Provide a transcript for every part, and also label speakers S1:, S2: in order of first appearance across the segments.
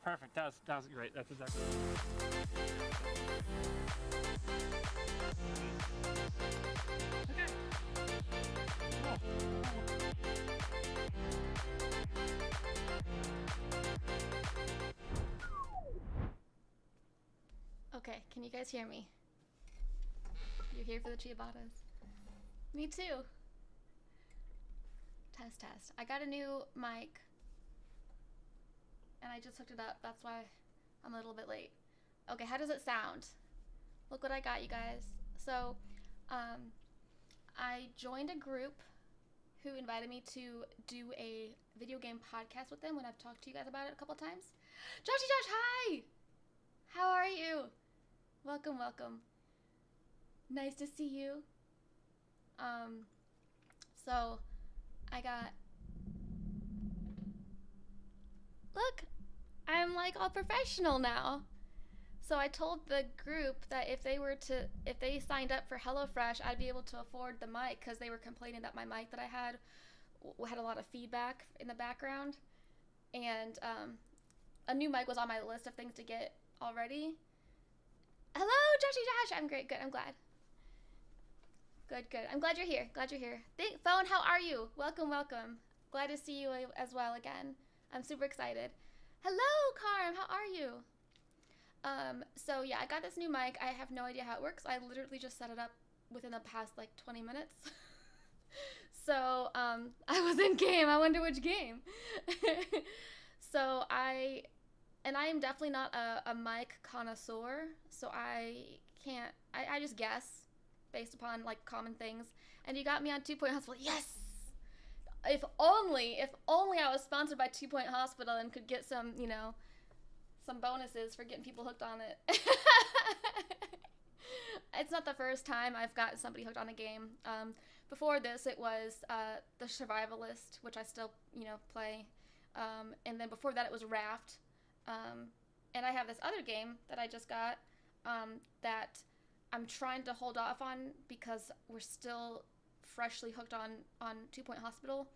S1: Perfect. That was great. That's exactly. Okay.
S2: Okay, can you guys hear me? You here for the Ciabattas? Me too. Test. I got a new mic. And I just hooked it up. That's why I'm a little bit late. Okay, how does it sound? Look what I got, you guys. So, I joined a group who invited me to do a video game podcast with them when I've talked to you guys about it a couple times. Josh, hi! How are you? Welcome. Nice to see you. So, I got... Look! I'm like all professional now. So I told the group that if they signed up for HelloFresh, I'd be able to afford the mic because they were complaining that my mic that I had a lot of feedback in the background. And a new mic was on my list of things to get already. Hello, Josh. I'm great. Good. I'm glad. Good. I'm glad you're here. Phone, how are you? Welcome. Glad to see you as well again. I'm super excited. Hello, Carm. How are you? So yeah, I got this new mic. I have no idea how it works. I literally just set it up within the past like 20 minutes. So I was in game. I wonder which game. So I am definitely not a mic connoisseur. So I just guess based upon like common things. And you got me on 2 Point Hospital. Yes. If only I was sponsored by 2 Point Hospital and could get some, some bonuses for getting people hooked on it. It's not the first time I've got somebody hooked on a game. Before this, it was The Survivalist, which I still, play. And then before that, it was Raft. And I have this other game that I just got that I'm trying to hold off on because we're still freshly hooked on 2 Point Hospital,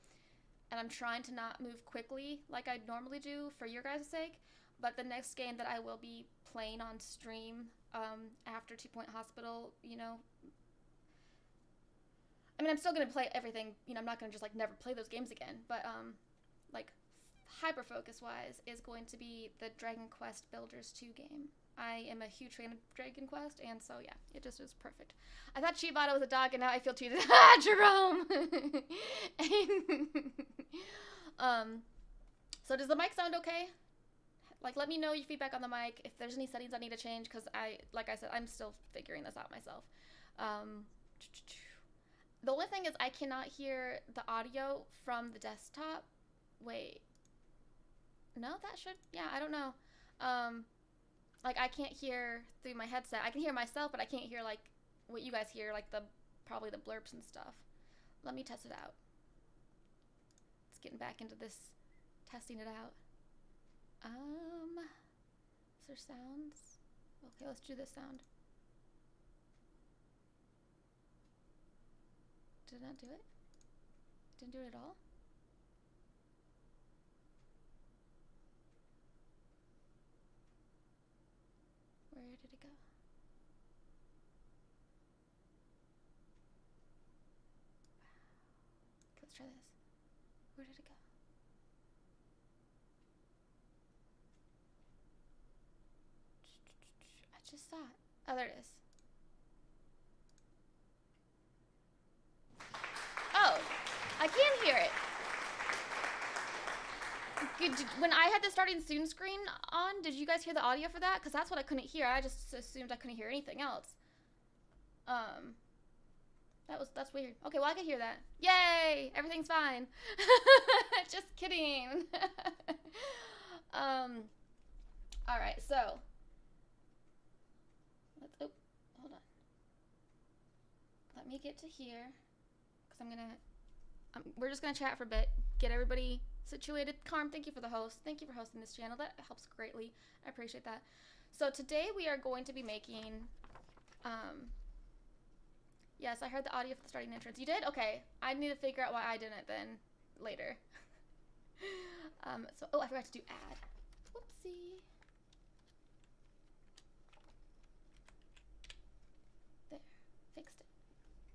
S2: and I'm trying to not move quickly like I normally do for your guys' sake. But the next game that I will be playing on stream after 2 Point Hospital, I mean, I'm still gonna play everything. I'm not gonna just like never play those games again. But like hyper focus wise is going to be the Dragon Quest Builders 2 game. I am a huge fan of Dragon Quest, and so yeah, it just is perfect. I thought Ciabatta was a dog, and now I feel treated. Jerome! So does the mic sound okay? Like, let me know your feedback on the mic, if there's any settings I need to change, because like I said, I'm still figuring this out myself. The only thing is I cannot hear the audio from the desktop. Wait. No, that should, yeah, I don't know. Like, I can't hear through my headset. I can hear myself, but I can't hear, like, what you guys hear, like, probably the blurps and stuff. Let me test it out. It's getting back into this, testing it out. Is there sounds? Okay, let's do this sound. Did it not do it? Didn't do it at all? Where did it go? Wow. Okay, let's try this. Where did it go? I just saw it. Oh, there it is. Oh, I can hear it. When I had the starting soon screen on, did you guys hear the audio for that? Because that's what I couldn't hear. I just assumed I couldn't hear anything else. That's weird. Okay, well I can hear that. Yay! Everything's fine. Just kidding. All right, so hold on. Let me get to here, because we're just gonna chat for a bit, get everybody situated. Carm, thank you for the host. Thank you for hosting this channel. That helps greatly. I appreciate that. So today we are going to be making, yes, I heard the audio for the starting entrance. You did? Okay. I need to figure out why I didn't then later. Oh, I forgot to do add. Whoopsie. There.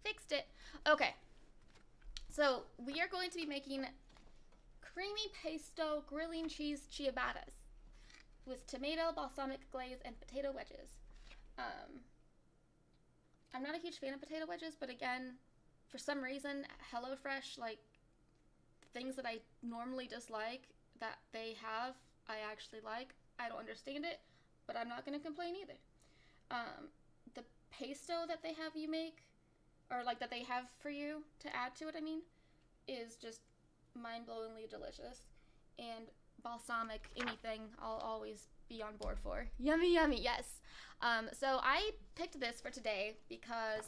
S2: Fixed it. Okay. So we are going to be making creamy pesto grilling cheese ciabattas with tomato, balsamic glaze, and potato wedges. I'm not a huge fan of potato wedges, but again, for some reason, HelloFresh, like, things that I normally dislike that they have, I actually like. I don't understand it, but I'm not going to complain either. The pesto that they have you make, or like that they have for you to add to it, I mean, is just mind-blowingly delicious. And balsamic, anything, I'll always be on board for. Yummy, yummy, yes. So I picked this for today because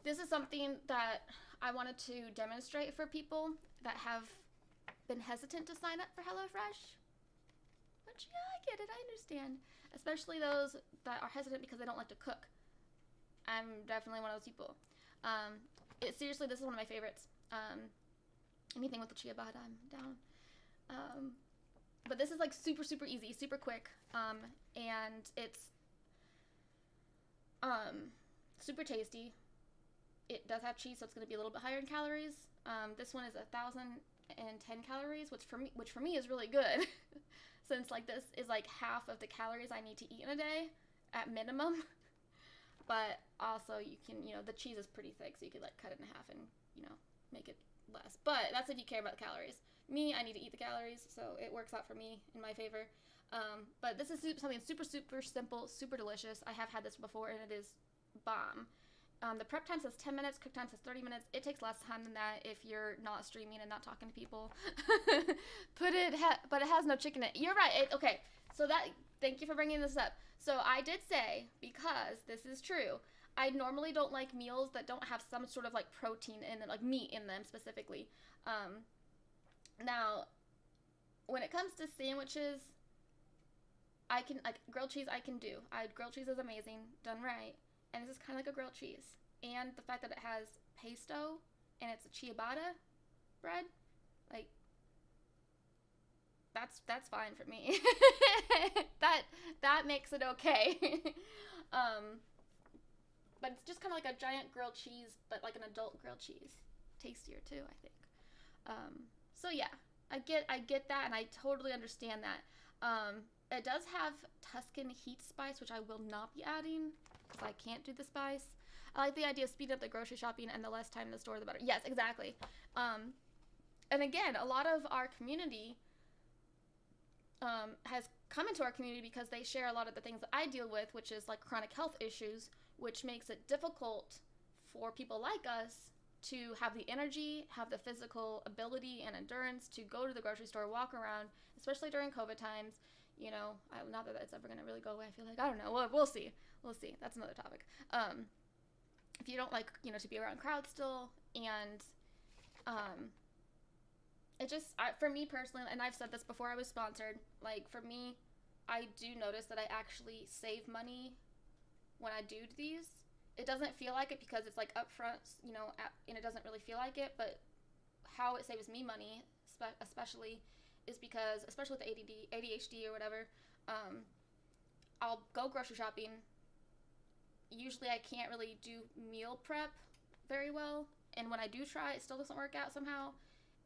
S2: this is something that I wanted to demonstrate for people that have been hesitant to sign up for HelloFresh. Which, yeah, I get it, I understand. Especially those that are hesitant because they don't like to cook. I'm definitely one of those people. Seriously, this is one of my favorites. Anything with the ciabatta, I'm down. But this is like super, super easy, super quick. And it's super tasty. It does have cheese, so it's going to be a little bit higher in calories. This one is 1,010 calories, which for me is really good. Since like this is like half of the calories I need to eat in a day at minimum. But also you can, the cheese is pretty thick, so you could like cut it in half and, make it less. But that's if you care about the calories. Me, I need to eat the calories, so it works out for me in my favor. But this is something super, super simple, super delicious. I have had this before, and it is bomb. The prep time says 10 minutes, cook time says 30 minutes. It takes less time than that if you're not streaming and not talking to people. But it has no chicken in it. You're right. Okay, so thank you for bringing this up. So I did say, because this is true, I normally don't like meals that don't have some sort of like protein in them, like meat in them specifically. Now, when it comes to sandwiches, I can, like, grilled cheese I can do. Grilled cheese is amazing, done right. And this is kind of like a grilled cheese. And the fact that it has pesto and it's a ciabatta bread, like, that's fine for me. that makes it okay. But it's just kind of like a giant grilled cheese, but like an adult grilled cheese. Tastier too, I think. So yeah, I get that, and I totally understand that. It does have Tuscan heat spice, which I will not be adding because I can't do the spice. I like the idea of speeding up the grocery shopping, and the less time in the store, the better. Yes, exactly. And again, a lot of our community has come into our community because they share a lot of the things that I deal with, which is like chronic health issues, which makes it difficult for people like us to have the energy, have the physical ability and endurance to go to the grocery store, walk around, especially during COVID times. Not that it's ever going to really go away, I feel like. I don't know. We'll see. That's another topic. If you don't like, to be around crowds still, and for me personally, and I've said this before I was sponsored, like, for me, I do notice that I actually save money when I do these. It doesn't feel like it because it's like upfront, and it doesn't really feel like it, but how it saves me money, especially, is because, especially with ADHD or whatever, I'll go grocery shopping. Usually I can't really do meal prep very well, and when I do try, it still doesn't work out somehow,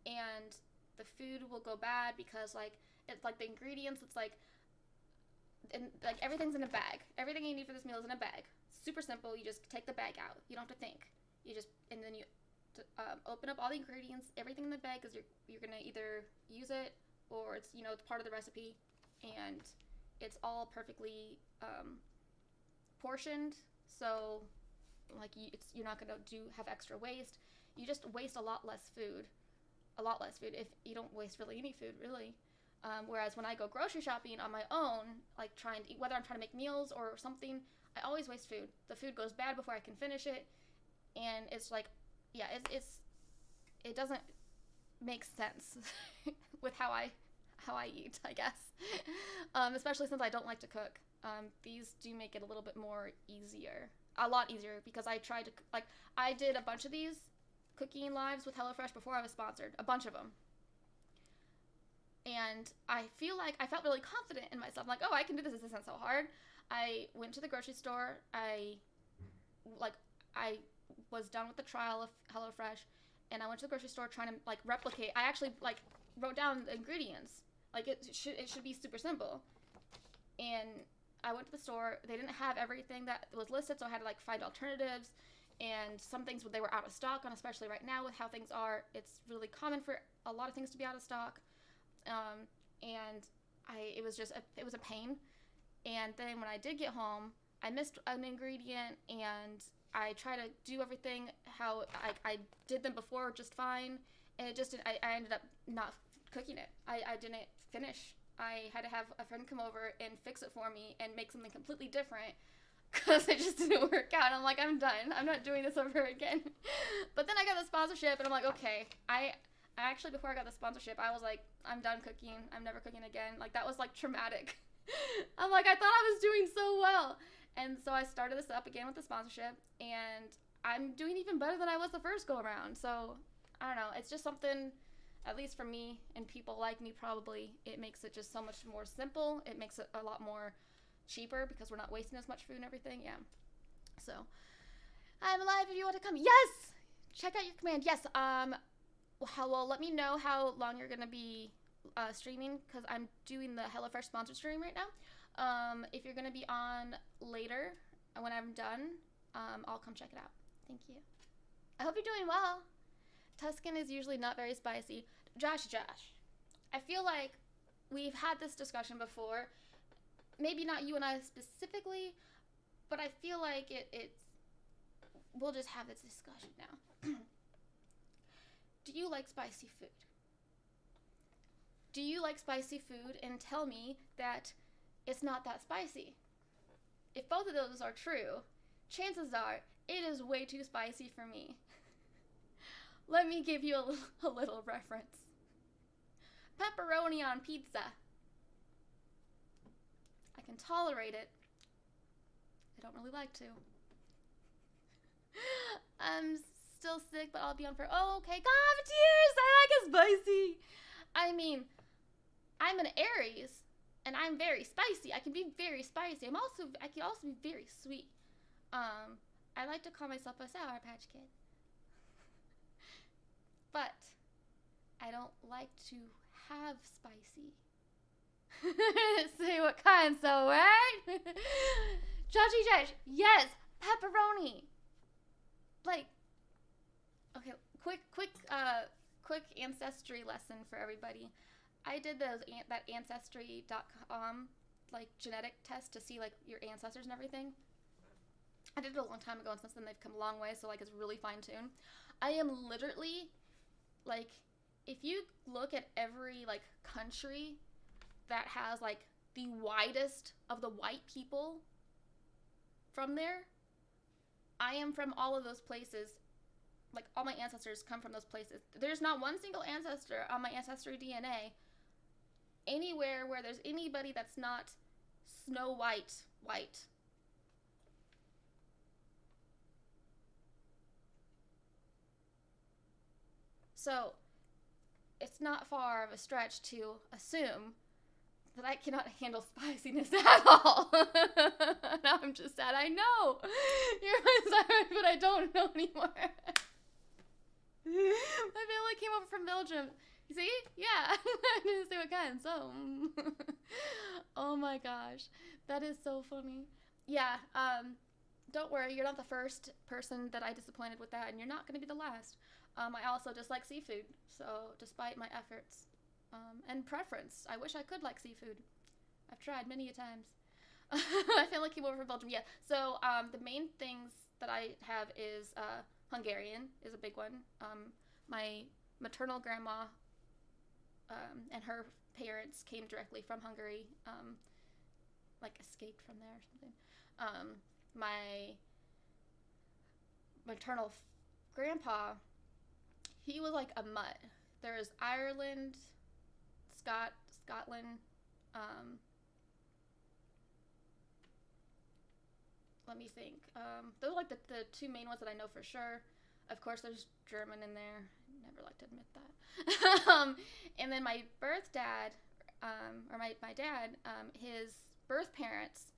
S2: and the food will go bad because, like, it's like the ingredients, it's like, and like everything's in a bag. Everything you need for this meal is in a bag. Super simple. You just take the bag out. You don't have to think. And then you open up all the ingredients. Everything in the bag, because you're gonna either use it or it's, it's part of the recipe, and it's all perfectly portioned. So, like, you're not gonna have extra waste. You just waste a lot less food. If you don't waste really any food, really. Whereas when I go grocery shopping on my own, like trying to eat, whether I'm trying to make meals or something, I always waste food. The food goes bad before I can finish it, and it's like, yeah, it doesn't make sense with how I eat, I guess. Especially since I don't like to cook. These do make it a little bit more easier, a lot easier, because I did a bunch of these cooking lives with HelloFresh before I was sponsored, a bunch of them. And I felt really confident in myself. I'm like, oh, I can do this. This isn't so hard. I went to the grocery store. I was done with the trial of HelloFresh, and I went to the grocery store trying to like replicate. I actually like wrote down the ingredients. Like it should be super simple. And I went to the store. They didn't have everything that was listed, so I had to like find alternatives. And some things they were out of stock on, especially right now with how things are. It's really common for a lot of things to be out of stock. And it was a pain. And then when I did get home, I missed an ingredient, and I tried to do everything how I did them before just fine, and I ended up not cooking it. I didn't finish. I had to have a friend come over and fix it for me and make something completely different, because it just didn't work out. I'm like, I'm done. I'm not doing this over again. But then I got the sponsorship, and I'm like, okay. I actually, before I got the sponsorship, I was like, I'm done cooking. I'm never cooking again. Like, that was like traumatic. I'm like, I thought I was doing so well. And so I started this up again with the sponsorship, and I'm doing even better than I was the first go around. So I don't know. It's just something, at least for me and people like me probably, it makes it just so much more simple. It makes it a lot more cheaper because we're not wasting as much food and everything. Yeah. So I'm alive if you want to come. Yes! Check out your command. Yes. Well, let me know how long you're going to be streaming, because I'm doing the HelloFresh sponsored stream right now. If you're going to be on later, when I'm done, I'll come check it out. Thank you. I hope you're doing well. Tuscan is usually not very spicy. Josh, I feel like we've had this discussion before. Maybe not you and I specifically, but I feel like we'll just have this discussion now. Do you like spicy food? Do you like spicy food, and tell me that it's not that spicy? If both of those are true, chances are it is way too spicy for me. Let me give you a little reference. Pepperoni on pizza. I can tolerate it. I don't really like to. I'm still sick, but I'll be on for... Oh, okay. God, tears! I like it spicy. I mean, I'm an Aries, and I'm very spicy. I can be very spicy. I can also be very sweet. I like to call myself a Sour Patch Kid. But I don't like to have spicy. Say what kind, so right? Josh, yes, pepperoni. Like, okay, quick ancestry lesson for everybody. I did that ancestry.com like genetic test to see like your ancestors and everything. I did it a long time ago, and since then they've come a long way, so like it's really fine-tuned. I am literally like, if you look at every like country that has like the widest of the white people from there, I am from all of those places. Like, all my ancestors come from those places. There's not one single ancestor on my ancestry DNA anywhere where there's anybody that's not Snow White. So it's not far of a stretch to assume that I cannot handle spiciness at all. Now I'm just sad. I know you're my side, but I don't know anymore. My family came over from Belgium. You see? Yeah. I didn't say what kind, so. Oh my gosh. That is so funny. Yeah, don't worry. You're not the first person that I disappointed with that, and you're not going to be the last. I also dislike seafood, so despite my efforts, and preference. I wish I could like seafood. I've tried many a times. I feel like came over from Belgium. Yeah. So the main things that I have is Hungarian is a big one. My maternal grandma and her parents came directly from Hungary, like escaped from there or something. My maternal grandpa, he was like a mutt. There's Ireland, Scotland. Let me think. Those are like the two main ones that I know for sure. Of course, there's German in there. Never like to admit that. And then my birth dad, or my dad, his birth parents,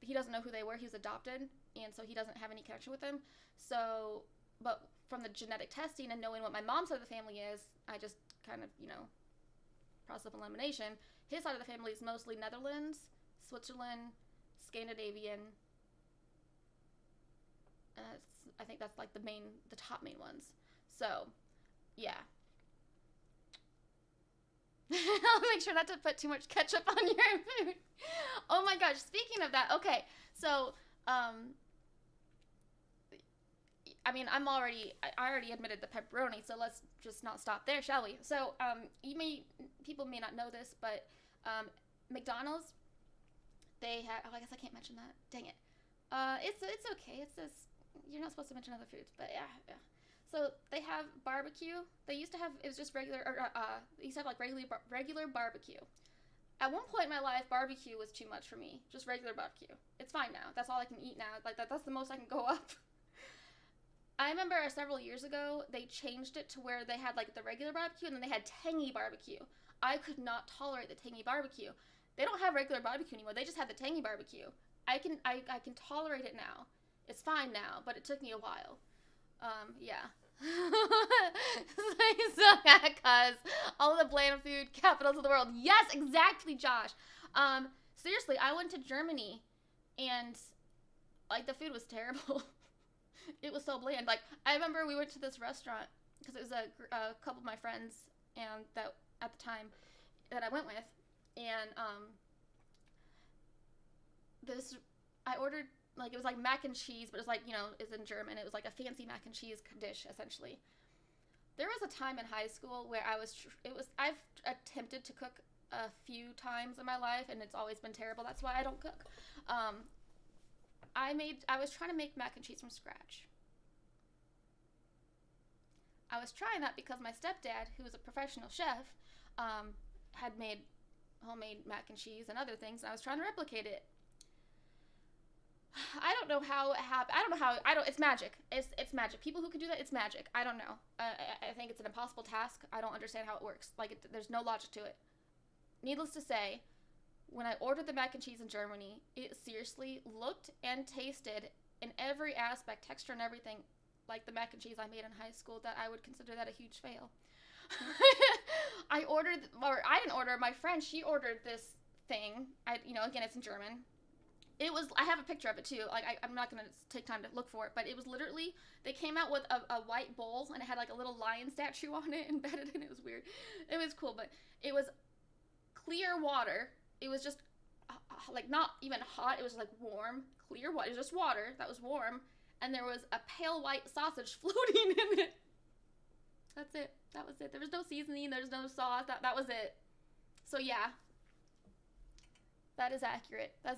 S2: he doesn't know who they were. He was adopted, and so he doesn't have any connection with them. So, but from the genetic testing and knowing what my mom's side of the family is, I just kind of, process of elimination. His side of the family is mostly Netherlands, Switzerland, Scandinavian. I think that's like the top main ones. So, yeah. I'll make sure not to put too much ketchup on your food. Oh my gosh, speaking of that, okay, so, I already admitted the pepperoni, so let's just not stop there, shall we? So, people may not know this, but, McDonald's, they have, I guess I can't mention that, dang it. It's okay, it's this, you're not supposed to mention other foods, but yeah. So they have barbecue. They used to have, it was just regular, they used to have like regular barbecue. At one point in my life, barbecue was too much for me. Just regular barbecue. It's fine now. That's all I can eat now. Like that's the most I can go up. I remember several years ago, they changed it to where they had like the regular barbecue and then they had tangy barbecue. I could not tolerate the tangy barbecue. They don't have regular barbecue anymore. They just have the tangy barbecue. I can tolerate it now. It's fine now, but it took me a while. Yeah. Cause all of the bland food capitals of the world. Yes, exactly, Josh. Seriously, I went to Germany, and like the food was terrible. It was so bland. Like I remember we went to this restaurant because it was a couple of my friends and that at the time that I went with, and I ordered. Like, it was like mac and cheese, but it's like, it's in German. It was like a fancy mac and cheese dish, essentially. There was a time in high school where I've attempted to cook a few times in my life, and it's always been terrible. That's why I don't cook. I was trying to make mac and cheese from scratch. I was trying that because my stepdad, who was a professional chef, had made homemade mac and cheese and other things, and I was trying to replicate it. I don't know how it happened. It's magic. It's magic. People who can do that, it's magic. I don't know. I think it's an impossible task. I don't understand how it works. There's no logic to it. Needless to say, when I ordered the mac and cheese in Germany, it seriously looked and tasted in every aspect, texture and everything, like the mac and cheese I made in high school, that I would consider that a huge fail. I didn't order. My friend, she ordered this thing. Again, it's in German. I have a picture of it too. Like, I'm not going to take time to look for it, but it was literally, they came out with a white bowl and it had like a little lion statue on it embedded in it. It was weird. It was cool, but it was clear water. It was just like not even hot. It was like warm, clear water. It was just water that was warm. And there was a pale white sausage floating in it. That's it. That was it. There was no seasoning. There was no sauce. That was it. So yeah. That is accurate. That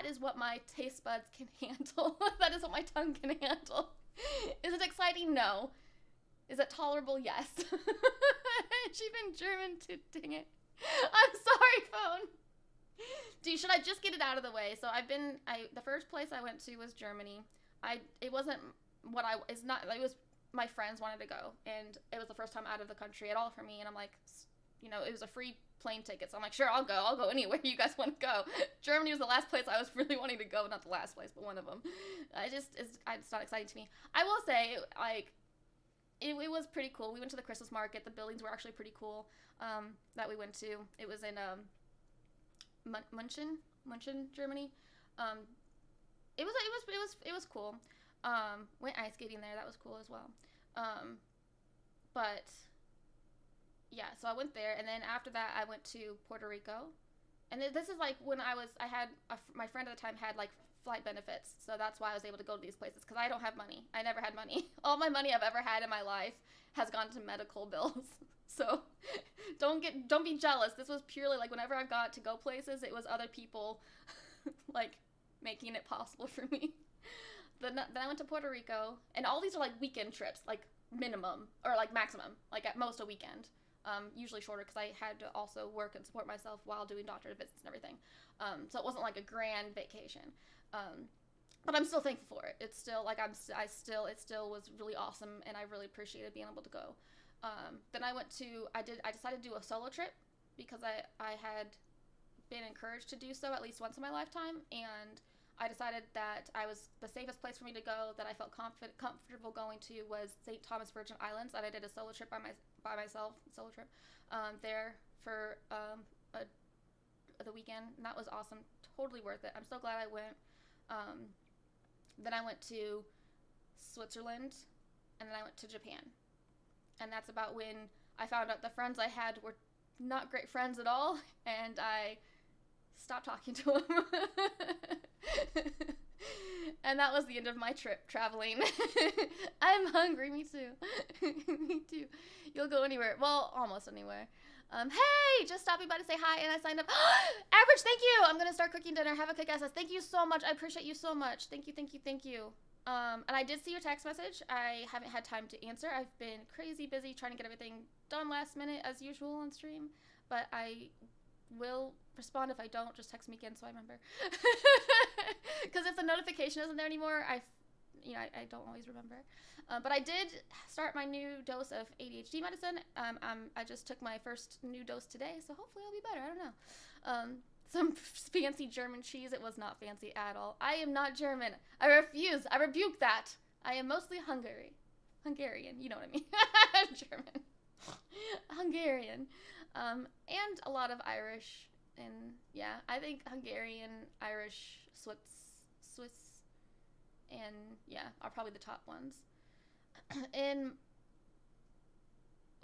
S2: is what my taste buds can handle. That is what my tongue can handle. Is it exciting? No. Is it tolerable? Yes. It's even German too, dang it. I'm sorry, phone. Dude, should I just get it out of the way? So the first place I went to was Germany. It was my friends wanted to go, and it was the first time out of the country at all for me, and I'm like, it was a free plane ticket, so I'm like, sure, I'll go anywhere you guys want to go. Germany was the last place I was really wanting to go, not the last place, but one of them. It's not exciting to me. I will say, it was pretty cool. We went to the Christmas market. The buildings were actually pretty cool, that we went to. It was in, München, Germany. It was cool. Went ice skating there. That was cool as well. But yeah, so I went there, and then after that, I went to Puerto Rico. And this is like when my friend at the time had like flight benefits, so that's why I was able to go to these places, because I don't have money. I never had money. All my money I've ever had in my life has gone to medical bills. So don't be jealous. This was purely like whenever I got to go places, it was other people like making it possible for me. Then I went to Puerto Rico, and all these are like weekend trips, like minimum or like maximum, like at most a weekend. Usually shorter because I had to also work and support myself while doing doctor visits and everything. So it wasn't like a grand vacation. But I'm still thankful for it. It's still like it still was really awesome, and I really appreciated being able to go. Then I decided to do a solo trip because I had been encouraged to do so at least once in my lifetime, and I decided that the safest place for me to go, that I felt comfortable going to, was St. Thomas Virgin Islands, and I did a solo trip by myself, there for the weekend, and that was awesome, totally worth it. I'm so glad I went. Then I went to Switzerland, and then I went to Japan, and that's about when I found out the friends I had were not great friends at all, and I stopped talking to them. And that was the end of my trip traveling. I'm hungry. Me too. Me too. You'll go anywhere. Well, almost anywhere. Hey, just stopping by to say hi, and I signed up. Average, thank you. I'm gonna start cooking dinner. Have a kick-ass. Thank you so much. I appreciate you so much. Thank you, thank you, thank you. And I did see your text message. I haven't had time to answer. I've been crazy busy trying to get everything done last minute as usual on stream, but I will respond. If I don't, just text me again so I remember. Because if the notification isn't there anymore, I don't always remember. But I did start my new dose of ADHD medicine. I just took my first new dose today, so hopefully I'll be better. I don't know. Some fancy German cheese. It was not fancy at all. I am not German. I refuse. I rebuke that. I am mostly Hungarian. You know what I mean. German. Hungarian. And a lot of Irish, and yeah, I think Hungarian, Irish, Swiss, and yeah, are probably the top ones. And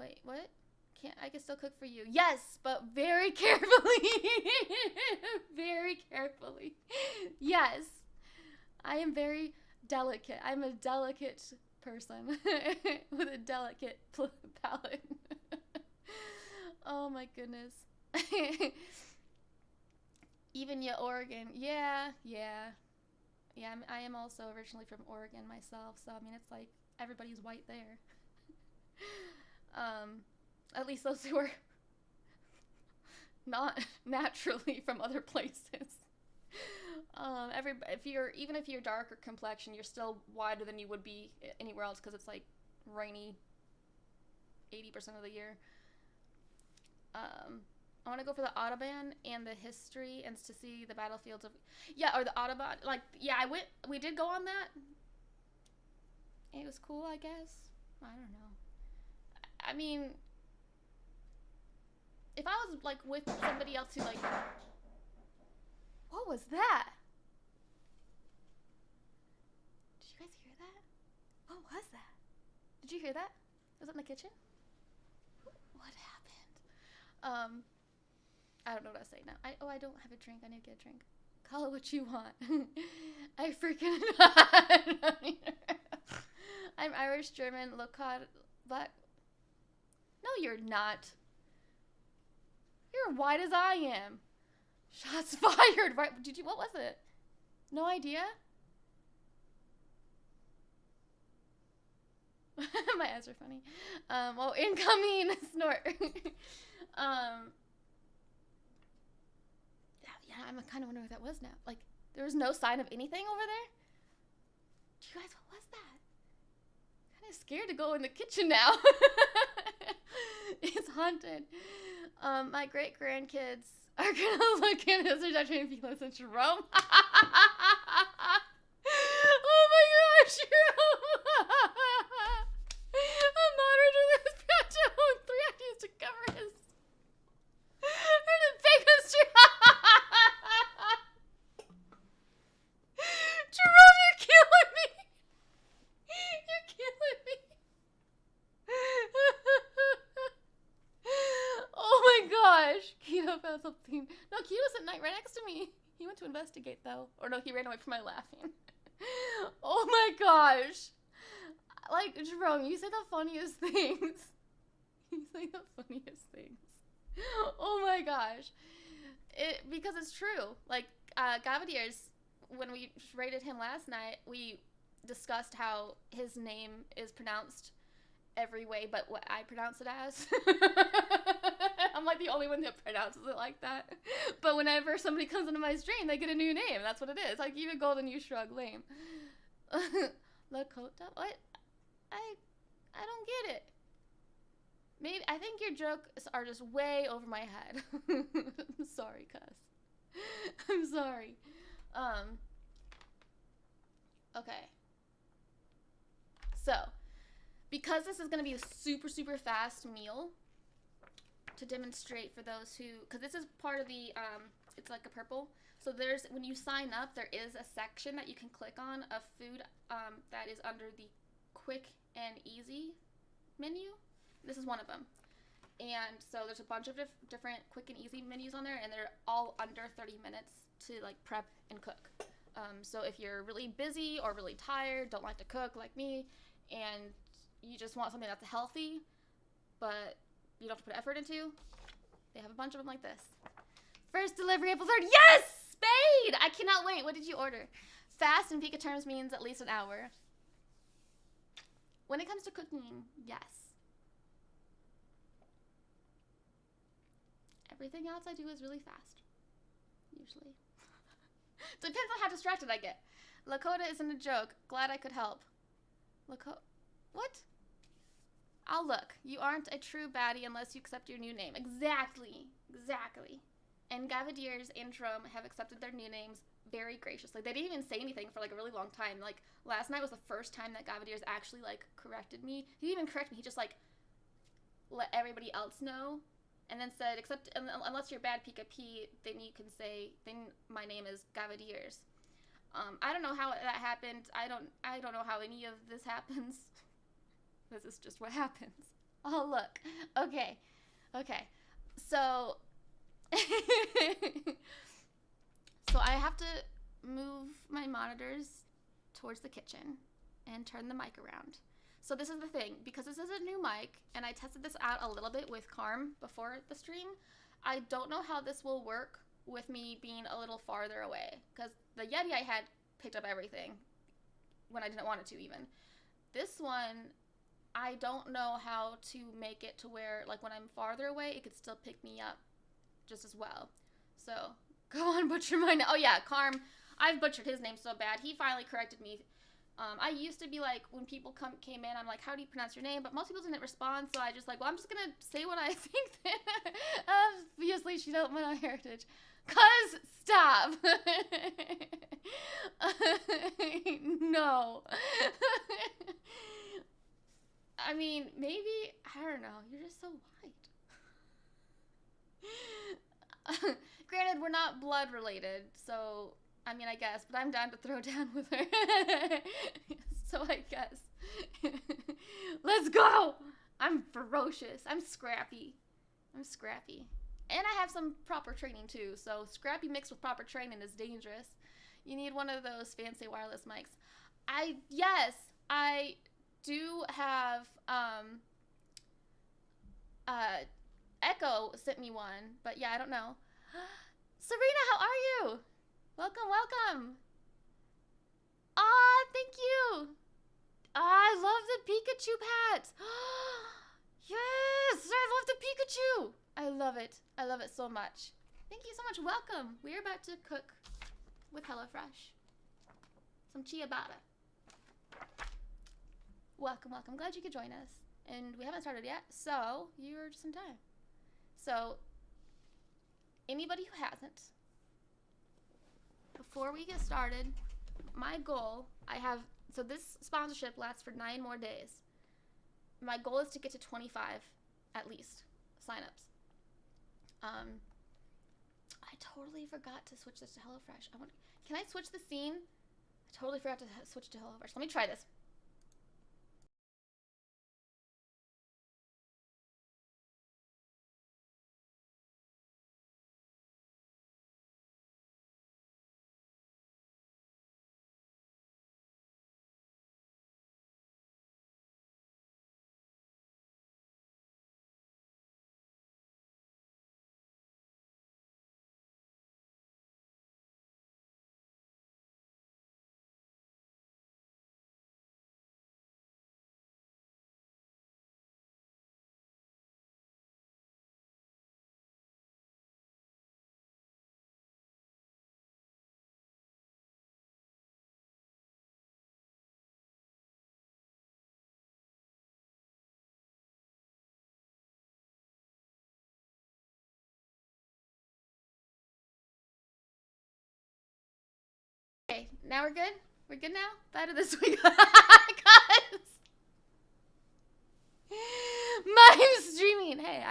S2: wait, what? I can still cook for you. Yes, but very carefully. Very carefully. Yes. I am very delicate. I'm a delicate person with a delicate palate. Oh my goodness. Even Oregon. Yeah. I am also originally from Oregon myself, so I mean, it's like everybody's white there. At least those who are not naturally from other places. Even if you're darker complexion, you're still whiter than you would be anywhere else, because it's like rainy 80% of the year. I want to go for the Autobahn and the history, and to see the battlefields of, or the Autobahn. Like, yeah, we did go on that. It was cool, I guess. I don't know. I mean, if I was like with somebody else who like, what was that? Did you guys hear that? What was that? Did you hear that? Was it in the kitchen? What happened? I don't know what I say now. I don't have a drink. I need to get a drink. Call it what you want. I freaking I'm Irish, German, black. No, you're not. You're white as I am. Shots fired. Right? What was it? No idea? My ads are funny. Well, incoming snort. Yeah, I'm kind of wondering what that was now. Like, there was no sign of anything over there? You guys, what was that? I'm kind of scared to go in the kitchen now. It's haunted. My great grandkids are gonna look at us and be like, Jerome. Oh my gosh, Jerome. A moderator that's got to own 3 ideas to cover his. And the biggest Jerome, you're killing me. You're killing me. gosh! Keto found something. No, Keto's sitting right next to me. He went to investigate, though. Or no, he ran away from my laughing. Oh my gosh! Like, Jerome, you say the funniest things. You say the funniest things. Oh my gosh. Because it's true. Like, Gavadier's, when we rated him last night, we discussed how his name is pronounced every way but what I pronounce it as. I'm like the only one that pronounces it like that. But whenever somebody comes into my stream, they get a new name. That's what it is. Like, even Golden, you shrug, lame. Lakota? What? I don't get it. Maybe I think your jokes are just way over my head. I'm sorry, cuz. I'm sorry. Okay. So, because this is going to be a super, super fast meal, to demonstrate for those who, because this is part of the, it's like a purple. So there's, when you sign up, there is a section that you can click on of food that is under the quick and easy menu. This is one of them. And so there's a bunch of different quick and easy menus on there, and they're all under 30 minutes to like prep and cook. So if you're really busy or really tired, don't like to cook like me, and you just want something that's healthy, but you don't have to put effort into, they have a bunch of them like this. First delivery April 3rd. Yes! Spade! I cannot wait. What did you order? Fast in Pika terms means at least an hour. When it comes to cooking, yes. Everything else I do is really fast. Usually. Depends on how distracted I get. Lakota isn't a joke. Glad I could help. Lakota... What? I'll look. You aren't a true baddie unless you accept your new name. Exactly. Exactly. And Gavadier's and Trom have accepted their new names very graciously. They didn't even say anything for like a really long time. Like, last night was the first time that Gavadier's actually like corrected me. He didn't even correct me. He just like let everybody else know. And then said, except unless you're BAdPikaPi, then you can say, then my name is Gavadier's. I don't know how that happened. I don't know how any of this happens. This is just what happens. Oh, look. Okay. Okay. So, so I have to move my monitors towards the kitchen and turn the mic around. So this is the thing, because this is a new mic, and I tested this out a little bit with Carm before the stream, I don't know how this will work with me being a little farther away, because the Yeti I had picked up everything when I didn't want it to even. This one, I don't know how to make it to where, like, when I'm farther away, it could still pick me up just as well. So, go on, butcher my name. Oh yeah, Carm, I've butchered his name so bad. He finally corrected me. I used to be like, when people came in, I'm like, how do you pronounce your name? But most people didn't respond, so I just like, well, I'm just gonna say what I think then. Obviously, she don't know my heritage. Cuz, stop. No. I mean, maybe, I don't know, you're just so white. Granted, we're not blood related, so... I mean, I guess, but I'm down to throw down with her. So I guess. Let's go! I'm ferocious. I'm scrappy. I'm scrappy. And I have some proper training too, so scrappy mixed with proper training is dangerous. You need one of those fancy wireless mics. Yes, I do have, Echo sent me one, but yeah, I don't know. Serena, how are you? Welcome, welcome. Thank you. I love the Pikachu hat. Yes, I love the Pikachu. I love it. I love it so much. Thank you so much. Welcome. We're about to cook with HelloFresh some ciabatta. Welcome, welcome. Glad you could join us. And we haven't started yet, so you're just in time. So, anybody who hasn't, before we get started, my goal, so this sponsorship lasts for 9 more days. My goal is to get to 25, at least, signups. I totally forgot to switch this to HelloFresh. Can I switch the scene? I totally forgot to switch to HelloFresh. Let me try this. Now we're good? We're good now? Better this week. Guys. Mime streaming. Hey,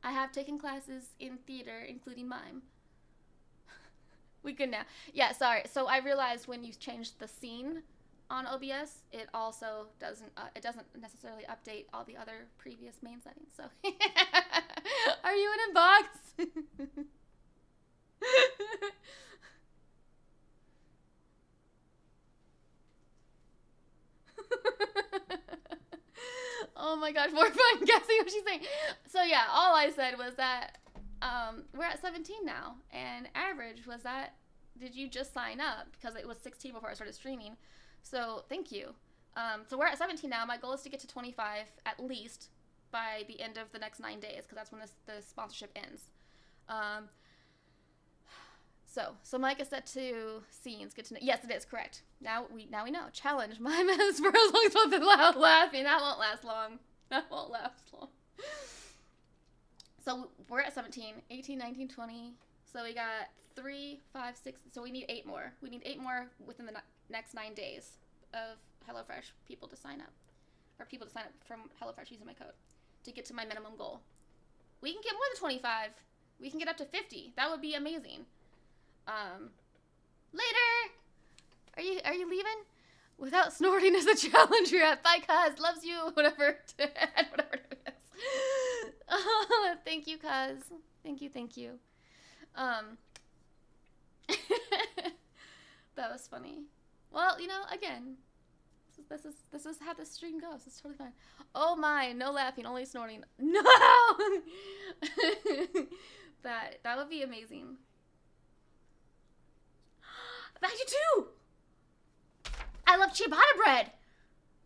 S2: I have taken classes in theater, including mime. We good now. Yeah, sorry. So I realized when you changed the scene on OBS, it also doesn't necessarily update all the other previous main settings. So, are you in a box? Oh my gosh, more fun guessing what she's saying. So yeah, all I said was that we're at 17 now, and average was that, did you just sign up? Because it was 16 before I started streaming. So thank you. So we're at 17 now. My goal is to get to 25 at least by the end of the next 9 days, because that's when the sponsorship ends. So Mike is set to scenes. Good to know. Yes, it is correct. Now we know. Challenge. My mess for as long as with the loud laughing. That won't last long. So we're at 17, 18, 19, 20. So we got 3, 5, 6. So we need 8 more. We need 8 more within the next 9 days of HelloFresh people to sign up. Or people to sign up from HelloFresh using my code to get to my minimum goal. We can get more than 25. We can get up to 50. That would be amazing. Later! Are you leaving? Without snorting is a challenge you're at. Bye, cuz. Loves you. Whatever it is. Oh, thank you, cuz. Thank you. That was funny. Well, again, this is how this stream goes. It's totally fine. Oh my, no laughing, only snorting. No! That would be amazing. Back to 2! I love ciabatta bread.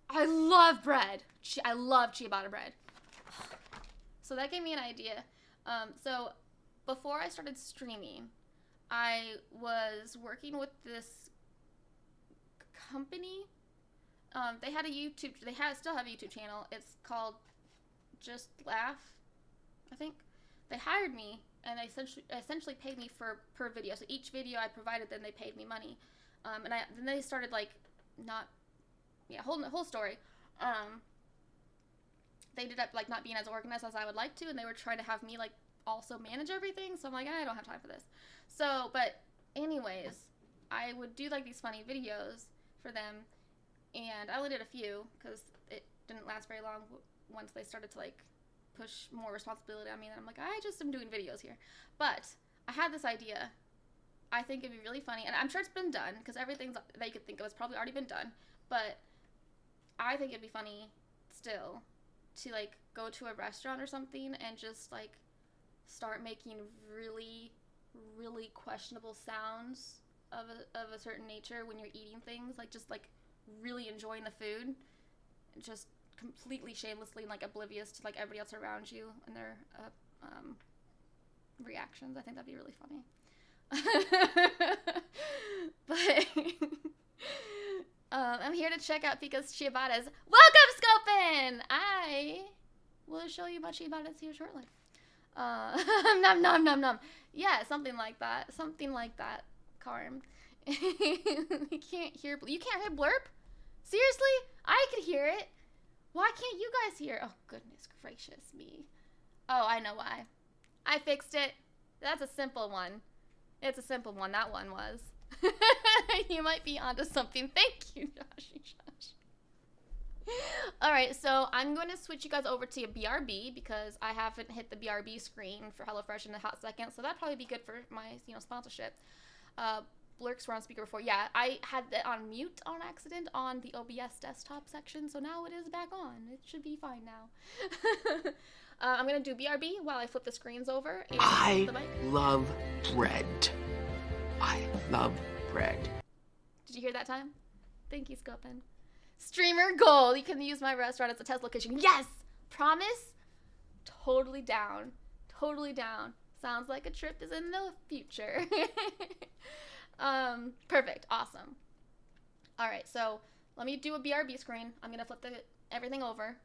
S2: I love bread. I love ciabatta bread. So that gave me an idea. So before I started streaming, I was working with this company. They had a YouTube. Still have a YouTube channel. It's called Just Laugh, I think. They hired me, and they essentially paid me per video. So each video I provided them, they paid me money. And then they started whole story. They ended up not being as organized as I would like to, and they were trying to have me also manage everything. So I'm like, I don't have time for this. So, but anyways, I would do these funny videos for them, and I only did a few because it didn't last very long once they started to push more responsibility on me. And I'm like, I just am doing videos here. But I had this idea. I think it'd be really funny, and I'm sure it's been done because everything that you could think of has probably already been done. But I think it'd be funny still to go to a restaurant or something and just start making really, really questionable sounds of a certain nature when you're eating things, just really enjoying the food, and just completely shamelessly and oblivious to everybody else around you and their reactions. I think that'd be really funny. But I'm here to check out Pika's Ciabattas. Welcome, Scopin! I will show you my Ciabattas here shortly. Nom nom nom nom. Yeah, something like that, Carm. You can't hear blurp? Seriously? I could hear it. Why can't you guys hear? Oh, goodness gracious me. Oh, I know why. I fixed it. That's a simple one. It's a simple one. That one was. You might be onto something. Thank you, Joshy Josh. Alright, so I'm going to switch you guys over to BRB because I haven't hit the BRB screen for HelloFresh in a hot second, so that'd probably be good for my sponsorship. Blurks were on speaker before. Yeah, I had that on mute on accident on the OBS desktop section, so now it is back on. It should be fine now. I'm going to do BRB while I flip the screens over. And
S3: I love bread. I love bread.
S2: Did you hear that time? Thank you, Scopin. Streamer goal. You can use my restaurant as a test location. Yes! Promise? Totally down. Totally down. Sounds like a trip is in the future. Perfect. Awesome. Alright, so let me do a BRB screen. I'm going to flip everything over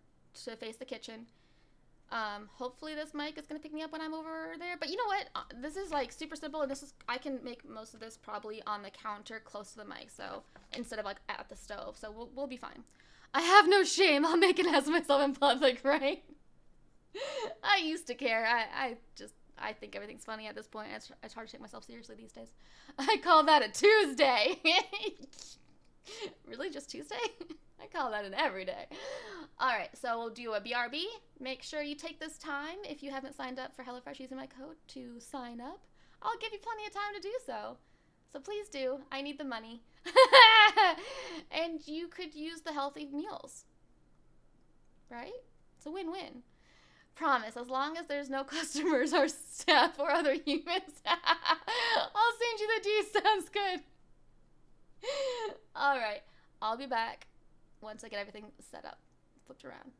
S2: to face the kitchen. Hopefully this mic is gonna pick me up when I'm over there. But you know what? This is like super simple, and I can make most of this probably on the counter close to the mic, so instead of like at the stove. So we'll be fine. I have no shame. I'll make an ass of myself in public, right? I used to care. I think everything's funny at this point. It's hard to take myself seriously these days. I call that a Tuesday. Really, just Tuesday? I call that an everyday. All right, so we'll do a BRB. Make sure you take this time if you haven't signed up for HelloFresh using my code to sign up. I'll give you plenty of time to do so. So please do. I need the money. And you could use the healthy meals. Right? It's a win-win. Promise, as long as there's no customers or staff or other humans, I'll send you the D. Sounds good. All right, I'll be back once I get everything set up, flipped around.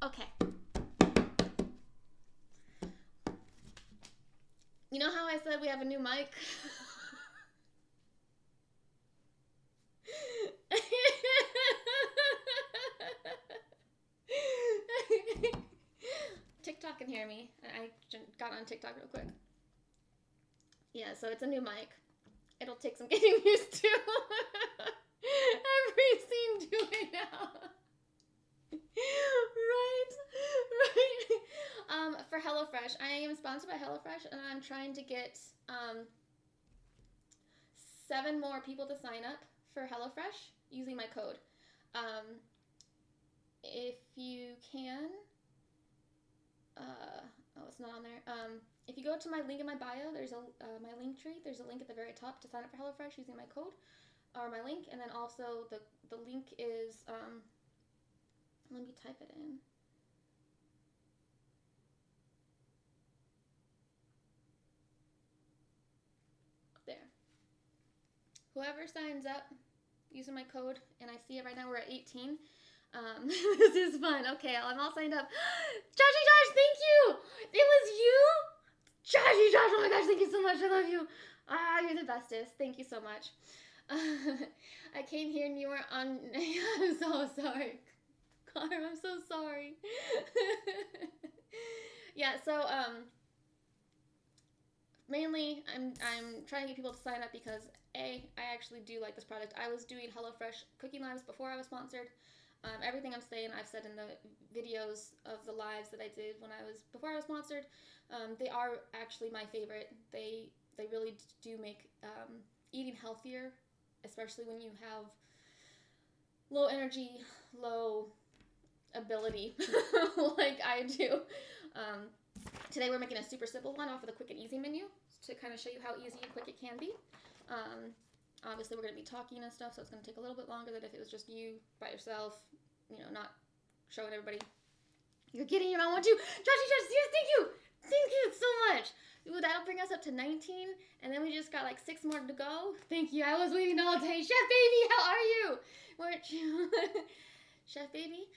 S2: Okay. You know how I said we have a new mic? TikTok can hear me. I got on TikTok real quick. Yeah, so it's a new mic. It'll take some getting used to. Every scene doing now. Right. For HelloFresh, I am sponsored by HelloFresh, and I'm trying to get 7 more people to sign up for HelloFresh using my code. If you can, it's not on there. If you go to my link in my bio, there's my link tree. There's a link at the very top to sign up for HelloFresh using my code or my link, and then also the link is let me type it in. There. Whoever signs up using my code, and I see it right now, we're at 18. This is fun. Okay, I'm all signed up. Joshy Josh, thank you! It was you? Joshy Josh, oh my gosh, thank you so much. I love you. You're the bestest. Thank you so much. I came here and you were on... I'm so sorry. Carm, I'm so sorry. Yeah, so, mainly, I'm trying to get people to sign up because, I actually do like this product. I was doing HelloFresh cooking lives before I was sponsored. Everything I'm saying, I've said in the videos of the lives that I did before I was sponsored. They are actually my favorite. They really do make eating healthier, especially when you have low energy, low ability, like I do. Today we're making a super simple one off of the quick and easy menu to kind of show you how easy and quick it can be. Obviously we're going to be talking and stuff, so it's going to take a little bit longer than if it was just you by yourself, not showing everybody you're getting your own one too. Joshy, yes, thank you so much. Ooh, that'll bring us up to 19, and then we just got like 6 more to go. Thank you. I was waiting all day. Chef Baby, how are you? Weren't you? Chef Baby,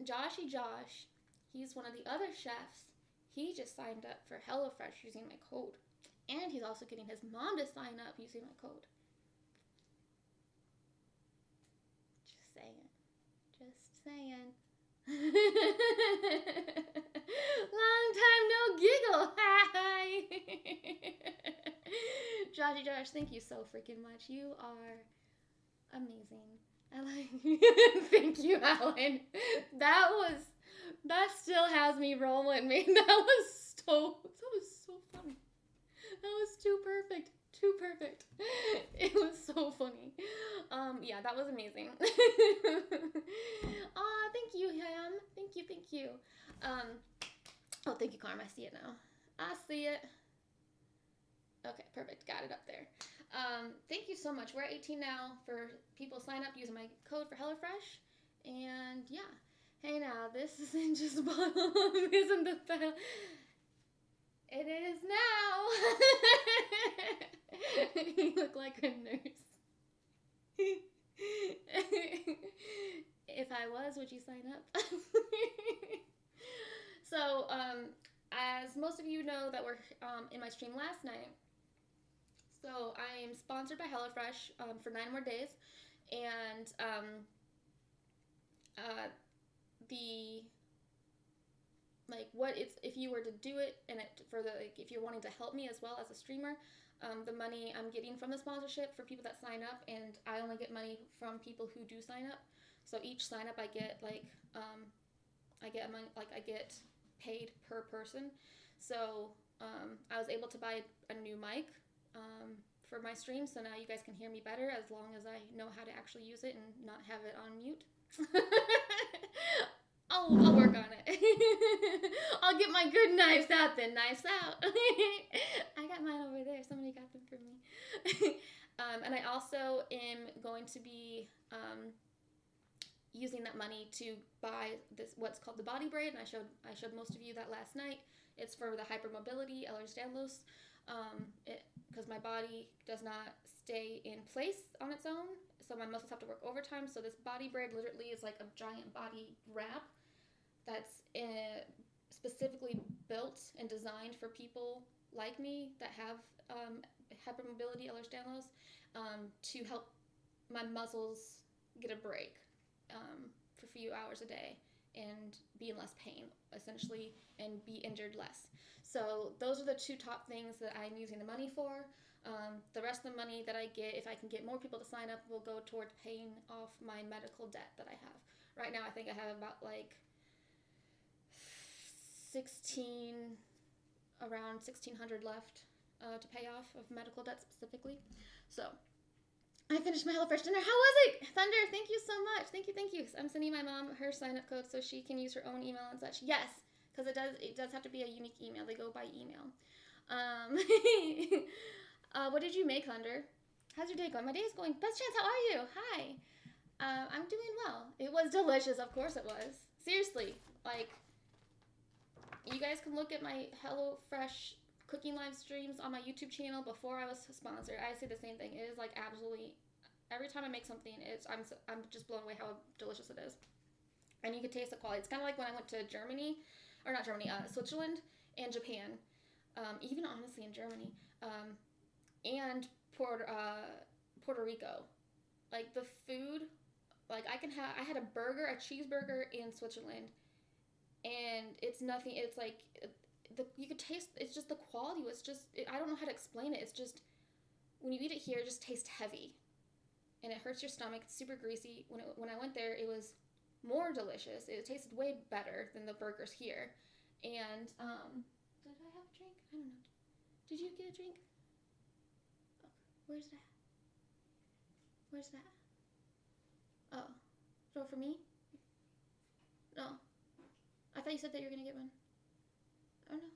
S2: Joshy Josh, he's one of the other chefs. He just signed up for HelloFresh using my code. And he's also getting his mom to sign up using my code. Just saying. Long time no giggle. Hi. Joshy Josh, thank you so freaking much. You are amazing. I like you. Thank you, Alan. That still has me rolling, man. That was so funny. That was too perfect. It was so funny. Yeah, that was amazing. Thank you, Ham. Thank you. Oh, thank you, Carm. I see it now. I see it. Okay, perfect. Got it up there. Thank you so much. We're at 18 now for people sign up using my code for HelloFresh. And yeah. Hey now, this isn't just bottom, isn't the bell? It is now. You look like a nurse. If I was, would you sign up? So, as most of you know that were in my stream last night, so I am sponsored by HelloFresh for 9 more days, and if you were to do it, and if you're wanting to help me as well as a streamer, the money I'm getting from the sponsorship for people that sign up, and I only get money from people who do sign up. So each sign up I get I get paid per person. So I was able to buy a new mic for my stream, so now you guys can hear me better as long as I know how to actually use it and not have it on mute. I'll work on it. I'll get my good knives out then. Knives out. I got mine over there. Somebody got them for me. And I also am going to be using that money to buy what's called the body braid, and I showed most of you that last night. It's for the hypermobility, Ehlers-Danlos, because my body does not stay in place on its own, so my muscles have to work overtime. So this body bread literally is like a giant body wrap that's specifically built and designed for people like me that have hypermobility, Ehlers-Danlos, to help my muscles get a break for a few hours a day and be in less pain, essentially, and be injured less. So those are the two top things that I'm using the money for. The rest of the money that I get, if I can get more people to sign up, will go towards paying off my medical debt that I have. Right now, I think I have about like around $1,600 left to pay off of medical debt specifically. So I finished my HelloFresh dinner. How was it? Thunder, thank you so much. Thank you. I'm sending my mom her sign-up code so she can use her own email and such. Yes, because it does have to be a unique email. They go by email. What did you make, Thunder? How's your day going? My day is going. Best Chance, how are you? Hi. I'm doing well. It was delicious. Of course it was. Seriously, like, you guys can look at my HelloFresh cooking live streams on my YouTube channel before I was sponsored. I say the same thing. It is like absolutely, every time I make something, I'm just blown away how delicious it is. And you can taste the quality. It's kind of like when I went to Switzerland and Japan, even honestly in Germany, and Puerto Rico. Like the food, like I had a cheeseburger in Switzerland, and it's nothing. It's like you could taste. It's just the quality was just. I don't know how to explain it. It's just when you eat it here, it just tastes heavy, and it hurts your stomach. It's super greasy. When I went there, it was more delicious. It tasted way better than the burgers here. And did I have a drink? I don't know. Did you get a drink? Oh, where's that? Oh, so for me? No. I thought you said that you were gonna get one. Oh no,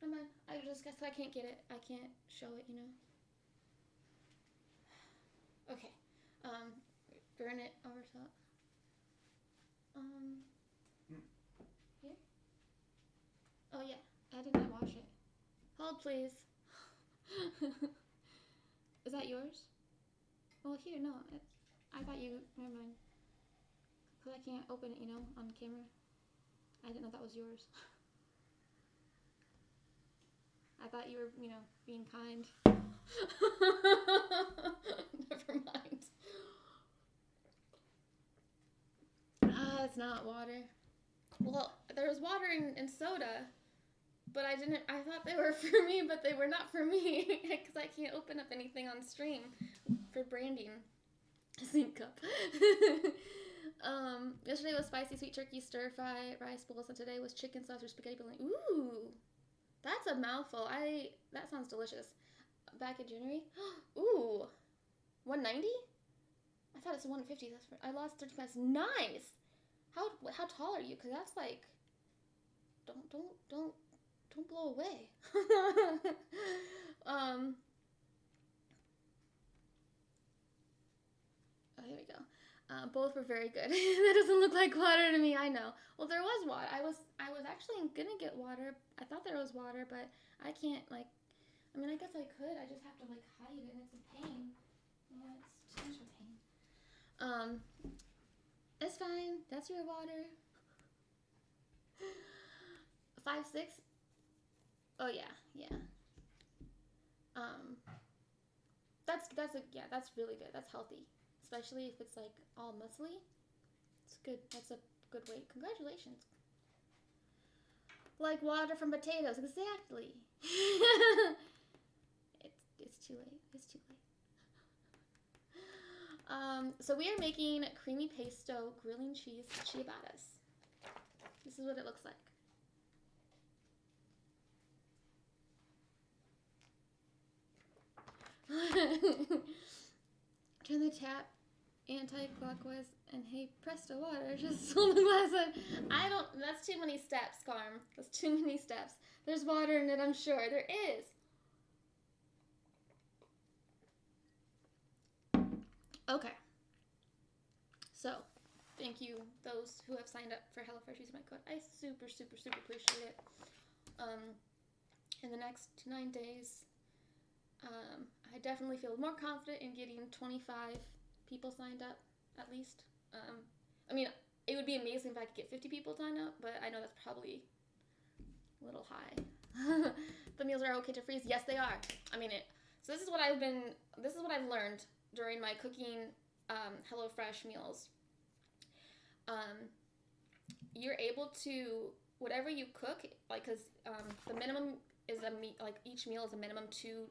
S2: never mind. I just guess I can't get it. I can't show it, you know. Okay. Burn it over top. Here? Oh yeah, I didn't wash it. Hold please. Is that yours? Well here, no. I thought you, never mind. Cause I can't open it, you know, on camera. I didn't know that was yours. I thought you were, you know, being kind. Never mind. It's not water. Well, there was water in soda, but I thought they were for me, but they were not for me, because I can't open up anything on stream for branding. Zinc cup. Yesterday was spicy sweet turkey stir fry rice bowls, and today was chicken sausage spaghetti bolognese. Ooh, that's a mouthful. That sounds delicious. Back in January. Ooh, 190? I thought it's 150. I lost 30 pounds. Nice. How tall are you? Cause that's like, don't blow away. Oh, here we go. Both were very good. That doesn't look like water to me. I know. Well, there was water. I was actually gonna get water. I thought there was water, but I can't like. I mean, I guess I could. I just have to like hide it, and it's a pain. Yeah, it's too much of a pain. It's fine. That's your water. 5'6". Oh yeah. That's really good. That's healthy, especially if it's like all muscly. It's good. That's a good weight. Congratulations. Like water from potatoes, exactly. It's too late. So we are making creamy pesto grilling cheese ciabattas. This is what it looks like. Turn the tap anti-clockwise and hey, presto, water just fill the glass up. That's too many steps, Carm. That's too many steps. There's water in it, I'm sure. There is. Okay. So, thank you, those who have signed up for HelloFresh using my code. I super appreciate it. In the next 9 days, I definitely feel more confident in getting 25 people signed up, at least. I mean, it would be amazing if I could get 50 people signed up, but I know that's probably a little high. The meals are okay to freeze. Yes, they are. I mean, so this is what I've learned during my cooking HelloFresh meals. You're able to, whatever you cook, like, because the minimum is like each meal is a minimum 2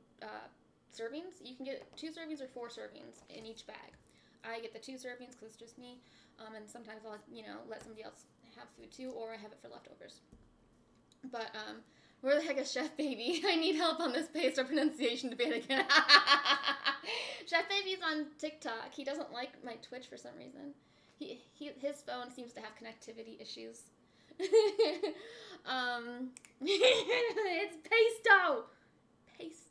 S2: servings. You can get 2 servings or 4 servings in each bag. I get the 2 servings because it's just me, and sometimes I'll, let somebody else have food too, or I have it for leftovers. But where the heck is Chef Baby? I need help on this pesto pronunciation debate again. Chef Baby's on TikTok. He doesn't like my Twitch for some reason. His phone seems to have connectivity issues. It's pesto. It's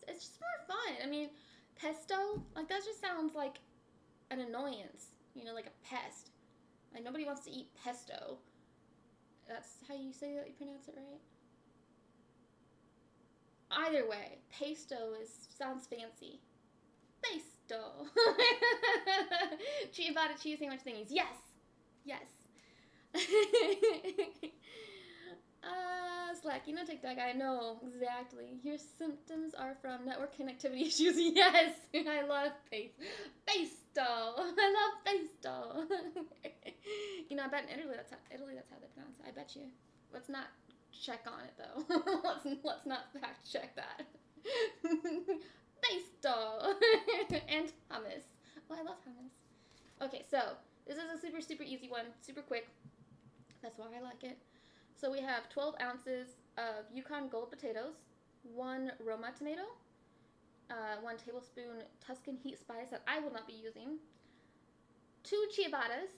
S2: just more fun. I mean, pesto, like, that just sounds like an annoyance, like a pest. Like, nobody wants to eat pesto. That's how you say that, you pronounce it right? Either way, pesto sounds fancy. Pesto. Ciabatta cheese sandwich thingies. Yes. Slack, TikTok, I know, exactly. Your symptoms are from network connectivity issues. Yes, I love pesto. I love pesto. I bet in Italy that's how they pronounce it. I bet you. Let's not check on it though. let's not fact check that. Pesto and hummus. Oh, I love hummus. Okay, so this is a super, super easy one, super quick. That's why I like it. So we have 12 ounces of Yukon Gold potatoes, 1 Roma tomato, 1 tablespoon Tuscan heat spice that I will not be using, 2 ciabattas,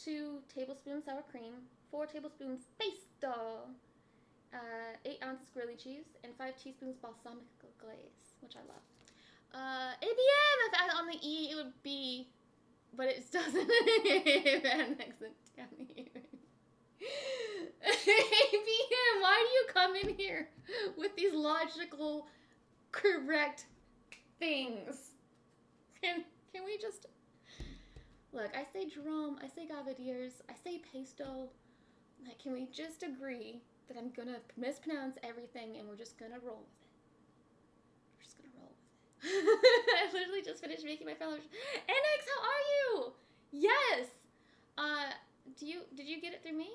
S2: 2 tablespoons sour cream, 4 tablespoons pesto, 8 ounces grilled cheese, and 5 teaspoons balsamic glaze, which I love. ABM, if I had on the E, it would be, but it doesn't. That makes it yummy. ABM, why do you come in here with these logical, correct things? Can we just... Look, I say drum, I say gavadiers, I say pesto. Like, can we just agree that I'm gonna mispronounce everything and we're just gonna roll with it? We're just gonna roll with it. I literally just finished making my fellow... NX, how are you? Yes! Did you get it through me?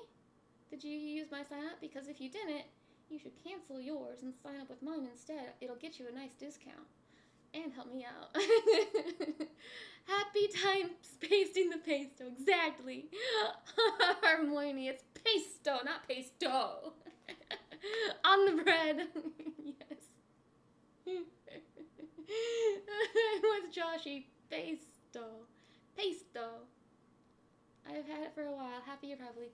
S2: Did you use my sign up? Because if you didn't, you should cancel yours and sign up with mine instead. It'll get you a nice discount. And help me out. Happy time pasting the pesto. Exactly. Harmony, it's pesto, not pesto. On the bread. Yes. With Joshy. Pesto. I've had it for a while. Happy you're probably...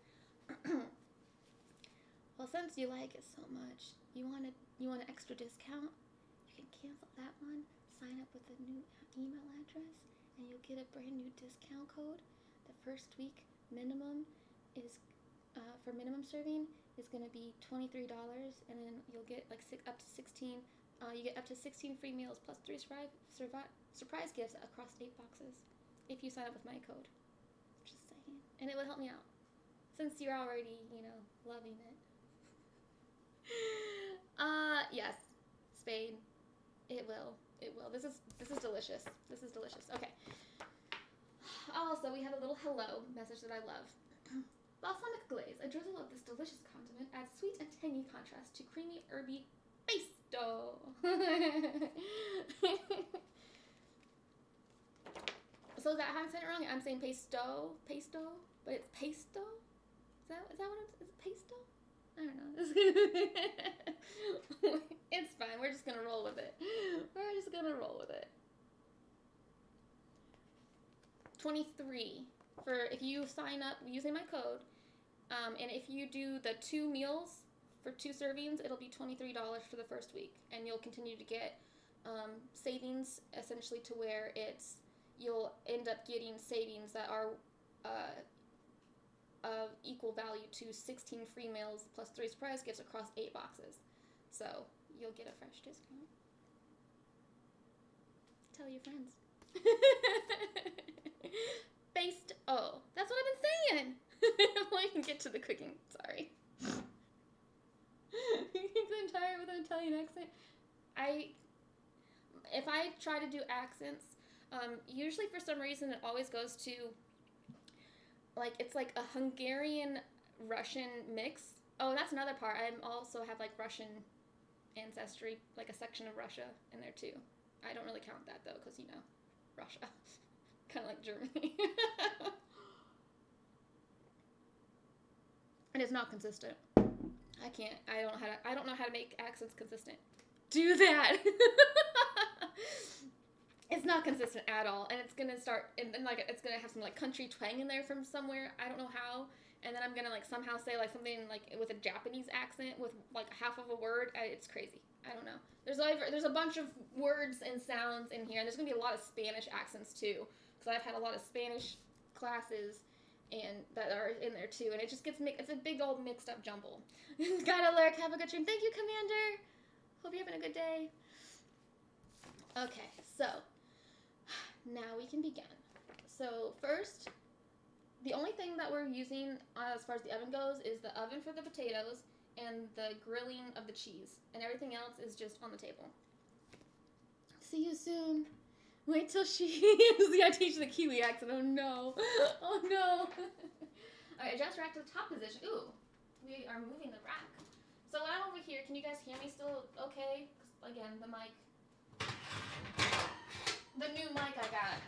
S2: Well, since you like it so much, you want an extra discount, you can cancel that one, sign up with a new email address, and you'll get a brand new discount code. The first week minimum is, for minimum serving, is going to be $23, and then you'll get like up to 16, you get up to 16 free meals plus 3 surprise gifts across 8 boxes if you sign up with my code. Just saying. And it would help me out, since you're already, loving it. Yes, Spain. It will. This is delicious. Okay. Also, we have a little hello message that I love. Balsamic glaze, a drizzle of this delicious condiment adds sweet and tangy contrast to creamy, herby pesto. So that I'm saying it wrong? I'm saying pesto, but it's pesto? Is that what is it pesto? I don't know. It's fine. We're just gonna roll with it. 23 for if you sign up using my code, and if you do the 2 meals for 2 servings, it'll be $23 for the first week, and you'll continue to get savings, essentially, to where you'll end up getting savings that are of equal value to 16 free meals plus 3 surprise gifts across 8 boxes. So you'll get a fresh discount. tell your friends. Pesto. That's what I've been saying. Well, you can get to the cooking. Sorry. You think I'm tired with an Italian accent? If I try to do accents, usually for some reason it always goes to, like, it's like a Hungarian-Russian mix. Oh, that's another part. I also have, like, Russian ancestry, like a section of Russia in there, too. I don't really count that, though, because, you know, Russia. Kind of like Germany. And it's not consistent. I don't know how to make accents consistent. Do that. It's not consistent at all, and it's gonna start, and then, like, it's gonna have some, like, country twang in there from somewhere. I don't know how. And then I'm gonna, like, somehow say, like, something, like, with a Japanese accent with, like, half of a word. It's crazy. I don't know. There's a bunch of words and sounds in here, and there's gonna be a lot of Spanish accents too, because I've had a lot of Spanish classes and that are in there too, and it just gets it's a big old mixed up jumble. Gotta lurk. Have a good stream. Thank you, Commander. Hope you're having a good day. Okay, so now we can begin. So first, the only thing that we're using as far as the oven goes is the oven for the potatoes and the grilling of the cheese, and everything else is just on the table. See you soon. Wait till see, I teach the Kiwi accent. Oh no. Oh no. Alright, adjust rack to the top position. Ooh, we are moving the rack. So when I'm over here, can you guys hear me still okay? 'Cause again, the mic. The new mic I got.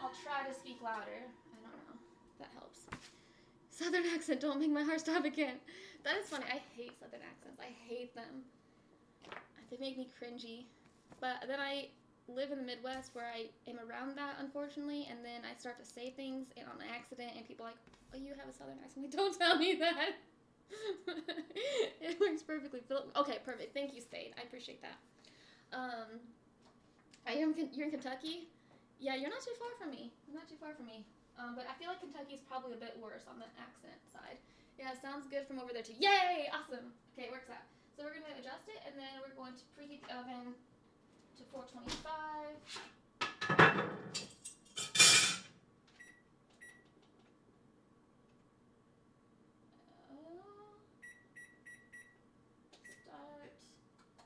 S2: I'll try to speak louder. I don't know. That helps. Southern accent, don't make my heart stop again. That is funny. I hate Southern accents. I hate them. They make me cringy. But then I live in the Midwest where I am around that, unfortunately, and then I start to say things on accident, and people are like, oh, you have a Southern accent. Like, don't tell me that. It works perfectly. Okay, perfect. Thank you, Spade. I appreciate that. You're in Kentucky? Yeah, you're not too far from me. But I feel like Kentucky's probably a bit worse on the accent side. Yeah, sounds good from over there too. Yay! Awesome. Okay, it works out. So we're going to adjust it, and then we're going to preheat the oven to 425. Start.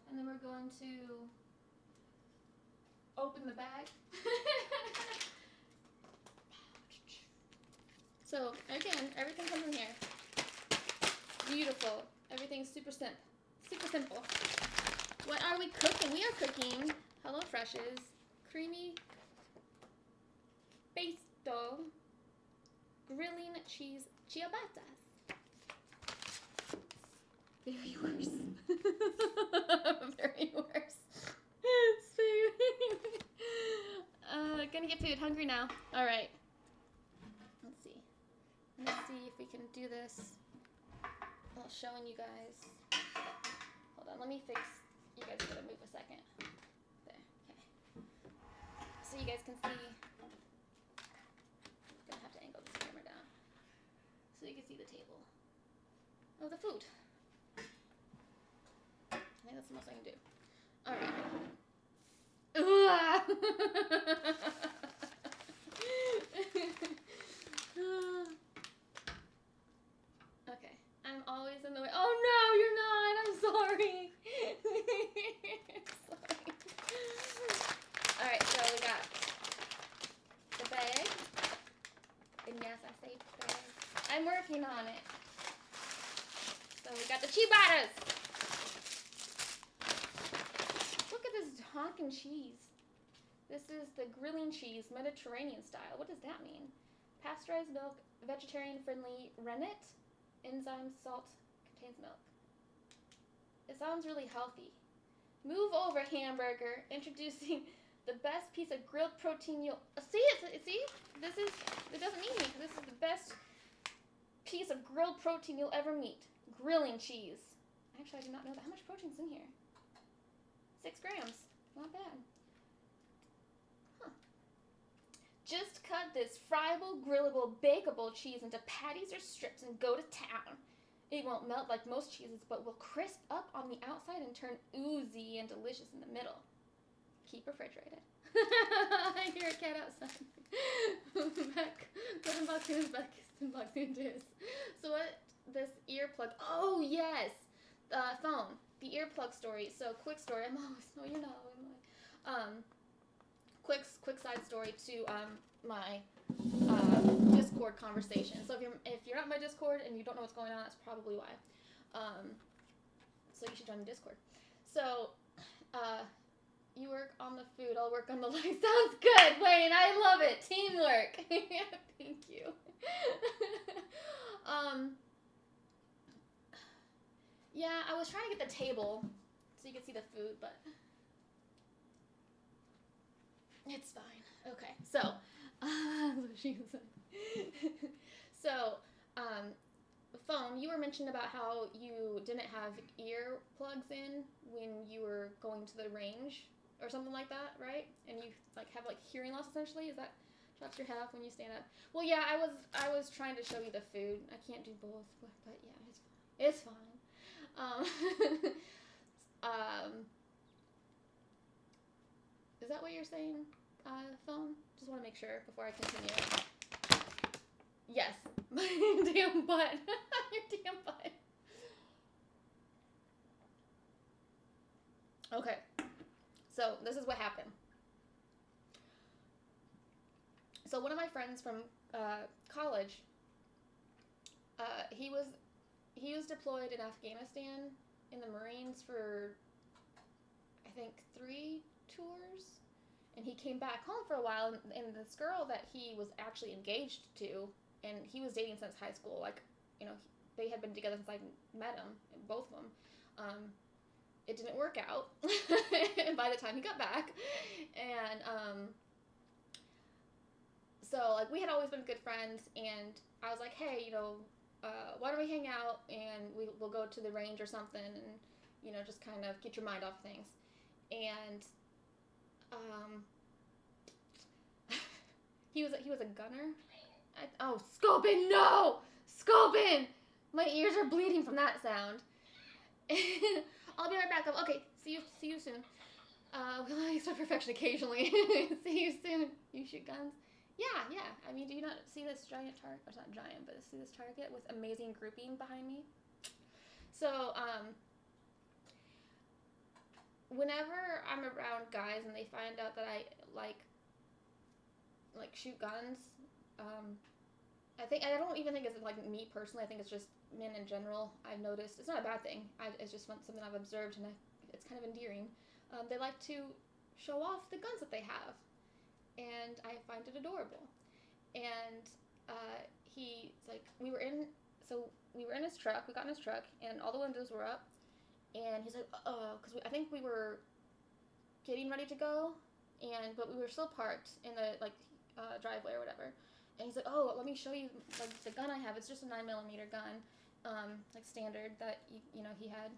S2: And then we're going to open the bag. So, again, everything comes in here. Beautiful. Everything's super simple. Super simple. What are we cooking? We are cooking HelloFresh's creamy Pesto grilling cheese ciabattas. Very worse. Very worse. Gonna get food. Hungry now. All right. Let's see. Let's see if we can do this while showing you guys. Hold on. Let me fix. You guys gotta move a second. There. Okay. So you guys can see. I'm gonna have to angle this camera down so you can see the table. Oh, the food. I think that's the most I can do. All right. Okay, I'm always in the way. Oh no, you're not. I'm sorry. Sorry. All right, so we got the bag, and yes, I say bag. I'm working on it. So we got the ciabattas. Look at this honkin' cheese. This is the grilling cheese, Mediterranean style. What does that mean? Pasteurized milk, vegetarian-friendly rennet, enzyme, salt, contains milk. It sounds really healthy. Move over, hamburger. Introducing the best piece of grilled protein you'll... See? This doesn't mean anything. This is the best piece of grilled protein you'll ever meet. Grilling cheese. Actually, I did not know that. How much protein's in here? 6 grams. Not bad. Huh. Just cut this friable, grillable, bakeable cheese into patties or strips and go to town. It won't melt like most cheeses, but will crisp up on the outside and turn oozy and delicious in the middle. keep refrigerated. I hear a cat outside. Back, unboxing this. So what, this earplug, oh yes, phone, the earplug story. So quick story, I'm always, no you're not, quick side story to my Discord conversation. So if you're not in my Discord and you don't know what's going on, that's probably why. So you should join the Discord. So you work on the food, I'll work on the light. Sounds good, Wayne. I love it. Teamwork. Thank you. Yeah, I was trying to get the table so you could see the food, but it's fine. Okay, so phone, you were mentioning about how you didn't have ear plugs in when you were going to the range or something like that, right? And you have hearing loss essentially. Is that what you have when you stand up? Well, yeah, I was trying to show you the food. I can't do both, but yeah, it's fine. Is that what you're saying, phone? Just want to make sure before I continue. Yes, my damn butt. Your damn butt. Okay, so this is what happened. So one of my friends from college, he was deployed in Afghanistan in the Marines for, I think, 3 tours, and he came back home for a while, and this girl that he was actually engaged to, and he was dating since high school, they had been together since I met him, both of them. It didn't work out by the time he got back, and so we had always been good friends, and I was like, hey, why don't we hang out and we'll go to the range or something, and just kind of get your mind off things. And he was a gunner. Scopin', no! Scopin'! My ears are bleeding from that sound. I'll be right back. Okay, see you soon. Well, I expect perfection occasionally. See you soon. You shoot guns? Yeah. I mean, do you not see this giant target? It's not giant, but see this target with amazing grouping behind me? So, whenever I'm around guys and they find out that I like shoot guns, I don't even think it's me personally. I think it's just men in general. I've noticed it's not a bad thing. It's just something I've observed, and it's kind of endearing. They like to show off the guns that they have, and I find it adorable. And we were in his truck. We got in his truck, and all the windows were up. And he's like, because I think we were getting ready to go, but we were still parked in the driveway or whatever. And he's like, oh, let me show you the gun I have. It's just a 9mm gun, standard that he had,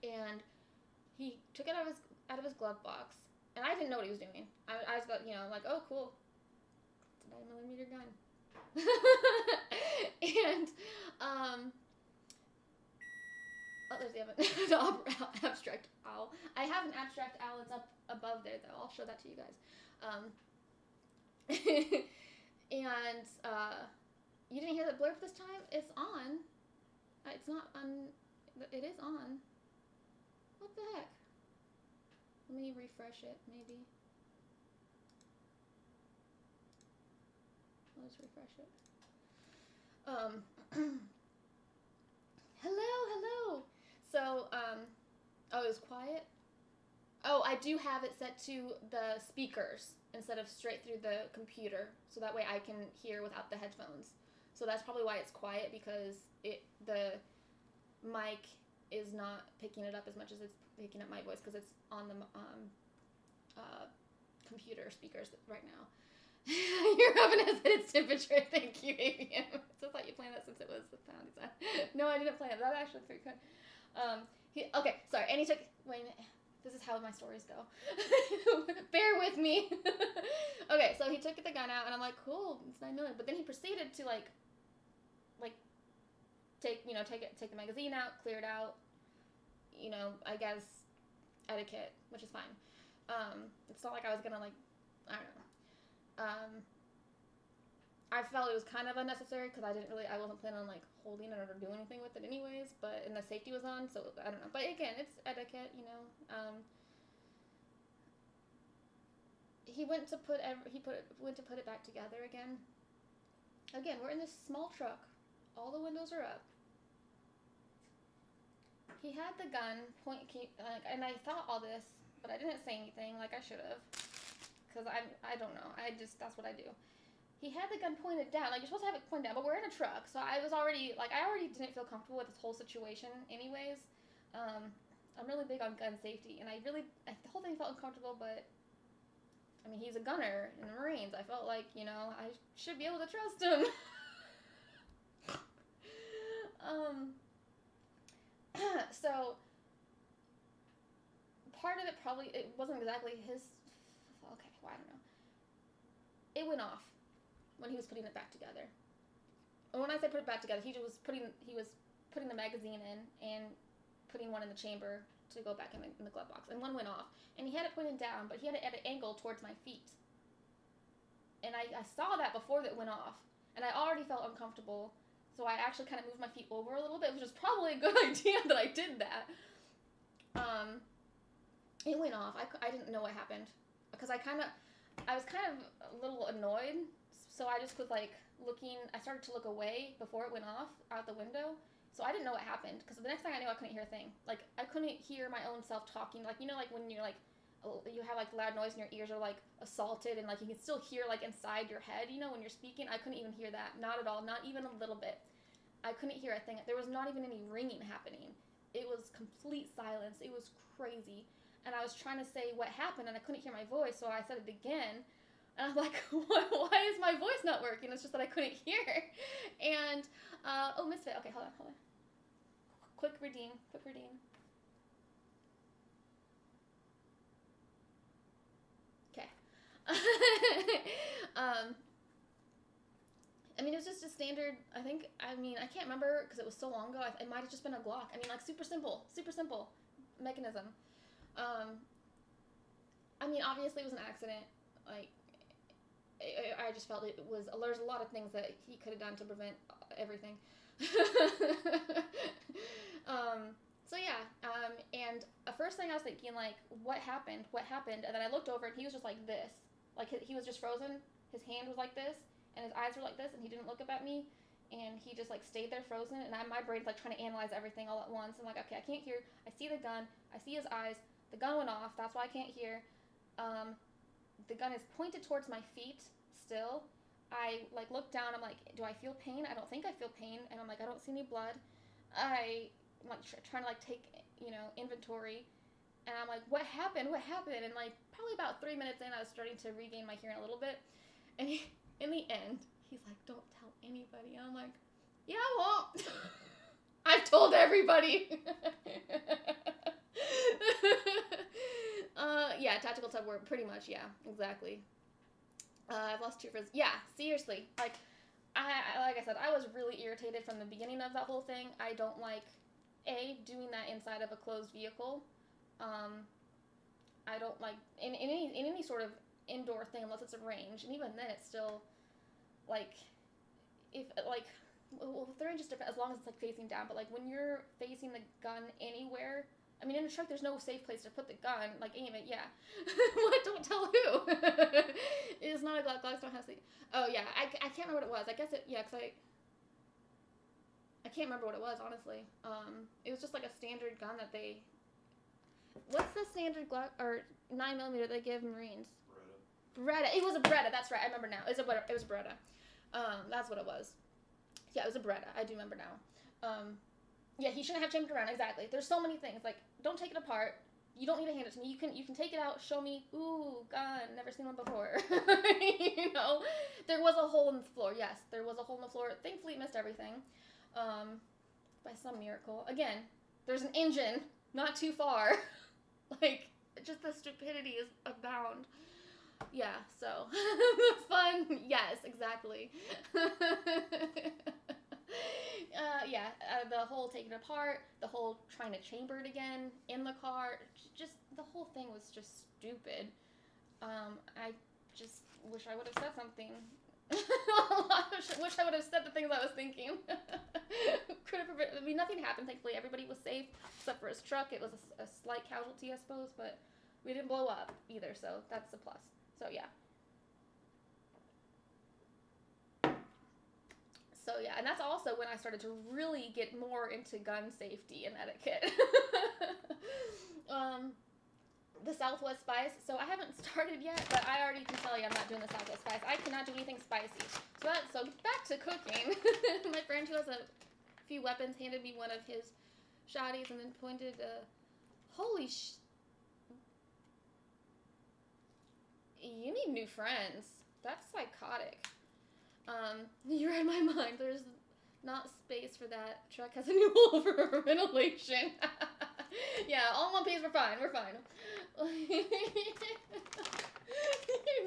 S2: and he took it out of his glove box, and I didn't know what he was doing. I just got oh cool, it's a 9mm gun, and there's the abstract owl. I have an abstract owl. It's up above there, though. I'll show that to you guys. And you didn't hear the blurb this time? It's on. It's not on. It is on. What the heck? Let me refresh it, maybe. I'll just refresh it. Hello. So, it was quiet? Oh, I do have it set to the speakers instead of straight through the computer, so that way I can hear without the headphones. So that's probably why it's quiet, because the mic is not picking it up as much as it's picking up my voice, because it's on the computer speakers right now. Your oven has hit its temperature. Thank you, ABM. So I thought you planned that since it was the pound. No, I didn't plan it. That actually pretty good. Okay, sorry. And he took. Wait, this is how my stories go. Bear with me. Okay, so he took the gun out, and I'm like, cool, it's 9mm. But then he proceeded to take the magazine out, clear it out. I guess etiquette, which is fine. It's not like I was gonna like, I don't know. I felt it was kind of unnecessary because I wasn't planning on like holding it or doing anything with it anyways. And the safety was on, so I don't know. But again, it's etiquette, you know. He went to put it back together again. Again, we're in this small truck. All the windows are up. He had the gun and I thought all this, but I didn't say anything like I should have, because I don't know. That's what I do. He had the gun pointed down, like you're supposed to have it pointed down, but we're in a truck, so I already didn't feel comfortable with this whole situation anyways. I'm really big on gun safety, and the whole thing felt uncomfortable, but I mean, he's a gunner in the Marines. I felt like, you know, I should be able to trust him. So part of it probably, it wasn't exactly his, okay, well, I don't know. It went off when he was putting it back together. And when I say put it back together, he was putting the magazine in and putting one in the chamber to go back in the glove box, and one went off. And he had it pointed down, but he had it at an angle towards my feet. And I saw that before that went off, and I already felt uncomfortable, so I actually kind of moved my feet over a little bit, which was probably a good idea that I did that. It went off. I didn't know what happened, because I was kind of a little annoyed, so I just was like looking. I started to look away before it went off out the window. So I didn't know what happened, because the next thing I knew, I couldn't hear a thing. Like, I couldn't hear my own self talking. Like, you know, like when you're like, you have like loud noise and your ears are like assaulted, and like you can still hear like inside your head, you know, when you're speaking. I couldn't even hear that. Not at all. Not even a little bit. I couldn't hear a thing. There was not even any ringing happening. It was complete silence. It was crazy. And I was trying to say what happened, and I couldn't hear my voice, so I said it again. And I'm like, why is my voice not working? It's just that I couldn't hear. And, oh, Misfit. Okay, hold on. Quick redeem. Okay. I mean, it was just a standard, I can't remember, because it was so long ago. It might have just been a Glock. I mean, like, super simple mechanism. I mean, obviously it was an accident. Like, I just felt there's a lot of things that he could have done to prevent everything. So yeah, and the first thing I was thinking, like, what happened? And then I looked over, and he was just like this. Like, he was just frozen. His hand was like this, and his eyes were like this, and he didn't look up at me, and he just, like, stayed there frozen, and my brain's, like, trying to analyze everything all at once. I'm like, okay, I can't hear. I see the gun. I see his eyes. The gun went off. That's why I can't hear. The gun is pointed towards my feet still. I, like, look down. I'm like, do I feel pain? I don't think I feel pain. And I'm like, I don't see any blood. I'm, like, trying to, like, take, you know, inventory. And I'm like, what happened? And, like, probably about 3 minutes in, I was starting to regain my hearing a little bit. And in the end, he's like, don't tell anybody. And I'm like, yeah, I won't. I've told everybody. Yeah, tactical tub work, pretty much, yeah, exactly. I've lost 2 friends. Yeah, seriously. Like I said, I was really irritated from the beginning of that whole thing. I don't like, doing that inside of a closed vehicle. I don't like, in any sort of indoor thing, unless it's a range, and even then it's still, like, if, like, well, the range is different as long as it's, like, facing down, but, like, when you're facing the gun anywhere, I mean, in a truck, there's no safe place to put the gun, like, aim it, yeah. What? Don't tell who. It's not a Glock. Glocks don't have safe. Oh, yeah, I can't remember what it was. I guess it, yeah, because I can't remember what it was, honestly. It was just, like, a standard gun that they, what's the standard Glock, or 9mm they give Marines? Beretta. It was a Beretta, that's right, I remember now. It was a Beretta. That's what it was. Yeah, it was a Beretta, I do remember now. Yeah, he shouldn't have chambered around, exactly. There's so many things, like, don't take it apart. You don't need to hand it to me. You can take it out, show me, ooh, gun, never seen one before. You know? There was a hole in the floor, yes, there was a hole in the floor. Thankfully, it missed everything. By some miracle. Again, there's an engine not too far. Like, just the stupidity is abound. Yeah, so, fun, yes, exactly. The whole taking it apart, the whole trying to chamber it again in the car, just the whole thing was just stupid. I just wish I would have said something. I wish I would have said the things I was thinking. Could have prevented. I mean, nothing happened. Thankfully, everybody was safe except for his truck. It was a slight casualty, I suppose, but we didn't blow up either, so that's a plus. So yeah. So yeah, and that's also when I started to really get more into gun safety and etiquette. The Southwest Spice. So I haven't started yet, but I already can tell you I'm not doing the Southwest Spice. I cannot do anything spicy. So back to cooking. My friend who has a few weapons handed me one of his shotties and then pointed, holy you need new friends. That's psychotic. You read my mind. There's not space for that. Truck has a new hole for ventilation. Yeah, all in one piece. We're fine. We're fine.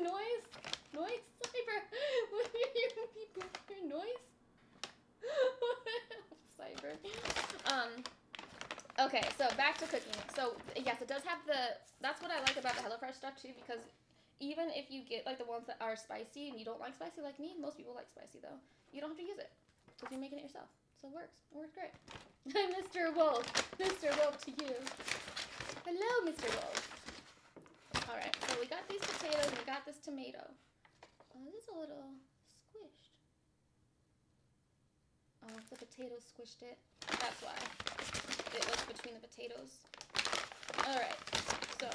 S2: Noise, Cyber. Your noise. Cyber. Okay, so back to cooking. So yes, it does have that's what I like about the HelloFresh stuff too, because even if you get like the ones that are spicy and you don't like spicy like me, most people like spicy though, you don't have to use it because you're making it yourself. So it works. It works great. Mr. Wolf. Mr. Wolf to you. Hello, Mr. Wolf. Alright, so we got these potatoes and we got this tomato. Oh, this is a little squished. Oh, the potato squished it. That's why. It was between the potatoes. Alright, so.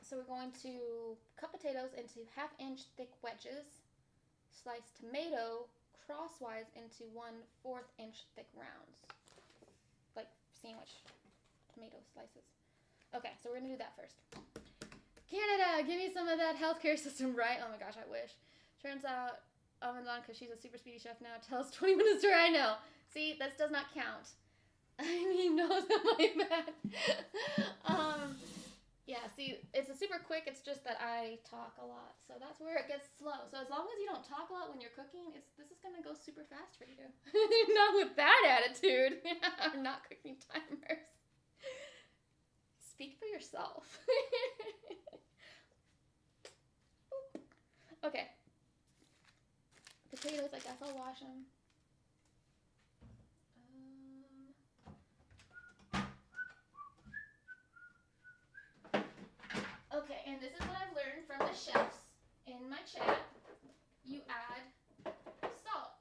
S2: So we're going to cut potatoes into 1/2-inch thick wedges. Slice tomato crosswise into 1/4 inch thick rounds. Like sandwich tomato slices. Okay, so we're gonna do that first. Canada, give me some of that healthcare system, right? Oh my gosh, I wish. Turns out oven's on because she's a super speedy chef now. Tells 20 minutes to I know. See, this does not count. I mean, no, it's not my bad. Yeah, see, it's a super quick, it's just that I talk a lot, so that's where it gets slow. So as long as you don't talk a lot when you're cooking, this is gonna go super fast for you. Not with that attitude. I'm not cooking timers. Speak for yourself. Okay. Potatoes, I guess I'll wash them. Okay, and this is what I've learned from the chefs in my chat. You add salt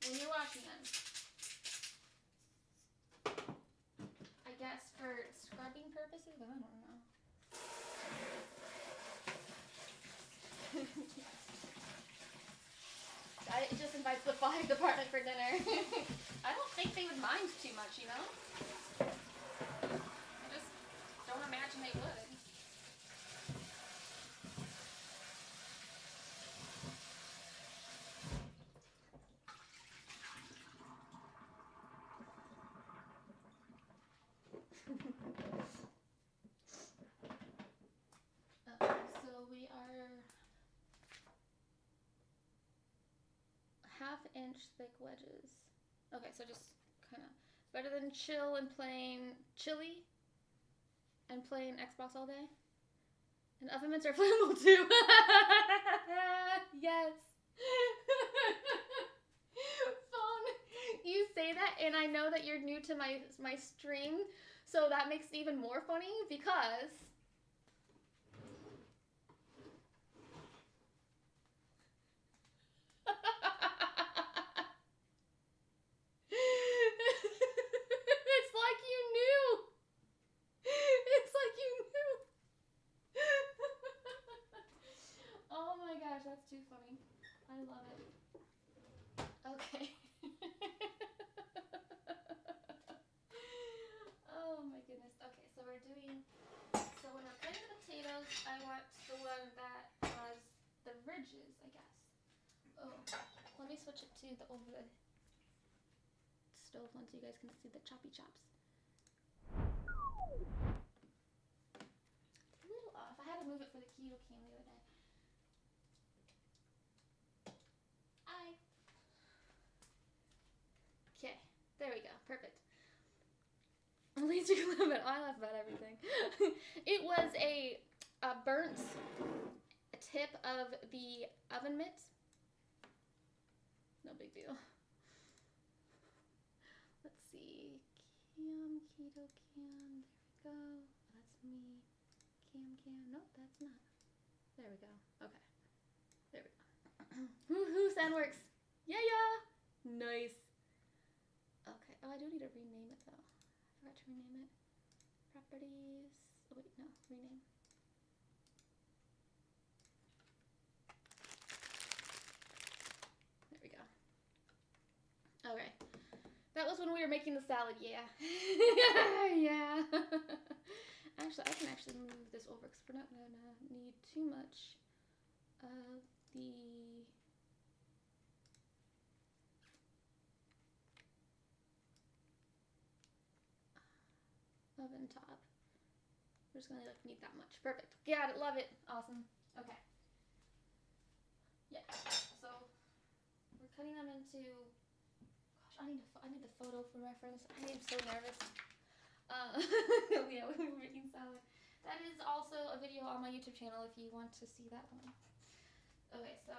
S2: when you're washing them. I guess for scrubbing purposes, but I don't know. It just invites the fire department for dinner. I don't think they would mind too much, you know? I just don't imagine they would. So we are 1/2-inch thick wedges. Okay, so just kind of better than chill and plain chili and plain Xbox all day. And oven mitts are flammable too. Yes. Phone. You say that, and I know that you're new to my stream, so that makes it even more funny because. It's like you knew. It's like you knew. Oh my gosh, that's too funny. I love it. Okay. Oh my goodness. Okay, so when we're cutting the potatoes, I want the one that has the ridges, I guess. Oh, let me switch it to the over the stove one so you guys can see the choppy chops. It's a little off. I had to move it for the keto cam the other day. makes you laugh at? I laugh about everything. It was a burnt tip of the oven mitt. No big deal. Let's see. Cam, keto cam. There we go. That's me. Cam. Nope, that's not. There we go. Okay. There we go. Woohoo, Sandworks. Yeah. Nice. Okay. Oh, I do need to rename it though. I forgot to rename it. Properties. Oh wait, no. Rename. There we go. Okay. That was when we were making the salad, yeah. Yeah. Actually, I can actually move this over because we're not going to need too much of the oven top. We're just going to need that much. Perfect. Got it. Love it. Awesome. Okay. Yeah. So we're cutting them into... Gosh, I need the photo for reference. I am so nervous. Yeah, we were making salad. That is also a video on my YouTube channel if you want to see that one. Okay, so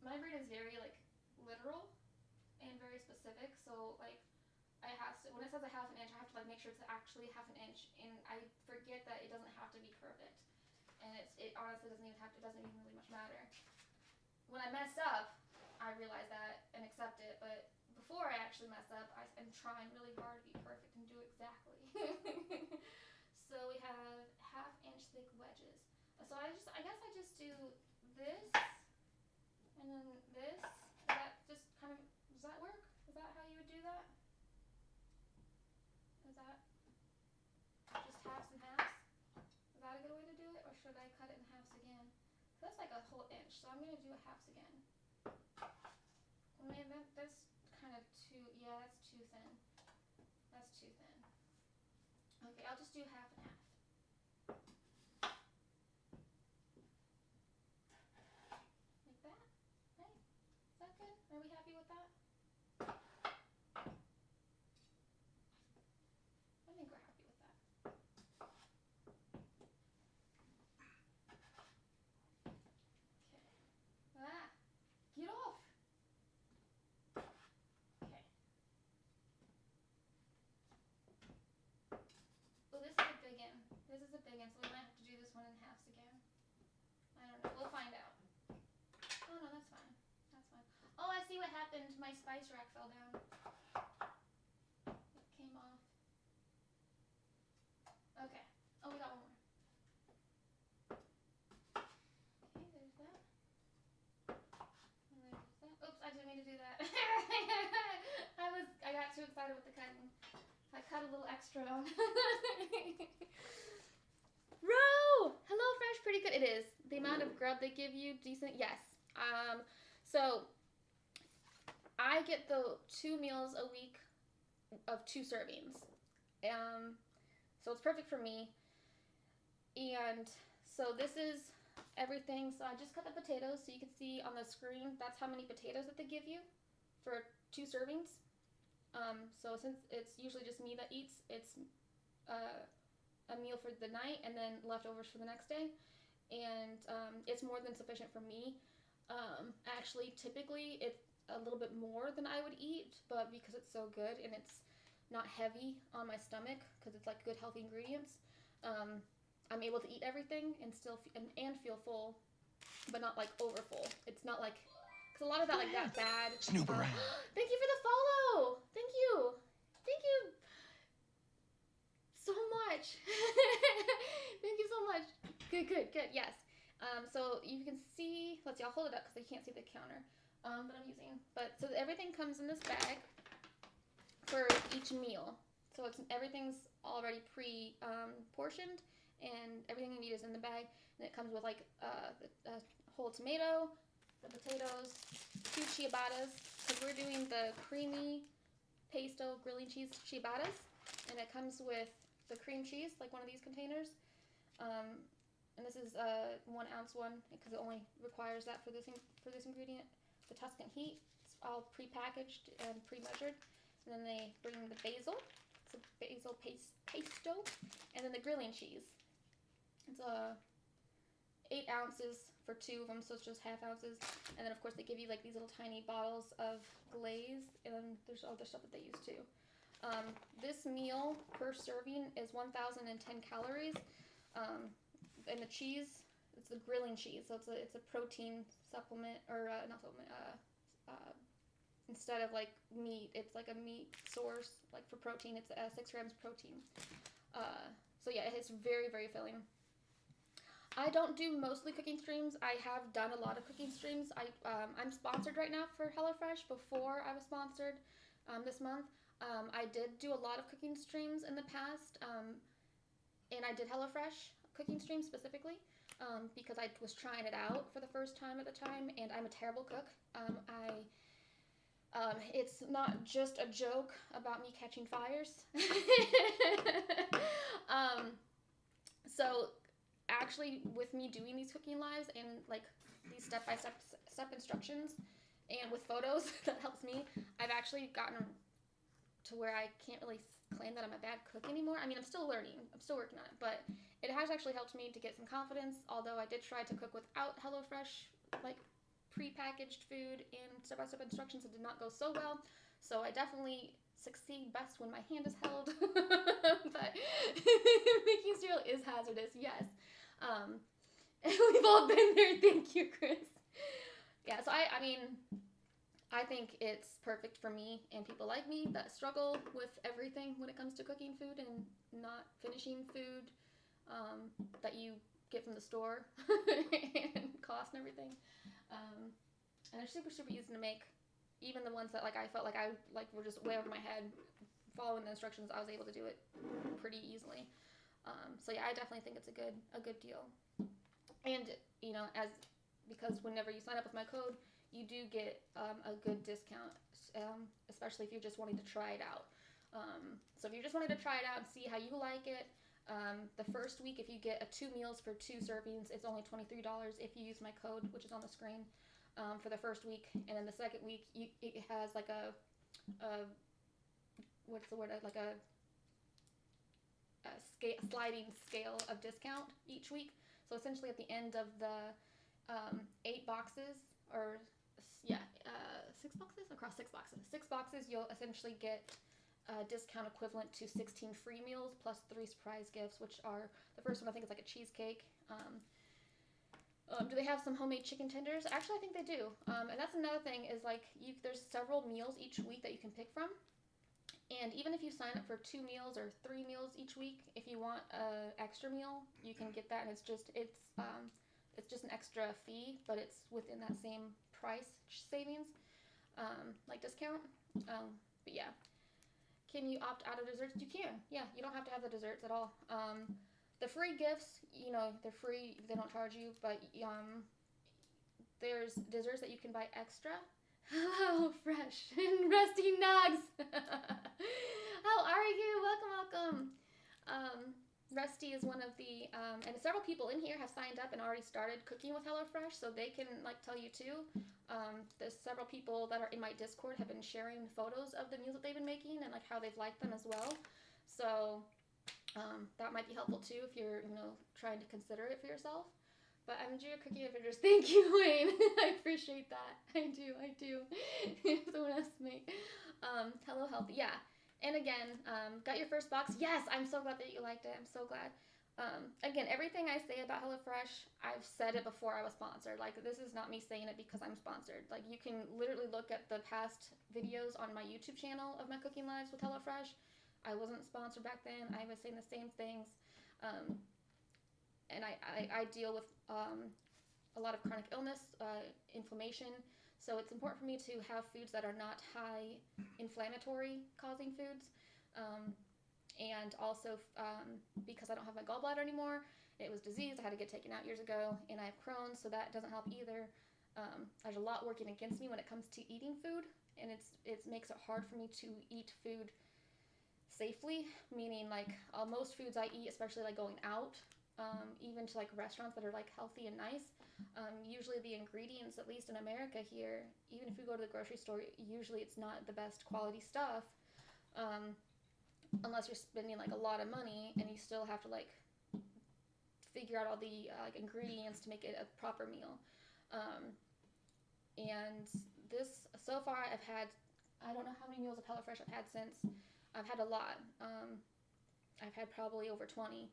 S2: my bread is very like literal and very specific. So like I have to, when it says a half an inch, I have to like make sure it's actually half an inch, and I forget that it doesn't have to be perfect. And it honestly doesn't even really much matter. When I mess up, I realize that and accept it, but before I actually mess up, I'm trying really hard to be perfect and do exactly. So we have half-inch thick wedges. So I guess I just do this, and then this. That just kind of, does that work? Is that how you would do that? Is that just halves and halves? Is that a good way to do it, or should I cut it in halves again? So that's like a whole inch, so I'm gonna do a halves again. Man, that's kind of too, yeah, that's too thin. That's too thin. Okay, I'll just do half and half. Like that, right? Is that good? Are we happy with that? I think we're happy with that. Okay. Ah, get off. Okay. Oh, this is a big one. This is a big one, so we might have to do this one in halves again. I don't know. We'll find out. Oh, no, that's fine. That's fine. Oh, I see what happened. My spice rack fell down. It came off. Okay. Oh, we got one more. Okay, there's that. And there's that. Oops, I didn't mean to do that. I got too excited with the cutting. I cut a little extra on. Row! HelloFresh, pretty good. It is. The amount of grub they give you, decent. Yes. So I get the 2 meals a week of 2 servings. So it's perfect for me. And so this is everything. So I just cut the potatoes, so you can see on the screen, that's how many potatoes that they give you for 2 servings. So since it's usually just me that eats, it's a meal for the night and then leftovers for the next day. And it's more than sufficient for me. Actually, typically it's a little bit more than I would eat, but because it's so good and it's not heavy on my stomach, because it's like good healthy ingredients, I'm able to eat everything and still and feel full, but not like over full. It's not like, because a lot of that like that bad.
S3: Snoop around.
S2: Thank you for the follow. Thank you so much. Thank you so much. Good. Yes. So you can see, let's see, I'll hold it up because I can't see the counter that I'm using. But so everything comes in this bag for each meal. So everything's already portioned, and everything you need is in the bag. And it comes with like a whole tomato, the potatoes, 2 ciabattas, because we're doing the creamy pesto grilling cheese ciabattas, and it comes with the cream cheese, like one of these containers. And this is a 1 ounce one because it only requires that for this ingredient. The Tuscan heat, it's all pre-packaged and pre-measured. And then they bring the basil. It's a basil pesto, and then the grilling cheese. It's 8 ounces for 2 of them, so it's just half ounces. And then of course they give you like these little tiny bottles of glaze, and then there's other stuff that they use too. This meal per serving is 1,010 calories, and the cheese, it's the grilling cheese, so it's a protein supplement, or not supplement, instead of like meat, it's like a meat source, like for protein, it's 6 grams of protein. So yeah, it's very, very filling. I don't do mostly cooking streams. I have done a lot of cooking streams. I'm sponsored right now for HelloFresh. Before I was sponsored this month, I did do a lot of cooking streams in the past, and I did HelloFresh cooking streams specifically because I was trying it out for the first time at the time, and I'm a terrible cook. It's not just a joke about me catching fires. So actually, with me doing these cooking lives and like these step-by-step instructions and with photos that helps me, I've actually gotten to where I can't really claim that I'm a bad cook anymore. I mean, I'm still learning, I'm still working on it, but it has actually helped me to get some confidence, although I did try to cook without HelloFresh like pre-packaged food and step-by-step instructions. It did not go so well, so I definitely succeed best when my hand is held. But making cereal is hazardous, yes. We've all been there. Thank you, Chris. Yeah, so I mean, I think it's perfect for me and people like me that struggle with everything when it comes to cooking food and not finishing food that you get from the store and cost and everything. And they're super, super easy to make. Even the ones that like I felt like I like were just way over my head, following the instructions, I was able to do it pretty easily. So yeah, I definitely think it's a good deal. And you know, because whenever you sign up with my code, you do get a good discount, especially if you're just wanting to try it out. So if you're just wanting to try it out and see how you like it, the first week, if you get 2 meals for 2 servings, it's only $23 if you use my code, which is on the screen, for the first week. And then the second week, it has like a what's the word? Like a sliding scale of discount each week. So essentially, at the end of the 8 boxes, or 6 boxes across 6 boxes. 6 boxes, you'll essentially get a discount equivalent to 16 free meals plus 3 surprise gifts, which are the first one I think is like a cheesecake. Do they have some homemade chicken tenders? Actually, I think they do. And that's another thing is like there's several meals each week that you can pick from. And even if you sign up for 2 meals or 3 meals each week, if you want an extra meal, you can get that, and it's just an extra fee, but it's within that same price savings, like discount. But yeah, can you opt out of desserts? You can. Yeah, you don't have to have the desserts at all. The free gifts, you know, they're free. They don't charge you, but there's desserts that you can buy extra. HelloFresh and Rusty Nugs. How are you? Welcome. Rusty is one of the, and several people in here have signed up and already started cooking with HelloFresh, so they can like tell you too. There's several people that are in my Discord have been sharing photos of the meals that they've been making and like how they've liked them as well. So that might be helpful too if you're, you know, trying to consider it for yourself. But I enjoy your cooking adventures. Thank you, Wayne. I appreciate that. I do. Someone else to make. Hello, Healthy. Yeah. And again, got your first box. Yes, I'm so glad that you liked it. I'm so glad. Again, everything I say about HelloFresh, I've said it before I was sponsored. Like, this is not me saying it because I'm sponsored. Like, you can literally look at the past videos on my YouTube channel of my cooking lives with HelloFresh. I wasn't sponsored back then. I was saying the same things. And I deal with a lot of chronic illness, inflammation, so it's important for me to have foods that are not high inflammatory causing foods, and also because I don't have my gallbladder anymore, it was diseased, I had to get taken out years ago, and I have Crohn's, so that doesn't help either. There's a lot working against me when it comes to eating food, and it makes it hard for me to eat food safely, meaning like most foods I eat, especially like going out, even to like restaurants that are like healthy and nice, usually the ingredients, at least in America here, even if you go to the grocery store, usually it's not the best quality stuff. unless you're spending like a lot of money and you still have to like figure out all the like ingredients to make it a proper meal. And this, so far I've had, I don't know how many meals of HelloFresh I've had since. I've had a lot. I've had probably over 20,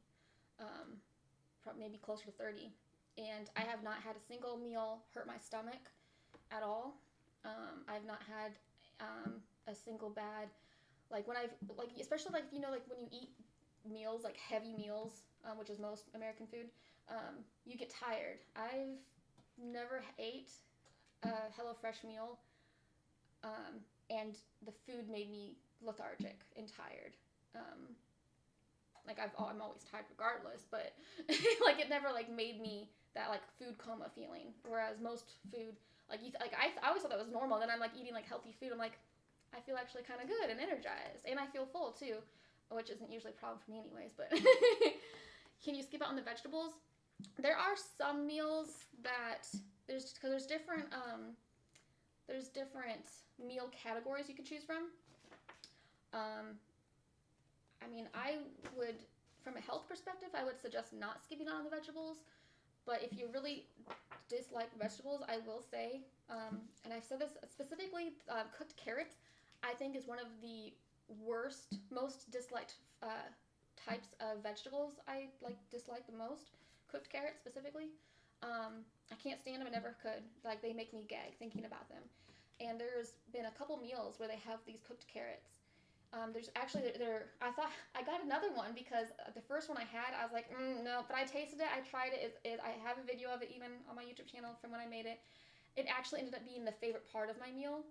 S2: maybe closer to 30. And I have not had a single meal hurt my stomach at all. I've not had a single bad, like when I've, like, especially like, you know, like when you eat meals, like heavy meals, which is most American food, you get tired. I've never ate a HelloFresh meal, and the food made me lethargic and tired. Like I'm always tired regardless, but like it never like made me that like food coma feeling. Whereas most food, like I always thought that was normal. Then I'm like eating like healthy food. I'm like, I feel actually kind of good and energized, and I feel full too, which isn't usually a problem for me anyways. But can you skip out on the vegetables? There are some meals that there's different meal categories you can choose from. I mean, I would, from a health perspective, I would suggest not skipping out on the vegetables. But if you really dislike vegetables, I will say, and I've said this specifically, cooked carrots, I think is one of the worst, most disliked types of vegetables. I dislike the most, cooked carrots specifically. I can't stand them. I never could. Like, they make me gag thinking about them. And there's been a couple meals where they have these cooked carrots. There's actually, I thought, I got another one because the first one I had, I was like, no, but I tasted it, I tried it, I have a video of it even on my YouTube channel from when I made it. It actually ended up being the favorite part of my meal,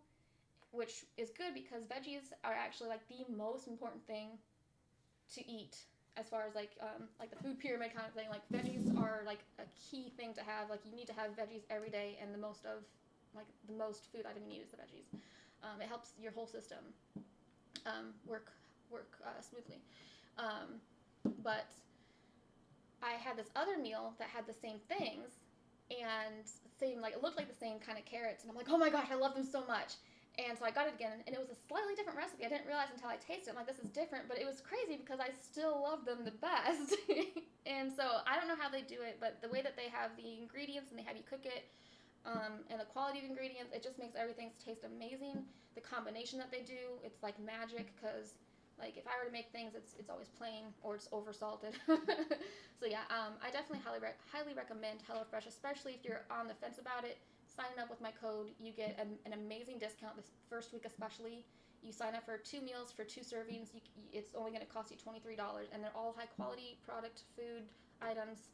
S2: which is good because veggies are actually like the most important thing to eat as far as like the food pyramid kind of thing. Like veggies are like a key thing to have. Like you need to have veggies every day, and the most food item you need is the veggies. It helps your whole system work smoothly. But I had this other meal that had the same things and it looked like the same kind of carrots, and I'm like, oh my gosh, I love them so much. And so I got it again, and it was a slightly different recipe. I didn't realize until I tasted it. I'm like, this is different, but it was crazy because I still love them the best. And so I don't know how they do it, but the way that they have the ingredients and they have you cook it, and the quality of ingredients, it just makes everything taste amazing. The combination that they do, it's like magic, because like if I were to make things, it's always plain or it's over salted. So yeah, I definitely highly recommend HelloFresh, especially if you're on the fence about it. Signing up with my code, you get an amazing discount this first week especially. You sign up for 2 meals for 2 servings. It's only going to cost you $23, and they're all high quality product food items.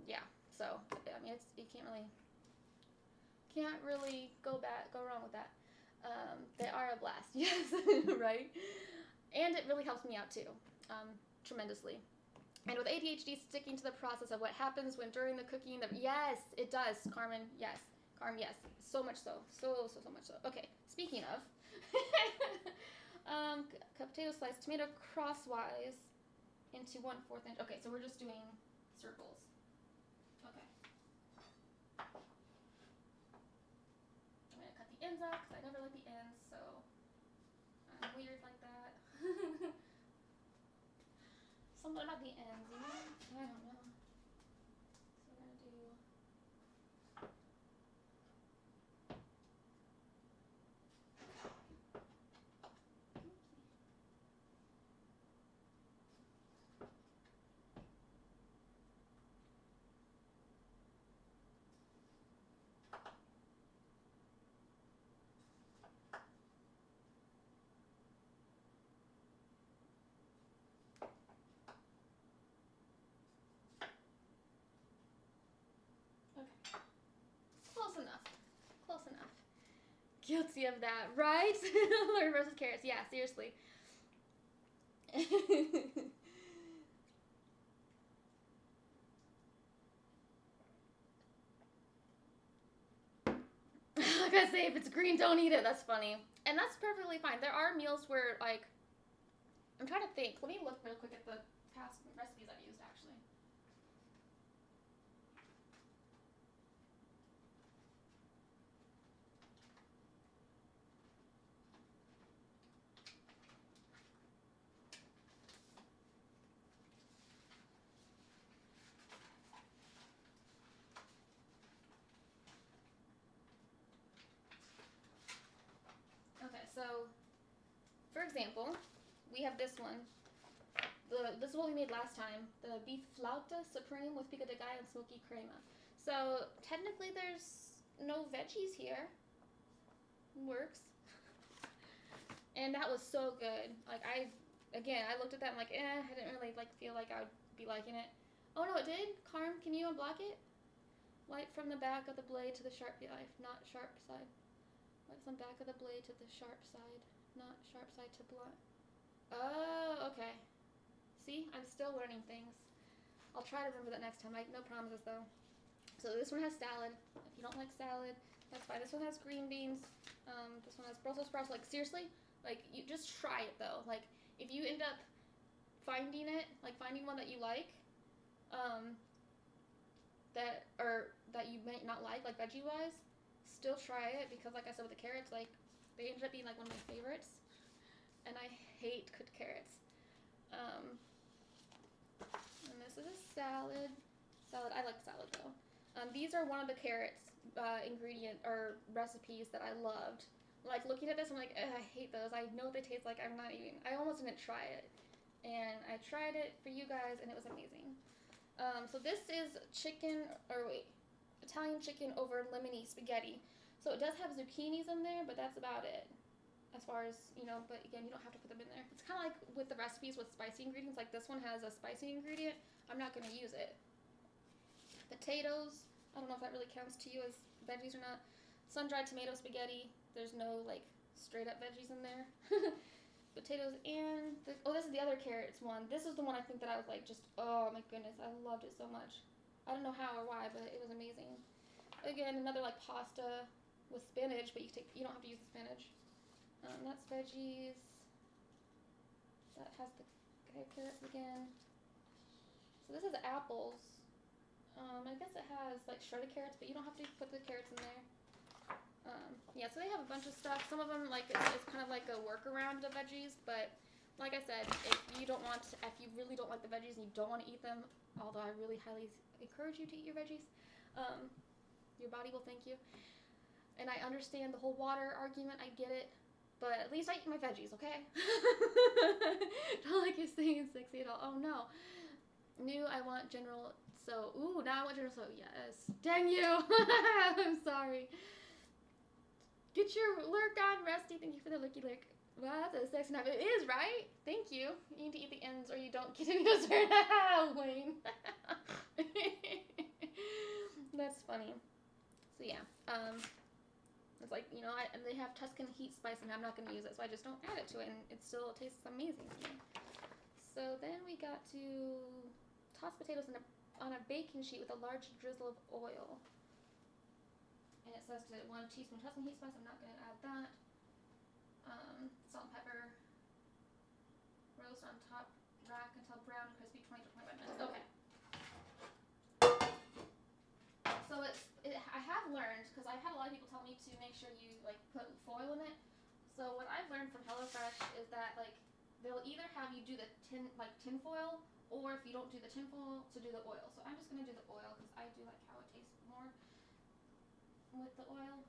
S2: Yeah. So I mean, you can't really go wrong with that. They are a blast, yes, right? And it really helps me out too, tremendously. And with ADHD, sticking to the process of what happens during the cooking. Yes, it does, Carmen. Yes, yes. So much so, so much so. Okay, speaking of, cut potato slice tomato crosswise into 1/4 inch. Okay, so we're just doing circles. Okay. I'm gonna cut the ends off because I never like the ends, so I'm weird like that. Something about the ends, you know? I don't know. So we're gonna do. Close enough. Guilty of that, right? Learn versus carrots. Yeah, seriously. I gotta say, if it's green, don't eat it. That's funny. And that's perfectly fine. There are meals where, like, I'm trying to think. Let me look real quick at the past recipes I've used, actually. example, we have this one. This is what we made last time. The beef flauta supreme with pico de gallo and smoky crema. So technically there's no veggies here. Works. And that was so good. Like I looked at that and like, I didn't really like feel like I would be liking it. Oh no, it did. Carm, can you unblock it? Light from the back of the blade to the sharp knife, not sharp side. Light from back of the blade to the sharp side, not sharp side to blunt. Oh, okay. See, I'm still learning things. I'll try to remember that next time. No promises though. So this one has salad. If you don't like salad, that's fine. This one has green beans. This one has Brussels sprouts. Like seriously, like you just try it though. Like if you end up finding one that you like, that you might not like veggie wise, still try it because like I said with the carrots, like they ended up being like one of my favorites, and I hate cooked carrots. And this is a salad. I like salad though. These are one of the carrots ingredient or recipes that I loved. Like looking at this, I'm like, I hate those. I know what they taste like. I almost didn't try it, and I tried it for you guys, and it was amazing. So this is Italian chicken over lemony spaghetti. So it does have zucchinis in there, but that's about it. As far as, but again, you don't have to put them in there. It's kind of like with the recipes with spicy ingredients. Like this one has a spicy ingredient. I'm not going to use it. Potatoes. I don't know if that really counts to you as veggies or not. Sun-dried tomato spaghetti. There's no, like, straight-up veggies in there. Potatoes and... this is the other carrots one. This is the one I think that I was like just, oh my goodness, I loved it so much. I don't know how or why, but it was amazing. Again, another, like, pasta with spinach, but you don't have to use the spinach. That's veggies. That has the carrots again. So this is apples. I guess it has like shredded carrots, but you don't have to put the carrots in there. Yeah, so they have a bunch of stuff. Some of them like it's kind of like a workaround of veggies, but like I said, if you really don't like the veggies and you don't want to eat them, although I really highly encourage you to eat your veggies, your body will thank you. And I understand the whole water argument. I get it. But at least I eat my veggies, okay? Not like you're saying sexy at all. Oh, no. I want General So. Ooh, now I want General So. Yes. Dang you. I'm sorry. Get your lurk on, Rusty. Thank you for the lurky lurk. Wow, that's a sexy knife. It is, right? Thank you. You need to eat the ends or you don't get any dessert. Wayne. That's funny. So, yeah. It's like, and they have Tuscan heat spice, and I'm not going to use it, so I just don't add it to it, and it still tastes amazing to me. So then we got to toss potatoes on a baking sheet with a large drizzle of oil. And it says to 1 teaspoon Tuscan heat spice. I'm not going to add that. Salt and pepper. Roast on top rack until brown and crispy, 20 to 25 minutes. Okay. So I have learned, because I've had a lot of people tell me to make sure you like put foil in it. So what I've learned from HelloFresh is that like they'll either have you do the tin foil, or if you don't do the tin foil, to do the oil. So I'm just gonna do the oil because I do like how it tastes more with the oil.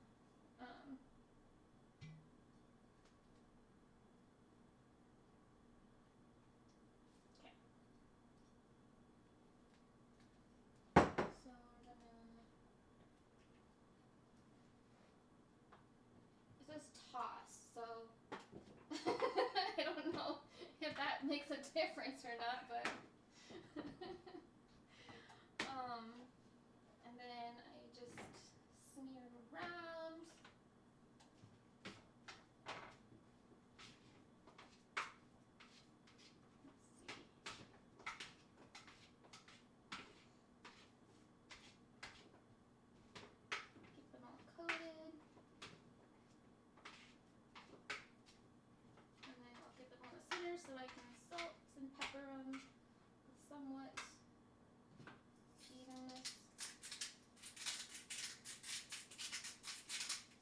S2: Toss, so I don't know if that makes a difference or not, but and then I just smear it around. Let's see. Keep them all coated. So I can salt and pepper them with somewhat evenness.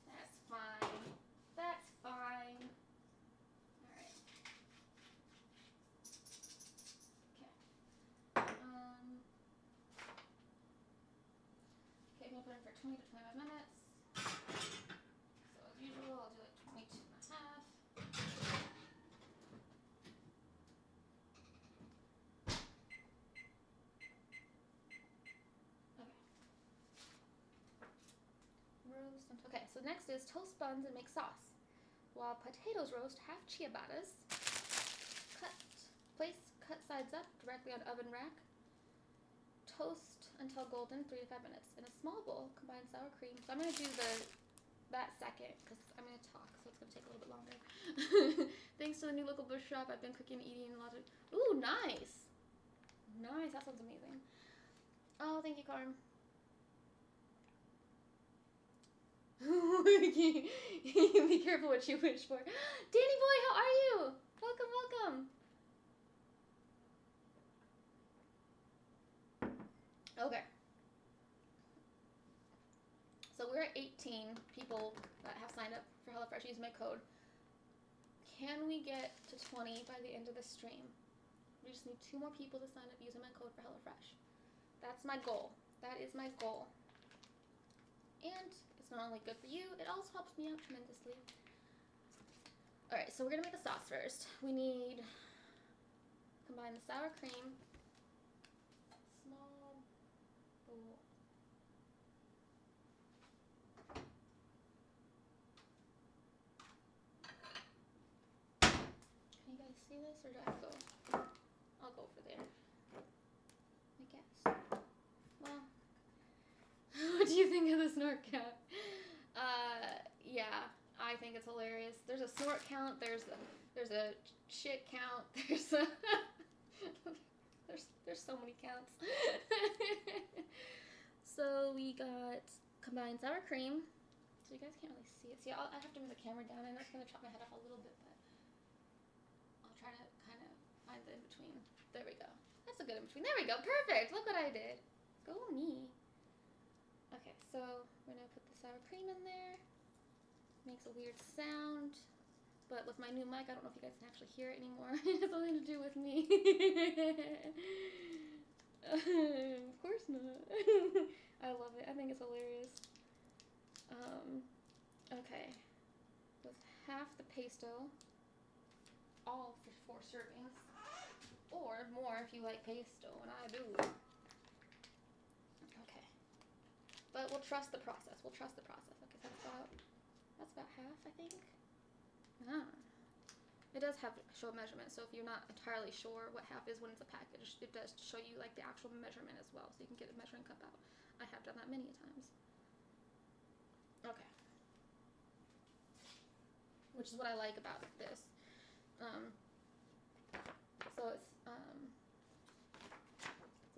S2: That's fine. That's fine. Alright. Okay. Okay, I'm going to put it for 20 to 25 minutes. So as usual, I'll do like 22 and a half. Okay, so next is toast buns and make sauce. While potatoes roast, half ciabattas. Place cut sides up directly on oven rack. Toast until golden, 3 to 5 minutes. In a small bowl, combine sour cream. So I'm gonna do that second because I'm gonna talk, so it's gonna take a little bit longer. Thanks to the new local bush shop, I've been cooking and eating a lot of. Ooh, nice. Nice. That sounds amazing. Oh, thank you, Carm. Be careful what you wish for. Danny boy, how are you? Welcome, welcome. Okay. So we're at 18 people that have signed up for HelloFresh using my code. Can we get to 20 by the end of the stream? We just need 2 more people to sign up using my code for HelloFresh. That's my goal. That is my goal. And it's not only good for you, it also helps me out tremendously. Alright, so we're gonna make the sauce first. We need, combine the sour cream, small bowl. Can you guys see this, or do I have to go? I'll go over there, I guess. Well, what do you think of the snort count? Yeah, I think it's hilarious. There's a snort count, there's a shit count, there's so many counts. So we got combined sour cream. So you guys can't really see it. See, I have to move the camera down. I know it's gonna chop my head off a little bit, but I'll try to kind of find the in-between. There we go. That's a good in-between. There we go. Perfect. Look what I did. Go me. Okay, so we're gonna put the sour cream in there. Makes a weird sound, but with my new mic, I don't know if you guys can actually hear it anymore. It has nothing to do with me. Of course not. I love it. I think it's hilarious. Okay. With half the pesto, all for 4 servings, or more if you like pesto, and I do. Okay. But we'll trust the process. We'll trust the process. Okay, so that's about half, I think. Ah. It does show a measurement, so if you're not entirely sure what half is when it's a package, it does show you like the actual measurement as well, so you can get a measuring cup out. I have done that many times. Okay. Which is what I like about this. So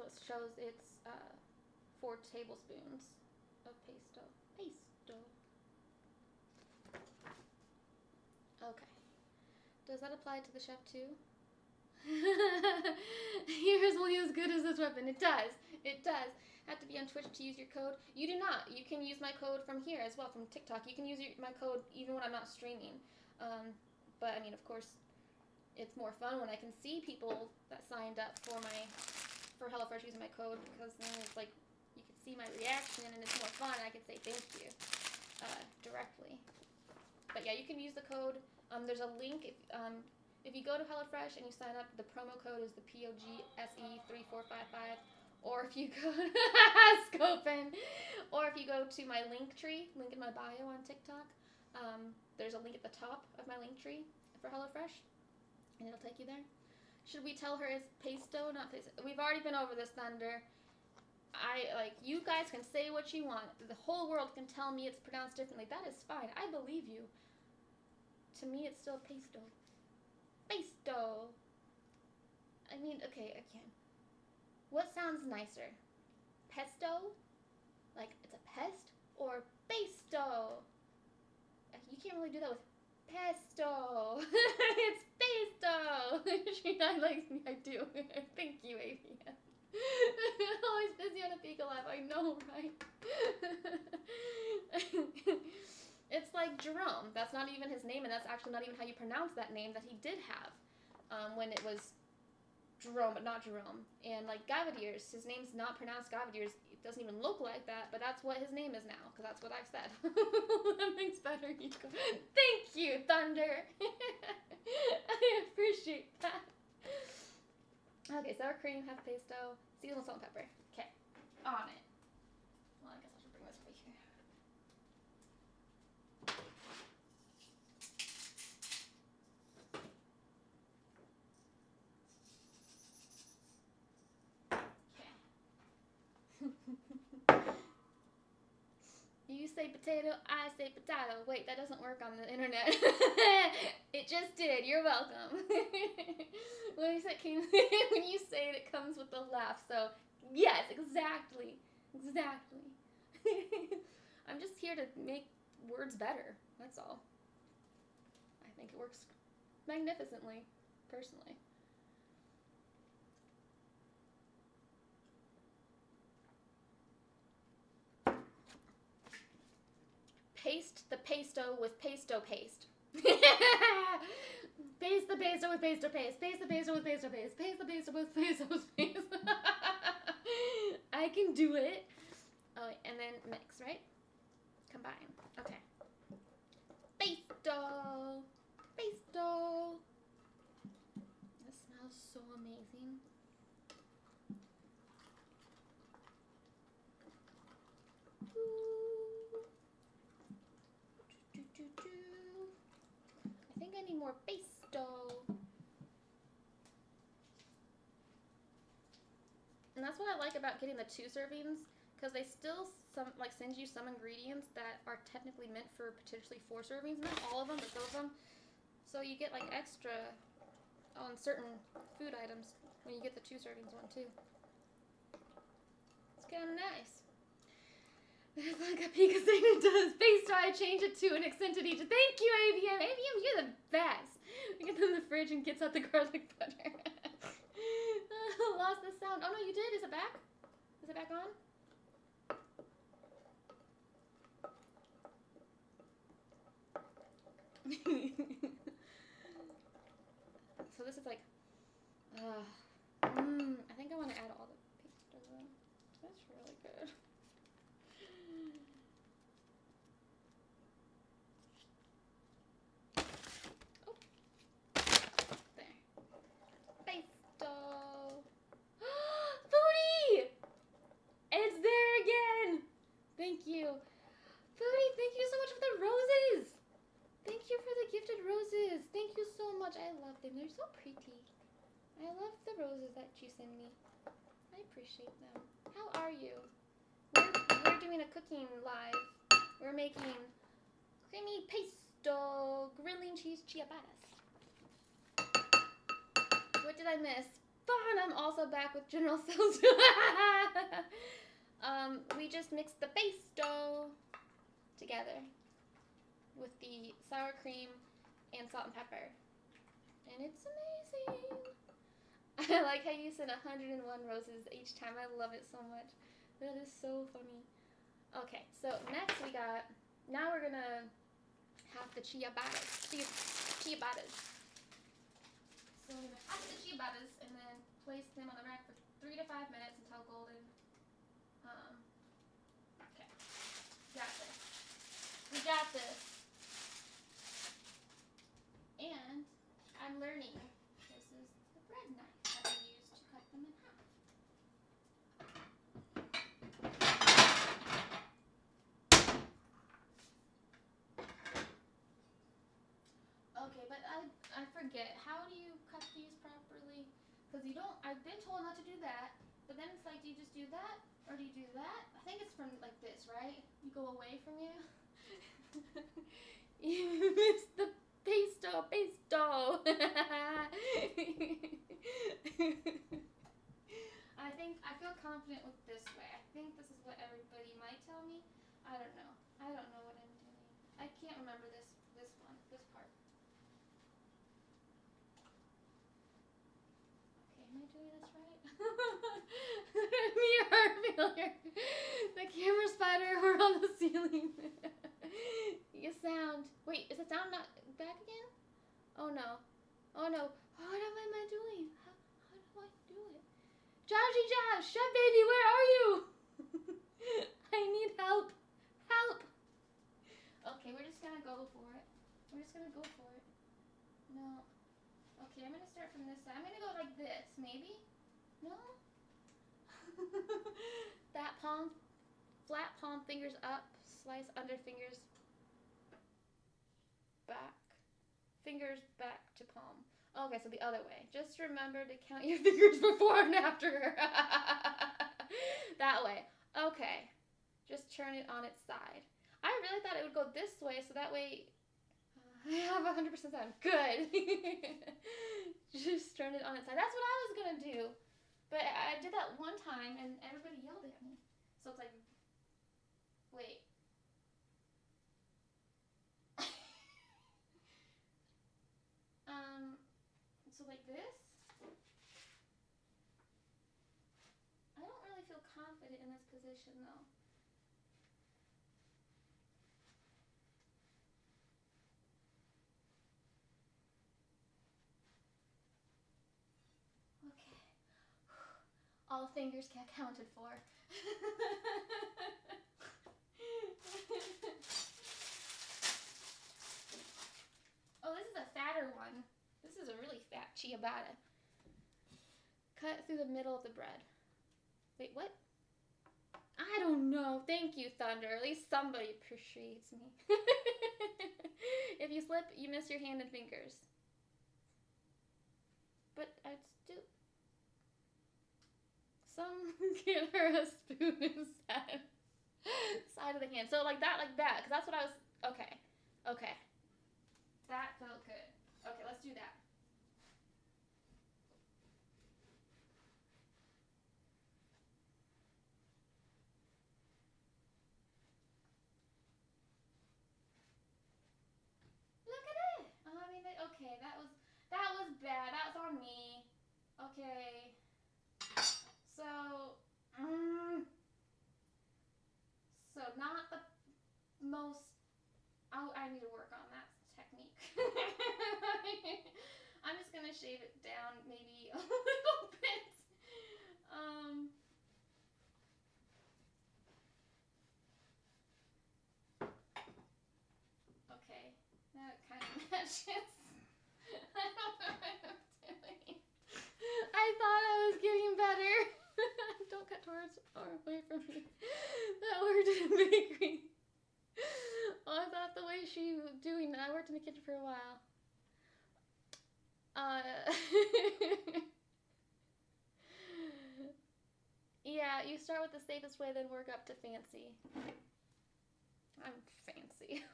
S2: it shows it's 4 tablespoons of pesto. Okay. Does that apply to the chef too? Yours only as good as this weapon. It does. It does. Have to be on Twitch to use your code. You do not. You can use my code from here as well, from TikTok. You can use my code even when I'm not streaming. But I mean, of course, it's more fun when I can see people that signed up for HelloFresh using my code, because then it's like you can see my reaction and it's more fun. I can say thank you directly. But yeah, you can use the code. There's a link. If you go to HelloFresh and you sign up, the promo code is the POGSE3455. Or if you go Scopin, or if you go to my link in my bio on TikTok, there's a link at the top of my link tree for HelloFresh, and it'll take you there. Should we tell her it's pesto, not pesto? We've already been over this, Thunder. You guys can say what you want. The whole world can tell me it's pronounced differently. That is fine. I believe you. To me, it's still pesto. Pesto. I mean, okay, again. What sounds nicer? Pesto? Like it's a pest? Or pesto? You can't really do that with pesto. It's pesto. I like me. I do. Thank you, AVN. Always busy on a Pika Live. I know, right? It's like Jerome. That's not even his name, and that's actually not even how you pronounce that name that he did have when it was Jerome, but not Jerome. And like Gavadiers, his name's not pronounced Gavadiers. It doesn't even look like that, but that's what his name is now, because that's what I've said. That makes better. Thank you, Thunder. I appreciate that. Okay, sour cream, half pesto, seasonal salt and pepper. Okay, on it. Well, I guess I should bring this over here. say potato, I say potato. Wait, that doesn't work on the internet. It just did. You're welcome. When you say it, it comes with a laugh. So, yes, exactly. Exactly. I'm just here to make words better. That's all. I think it works magnificently, personally. Paste the pesto with pesto paste. Paste the pesto with pesto paste. Paste the pesto with pesto paste. Paste the pesto with pesto paste. I can do it. Oh, and then mix, right? Combine. Okay. Pesto. Pesto. This smells so amazing. I think I need more pesto. And that's what I like about getting the 2 servings, because they still send you some ingredients that are technically meant for potentially 4 servings. Not all of them, but some of them. So you get like extra on certain food items when you get the 2 servings one too. It's kind of nice. That's like a Pika thing it does. Pesto, I change it to an accented each. Thank you, ABM. ABM, you're the best. We get them in the fridge and gets out the garlic butter. Lost the sound. Oh no, you did. Is it back? Is it back on? So this is like, I think I want to add all the pesto though. That's really good. Oh, there. Pesto. Foodie! It's there again! Thank you. Foodie, thank you so much for the roses! Thank you for the gifted roses. Thank you so much. I love them. They're so pretty. I love the roses that you send me. I appreciate them. How are you? We're doing a cooking live. We're making creamy pesto grilling cheese ciabattas. What did I miss? Fun! I'm also back with General Sales. We just mixed the pesto together with the sour cream and salt and pepper. And it's amazing. I like how you said 101 roses each time. I love it so much. That is so funny. Okay, so next now we're gonna have the ciabattas. Ciabattas. So we're gonna have the ciabattas and then place them on the rack for 3 to 5 minutes until golden. Okay. Got this. We got this. And I'm learning. This is the bread knife that I use to cut them in half. Okay, but I forget. How do you cut these properly? Because I've been told not to do that. But then it's like, do you just do that? Or do you do that? I think it's from like this, right? You go away from you. You missed the pesto. I feel confident with this way. I think this is what everybody might tell me. I don't know. I don't know what I'm doing. I can't remember this part. Okay, am I doing this right? Me or heart failure. The camera spider, we're on the ceiling. You sound. Wait, is the sound not back again? Oh no. Oh no. What am I doing? How do I do it? Joshy Josh, Chef Baby, where are you? I need help. Help. Okay, we're just gonna go for it. No. Okay, I'm gonna start from this side. I'm gonna go like this, maybe? No? Flat palm, fingers up, slice under fingers back. Fingers back to palm. Okay, so the other way. Just remember to count your fingers before and after. That way. Okay. Just turn it on its side. I really thought it would go this way, so that way I have 100% time. Good. Just turn it on its side. That's what I was gonna do. But I did that one time and everybody yelled at me. So it's like, wait. So like this? I don't really feel confident in this position though. Okay. All fingers counted for. Oh, this is a fatter one. This is a really fat ciabatta. Cut through the middle of the bread. Wait, what? I don't know. Thank you, Thunder. At least somebody appreciates me. If you slip, you miss your hand and fingers. But I'd still... Some give her a spoon instead. Side of the hand. So like that. Because that's what I was... Okay. Okay. That felt good. Okay, let's do that. Look at it. I mean, okay, that was bad. That was on me. Okay. So, so not the most. I need to work on that technique. I'm just gonna shave it down maybe a little bit. Okay, that kind of matches. I don't know what I'm doing. I thought I was getting better. Don't cut towards or away from me. That worked in the bakery. Oh, I thought the way she was doing that. I worked in the kitchen for a while. Yeah, you start with the safest way, then work up to fancy. I'm fancy.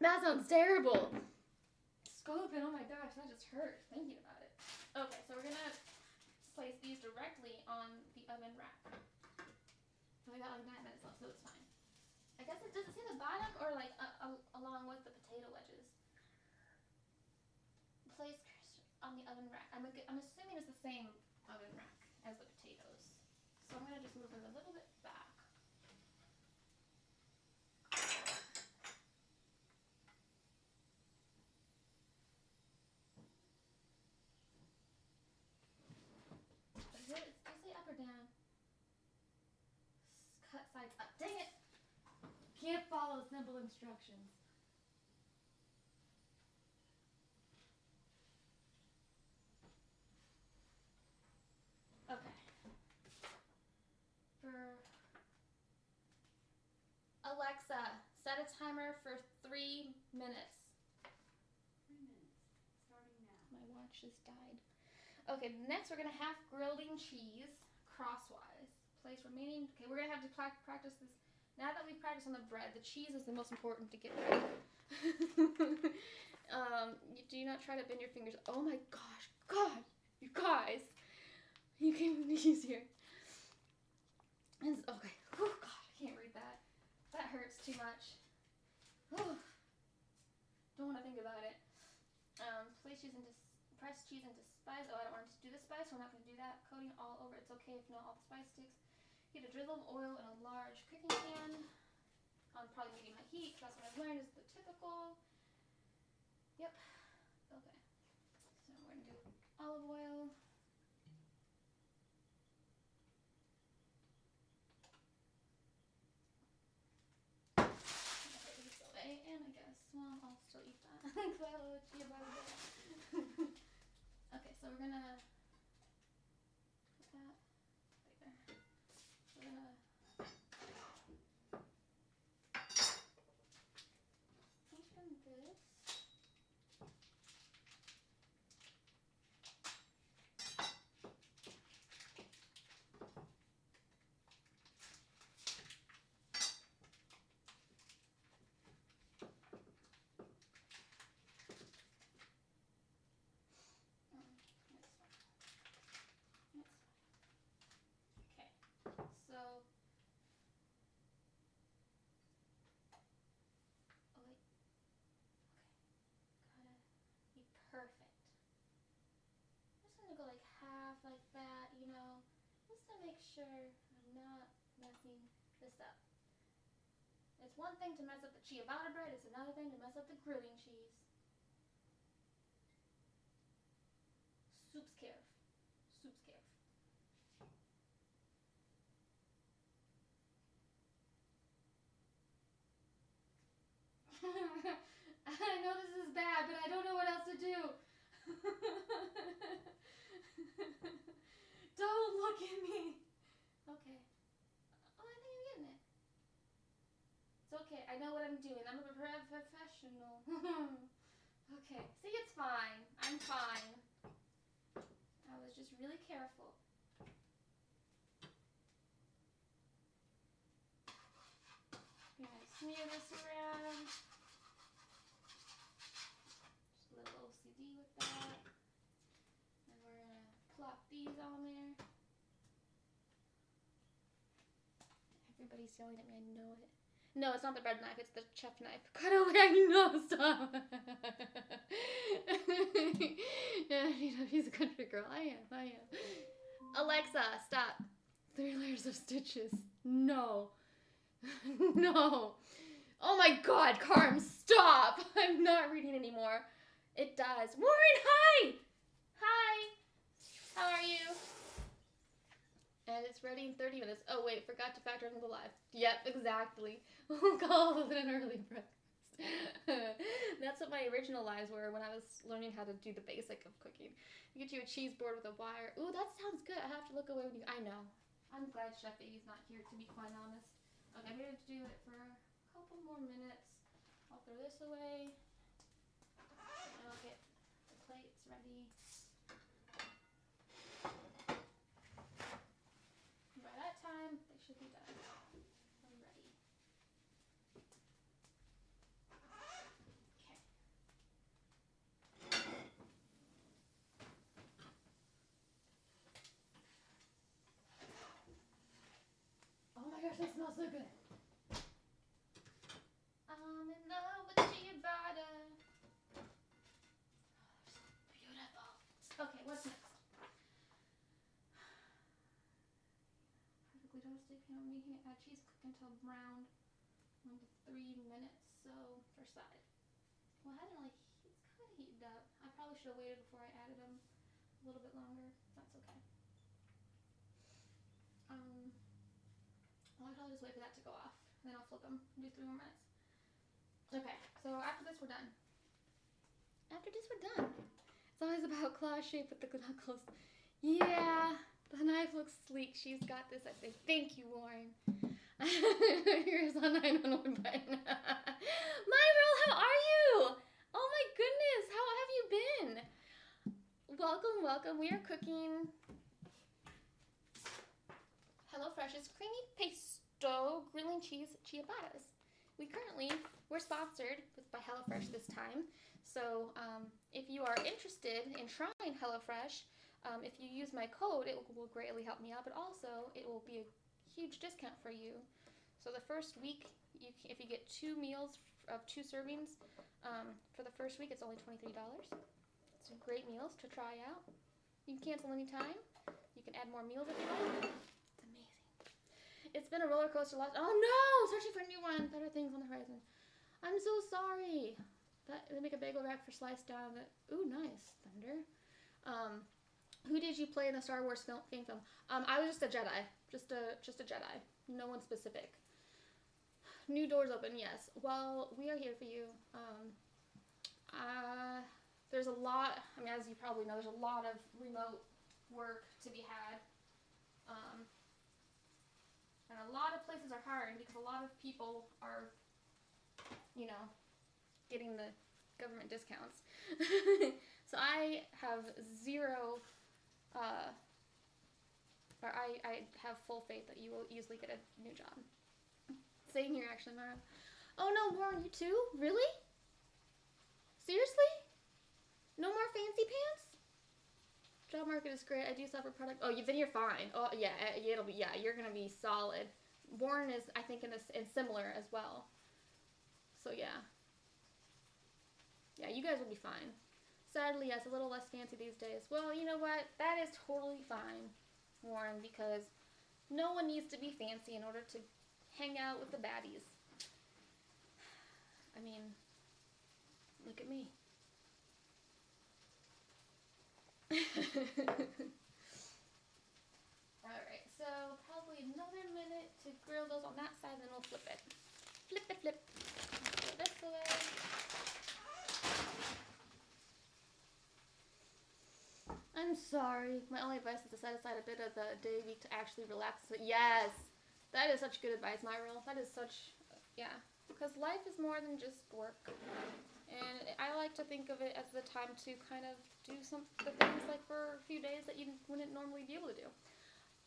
S2: That sounds terrible. Scoping, oh my gosh, that just hurt thinking about it. Okay, so we're gonna place these directly on the oven rack. We got like 9 minutes left, so it's fine. I guess does it say the bottom or like along with the potato wedges? Place on the oven rack. I'm assuming it's the same oven rack as the potatoes. So I'm gonna just move them a little bit back. Does it say up or down? Cut sides up. Dang it! Can't follow simple instructions. Okay. For Alexa, set a timer for 3 minutes.
S4: 3 minutes, starting now.
S2: My watch just died. Okay, next we're gonna half grilled cheese crosswise. Place remaining. Okay, we're gonna have to practice this. Now that we've practiced on the bread, the cheese is the most important to get right. Do not try to bend your fingers. Oh my gosh, God, you guys, you can make it easier. Okay. Oh God, I can't read that. That hurts too much. Oh, don't want to think about it. Press cheese into spice. Oh, I don't want to do the spice, so I'm not going to do that. Coating all over. It's okay if not all the spice sticks. Heat a drizzle of oil in a large cooking pan on probably medium high heat. That's what I've learned is the typical. Yep. Okay. So we're going to do olive oil. Put this away, and I guess, well, I'll still eat that. Because I love ciabatta. Okay, so we're going to put that there. We're going to open this. make sure I'm not messing this up. It's one thing to mess up the ciabatta bread, it's another thing to mess up the grilling cheese. Soup's care. Soup's care. I know this is bad, but I don't know what else to do. Don't look at me. Okay. Oh, I think I'm getting it. It's okay. I know what I'm doing. I'm a professional. Okay. See, it's fine. I'm fine. I was just really careful. I'm gonna smear this around. Just a little OCD with that. And we're gonna plop these on there. Everybody's yelling at me, I know it. No, it's not the bread knife, it's the chef knife. Cut away, I know, stop. Yeah, he's a country girl. I am. Alexa, stop. 3 layers of stitches. No. No. Oh my god, Carm, stop. I'm not reading anymore. It does. Warren, hi! Hi. How are you? And it's ready in 30 minutes. Oh wait, forgot to factor in the live. Yep, exactly. We'll call it an early breakfast. That's what my original lives were when I was learning how to do the basic of cooking. You get you a cheese board with a wire. Ooh, that sounds good. I have to look away when you. I know. I'm glad Chef Baby's not here, to be quite honest. Okay, I'm going to do it for a couple more minutes. I'll throw this away. And I'll get the plates ready. By that time, they should be done. I'm ready. Okay. Oh my gosh, that smells so good. I'm in love with ciabatta. Oh, they're so beautiful. Okay, what's next? Perfectly toasted pan, making it add cheese, cook until brown. 1 to 3 minutes. So first side. Well, I hadn't it's kind of heated up. I probably should have waited before I added them a little bit longer. That's okay. I'll probably just wait for that to go off. Then I'll flip them and do 3 more minutes. Okay, so after this we're done. After this we're done. It's always about claw shape with the knuckles. Yeah, the knife looks sleek. She's got this, I say. Thank you, Warren. Here's a 911 button. My girl, how are you? Oh my goodness, how have you been? Welcome, welcome. We are cooking HelloFresh's creamy pesto grilling cheese ciabattas. We're sponsored by HelloFresh this time. So if you are interested in trying HelloFresh, if you use my code, it will greatly help me out, but also it will be a huge discount for you. So the first week, if you get 2 meals of 2 servings, for the first week, it's only $23. It's great meals to try out. You can cancel anytime. You can add more meals if you like. It's amazing. It's been a roller coaster last. Oh no! Searching for a new one. Better things on the horizon. I'm so sorry. They make a bagel wrap for sliced down. Ooh, nice. Thunder. Who did you play in the Star Wars fan film? I was just a Jedi. Just a Jedi. No one specific. New doors open, yes. Well, we are here for you. There's a lot, I mean, as you probably know, there's a lot of remote work to be had. And a lot of places are hiring because a lot of people are, you know, getting the government discounts. So I have zero, or I have full faith that you will easily get a new job. Same here, actually, Mara. Oh no, Warren, you too? Really? Seriously? No more fancy pants? Job market is great. I do suffer product. Oh, then you're fine. Oh yeah, you're gonna be solid. Warren is, I think, in similar as well. So yeah. Yeah, you guys will be fine. Sadly, yes, a little less fancy these days. Well, you know what? That is totally fine, Warren, because No one needs to be fancy in order to hang out with the baddies. I mean, look at me. Alright, so probably another minute to grill those on that side, then we'll flip it. Flip it, flip. Go this way. I'm sorry. My only advice is to set aside a bit of the day week to actually relax. So yes, that is such good advice, Myral. That is such, yeah. Because life is more than just work. And I like to think of it as the time to kind of do the things like for a few days that you wouldn't normally be able to do.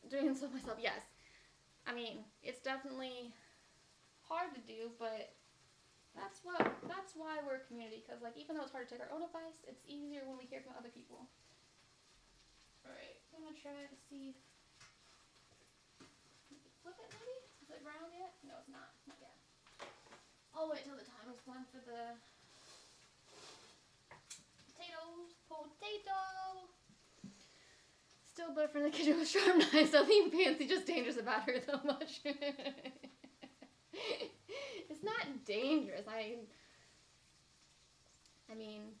S2: Doing so myself, yes. I mean, it's definitely hard to do, but that's why we're a community. Because like even though it's hard to take our own advice, it's easier when we hear from other people. Alright, I'm gonna try to see. Flip it maybe? Is it brown yet? No, it's not. Not yet. I'll wait till the time is done for the potatoes. Potato! Still but from the kitchen with sharp knives. Nothing fancy, just dangerous about her so much. It's not dangerous. I mean,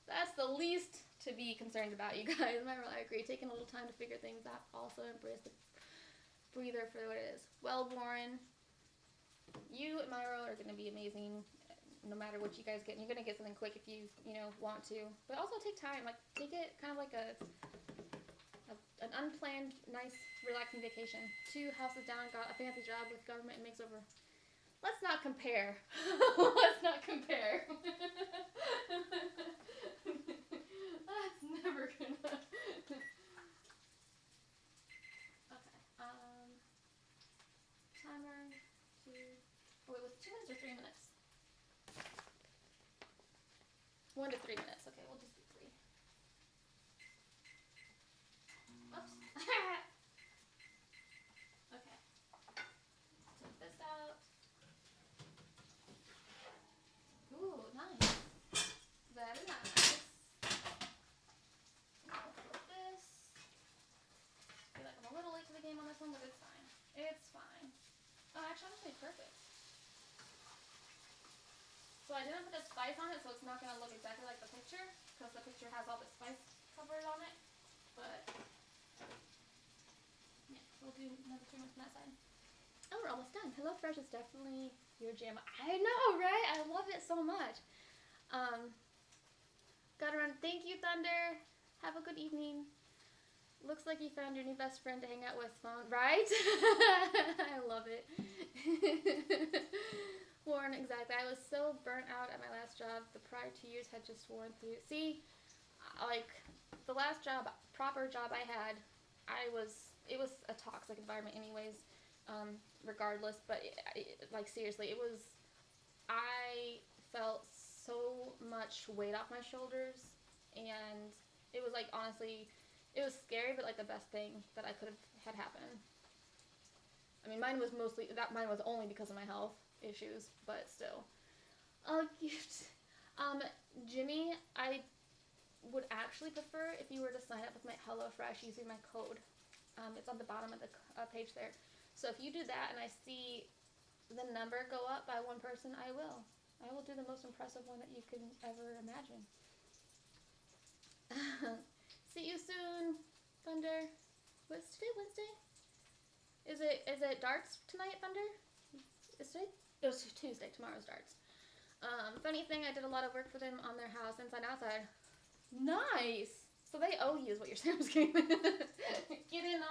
S2: that's the least to be concerned about, you guys. I agree. Taking a little time to figure things out. Also embrace the breather for what it is. Well, Warren, you and Myro are going to be amazing no matter what you guys get. You're going to get something quick if you want to. But also take time. Like, take it kind of like an unplanned, nice, relaxing vacation. 2 houses down, got a fancy job with government and makes over. Let's not compare. Let's not compare. That's never gonna. Okay. Timer 2. Oh, wait, was it 2 minutes or 3 minutes? 1 to 3 minutes. Okay, we'll just do 3. Oops. Okay. Take this out. Ooh, nice. Very nice. I'll flip this. I feel like I'm a little late to the game on this one, but it's fine. It's fine. Oh, actually, honestly, perfect. So I didn't put the spice on it, so it's not going to look exactly like the picture, because the picture has all the spice covered on it. But, yeah, we'll do another 3 minutes on that side. Oh, we're almost done. HelloFresh is definitely your jam. I know, right? I love it so much. Gotta run. Thank you, Thunder. Have a good evening. Looks like you found your new best friend to hang out with, phone, right? I love it. Warren, exactly. I was so burnt out at my last job. The prior 2 years had just worn through. See, like the last job, proper job I had, it was a toxic environment anyways, regardless, but like seriously, I felt so much weight off my shoulders, and it was like, honestly, it was scary, but like the best thing that I could have had happen. I mean, mine was only because of my health issues, but still. Oh, cute. Jimmy, I would actually prefer if you were to sign up with my HelloFresh using my code. It's on the bottom of the page there. So if you do that and I see the number go up by 1 person, I will. I will do the most impressive one that you can ever imagine. See you soon, Thunder. What's today, Wednesday? Is it darts tonight, Thunder? Is today? It was Tuesday. Tomorrow's darts. Funny thing, I did a lot of work for them on their house, inside and outside. Nice! So they owe you is what you're saying. Get in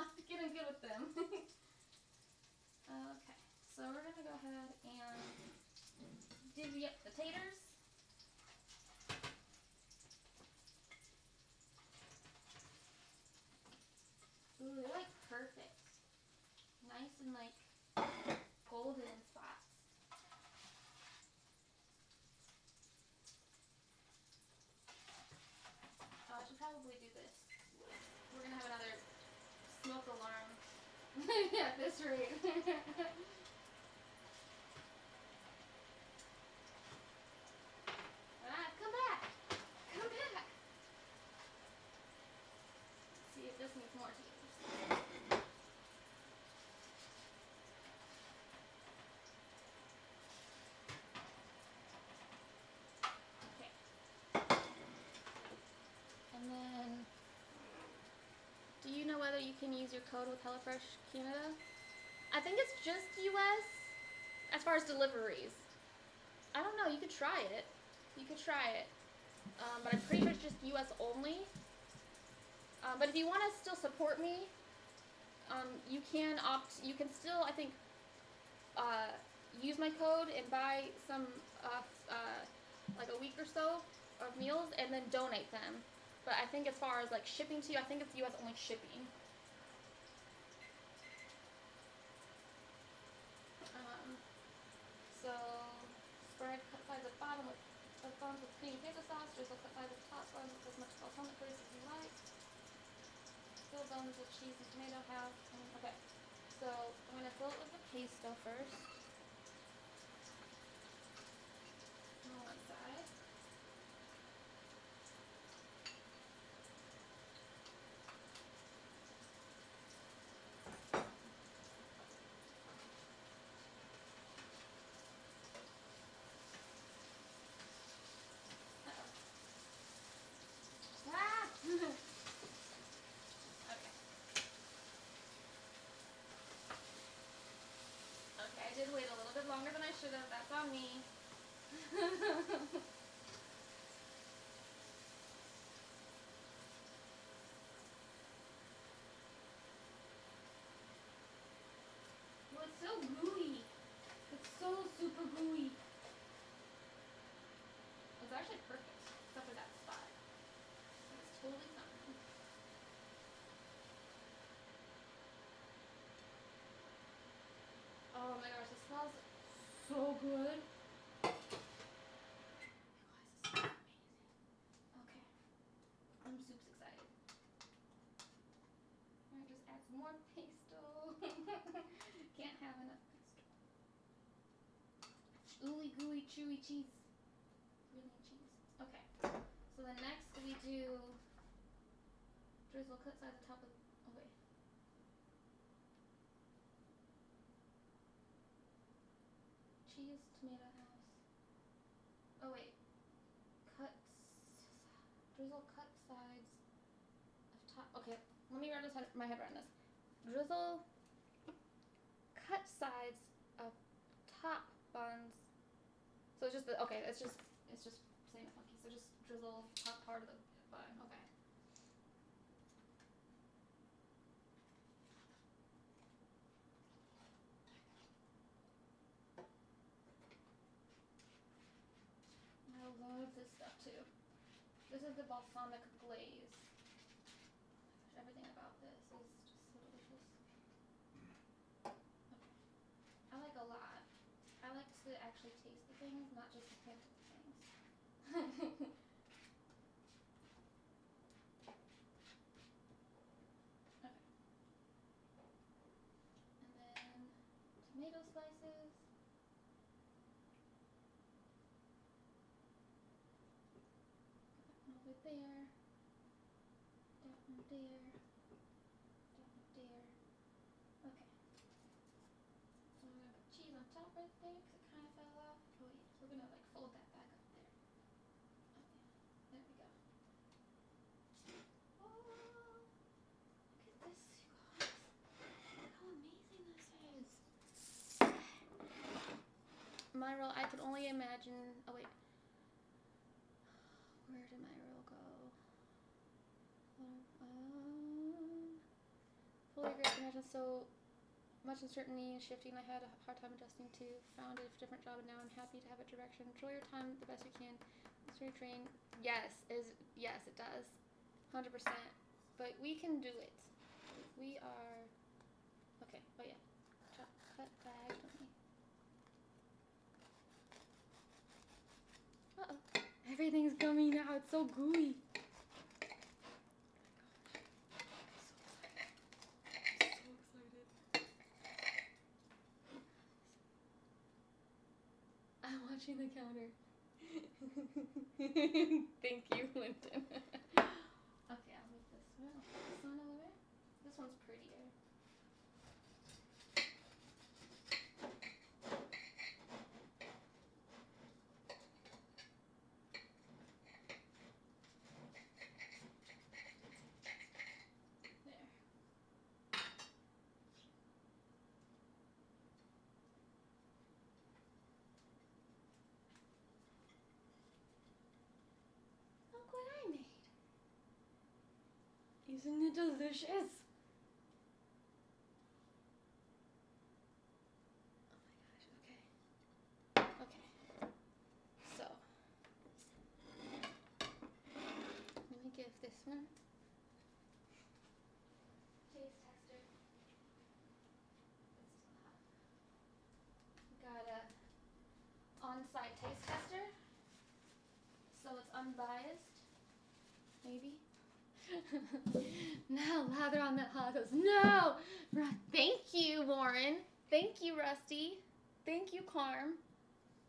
S2: good with them. Okay, so we're gonna go ahead and divvy up the taters. Ooh, they're like perfect. Nice and like golden in spots. Oh, I should probably do this. We're gonna have another smoke alarm at this rate. Come back! Come back! Let's see if this needs more taters. can use your code with HelloFresh Canada. I think it's just US as far as deliveries. I don't know. You could try it. You could try it. But I'm pretty sure it's just US only. But if you want to still support me, you can opt. You can still, I think, use my code and buy some, like a week or so of meals, and then donate them. But I think as far as like shipping to you, I think it's US only shipping. So spread cut sides at bottom with buns with creamy pesto sauce. Drizzle cut sides at top buns with as much balsamic glaze as you like. Fill buns with cheese and tomato half. Okay, so I'm gonna fill it with the pesto first. On one side. Ah! Okay. Okay, I did wait a little bit longer than I should have. That's on me. Well, it's so gooey. It's so super gooey. It's actually perfect, except for that spot. It's totally fine. Oh my gosh, it smells so good. Oh my gosh, this smells amazing. Okay, I'm super excited. Alright, just add some more pesto. Can't have enough pesto. Ooey gooey chewy cheese. Really cheese. Okay, so then next we do drizzle cut sides on top of, oh wait. Cheese, tomato house. Oh wait. Drizzle cut sides of top. Okay, let me wrap my head around this. Drizzle cut sides of top buns. So it's just okay. It's just saying it funky. So just drizzle top part of the bun. Okay. I love this stuff too. This is the Balsamic Glaze. Everything about this is just so delicious. Okay. I like a lot. I like to actually taste the things, not just to hint at the things. Okay. And then tomato slices. Over there. That one there. That one there. Okay. So I'm gonna put cheese on top right there because it kind of fell off. Oh yeah, we're gonna like fold that back up there. Okay, there we go. Oh, look at this, you guys. Look how amazing this is. My roll, I could only imagine. Oh wait. Where did my roll go? Fully agree. I imagine so much uncertainty and shifting. I had a hard time adjusting to. Found a different job, and now I'm happy to have a direction. Control your time the best you can. It's very trained. Yes, it does, 100%. But we can do it. We are okay. Oh yeah, chop, cut diagonally. Everything's coming out. It's so gooey. I'm watching the counter. Thank you, Linton. Okay, I'll move this one. I'll put this one over. This one's prettier. There. Isn't it delicious? Oh my gosh, okay. Okay. So, let me give this one taste tester. It's still hot. Got a on-site taste tester, so it's unbiased. Maybe. Now lather on that hot sauce. No! Thank you, Warren. Thank you, Rusty. Thank you, Carm.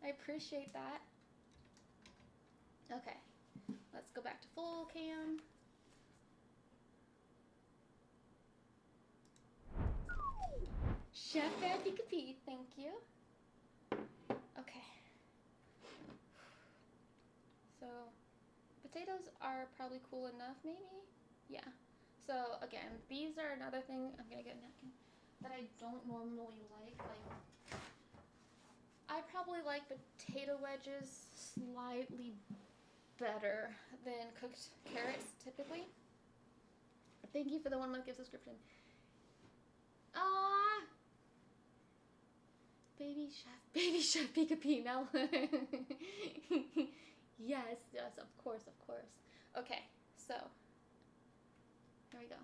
S2: I appreciate that. Okay. Let's go back to full cam. Chef BAdPikaPi, thank you. Okay. So, potatoes are probably cool enough, maybe? Yeah. So, again, these are another thing, I'm gonna get a napkin, that I don't normally like. I probably like potato wedges slightly better than cooked carrots, typically. Thank you for the 1 month gift subscription. Ah! Baby chef BAdPikaPi, now. Yes, of course. Okay, so, here we go.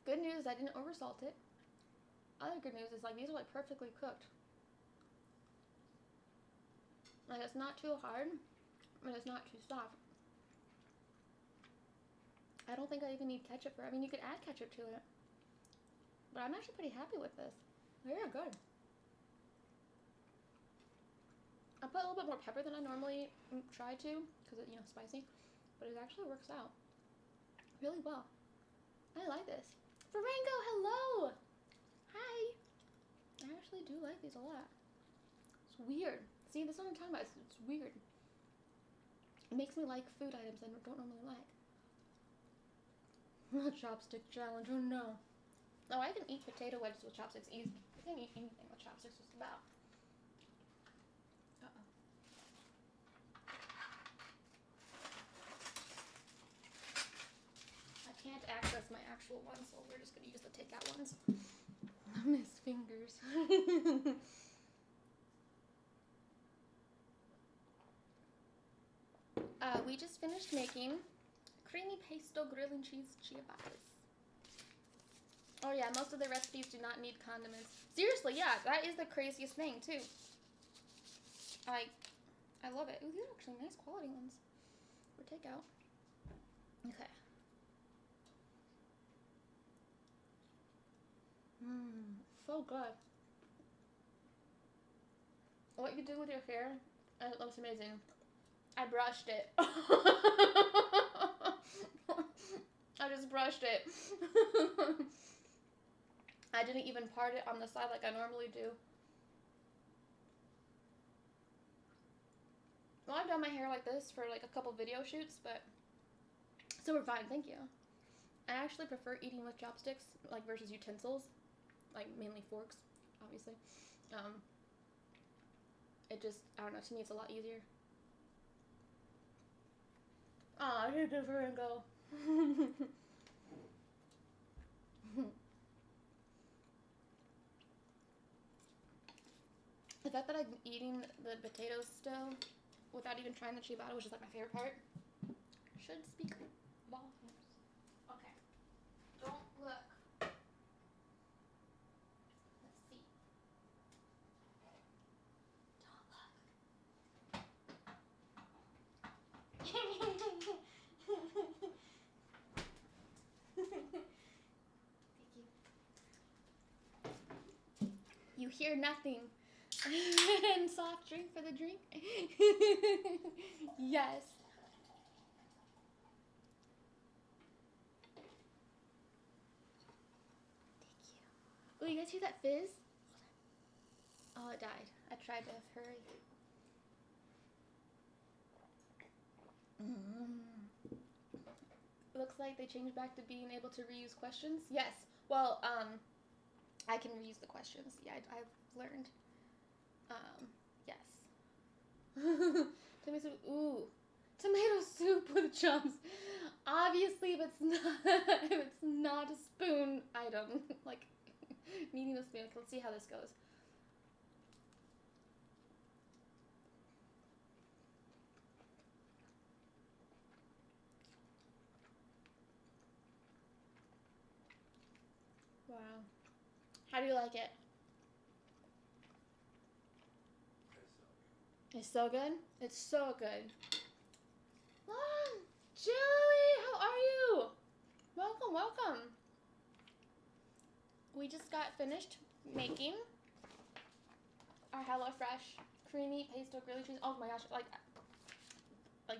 S2: Good news, I didn't oversalt it. Other good news is, like, these are, like, perfectly cooked. Like, it's not too hard, and it's not too soft. I don't think I even need ketchup for it. I mean, you could add ketchup to it. But I'm actually pretty happy with this. They're good. I put a little bit more pepper than I normally try to, because it's, you know, spicy. But it actually works out really well. I like this. Farango, hello! Hi! I actually do like these a lot. It's weird. See, this is what I'm talking about. It's weird. It makes me like food items I don't normally like. Chopstick challenge, oh no. Oh, I can eat potato wedges with chopsticks easy. I can eat anything with chopsticks just about. Uh-oh. I can't access my actual ones, so we're just gonna use the takeout ones. Miss fingers. We just finished making creamy pesto grilled and cheese ciabattas. Oh yeah, most of the recipes do not need condiments. Seriously, yeah, that is the craziest thing too. I love it. Ooh, these are actually nice quality ones for takeout. Okay. So good. What you do with your hair, it looks amazing. I brushed it. I just brushed it. I didn't even part it on the side like I normally do. Well, I've done my hair like this for like a couple video shoots, but so we're fine, thank you. I actually prefer eating with chopsticks, like versus utensils, like mainly forks, obviously. It just, I don't know, to me it's a lot easier. Aw, here goes Farango. The fact that I'm eating the potatoes still without even trying the ciabatta, which is like my favorite part, should speak volumes. Okay. Don't look. Let's see. Don't look. You hear nothing. And soft drink for the drink. Yes. Thank you. Oh, you guys hear that fizz? Oh, it died. I tried to hurry. Looks like they changed back to being able to reuse questions. Yes. Well, I can reuse the questions. Yeah, I've learned. Yes. Tomato soup. Ooh. Tomato soup with chunks. Obviously, if it's not a spoon item, like needing a spoon. Let's see how this goes. Wow. How do you like it? It's so good. It's so good. Julie, how are you? Welcome, welcome. We just got finished making our HelloFresh creamy pesto grilled cheese. Oh my gosh, like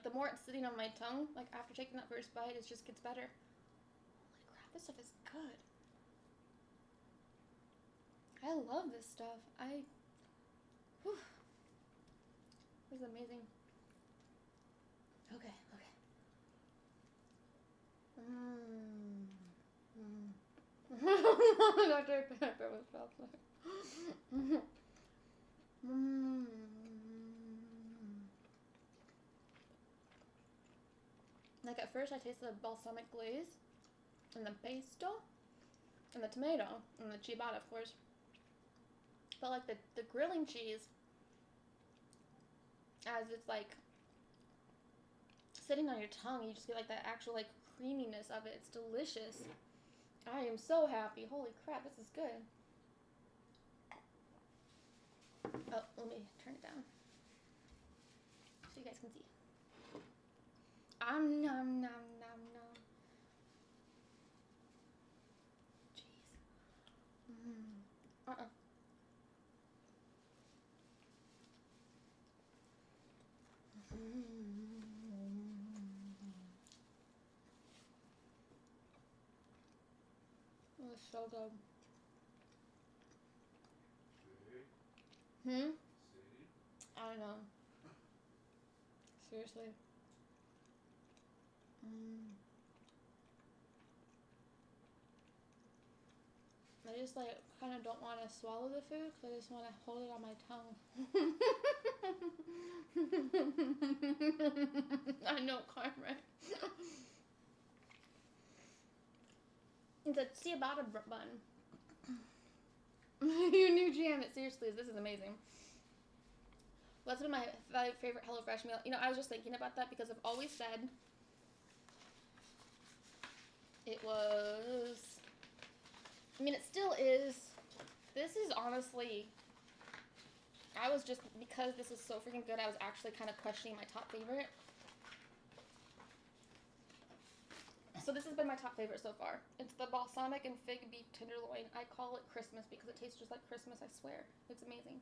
S2: the more it's sitting on my tongue, like after taking that first bite, it just gets better. Holy crap, this stuff is good. I love this stuff. Whew. This is amazing. Okay, okay. Dr. Pepper was chocolate. Like at first I tasted the balsamic glaze and the pesto and the tomato and the ciabatta, of course. But like the grilling cheese, as it's like sitting on your tongue, you just get like that actual like creaminess of it. It's delicious. I am so happy. Holy crap, this is good. Oh, let me turn it down so you guys can see. Nom nom nom nom. Jeez. It was so good. I don't know. Seriously. I just like kind of don't want to swallow the food because I just want to hold it on my tongue. I know, Carmen. It's a ciabatta bun. You knew jam it. Seriously, this is amazing. What's been my favorite HelloFresh meal? You know, I was just thinking about that because I've always said it was, I mean, it still is. This is honestly, I was just, because this is so freaking good, I was actually kind of questioning my top favorite. So this has been my top favorite so far. It's the balsamic and fig beef tenderloin. I call it Christmas because it tastes just like Christmas, I swear. It's amazing.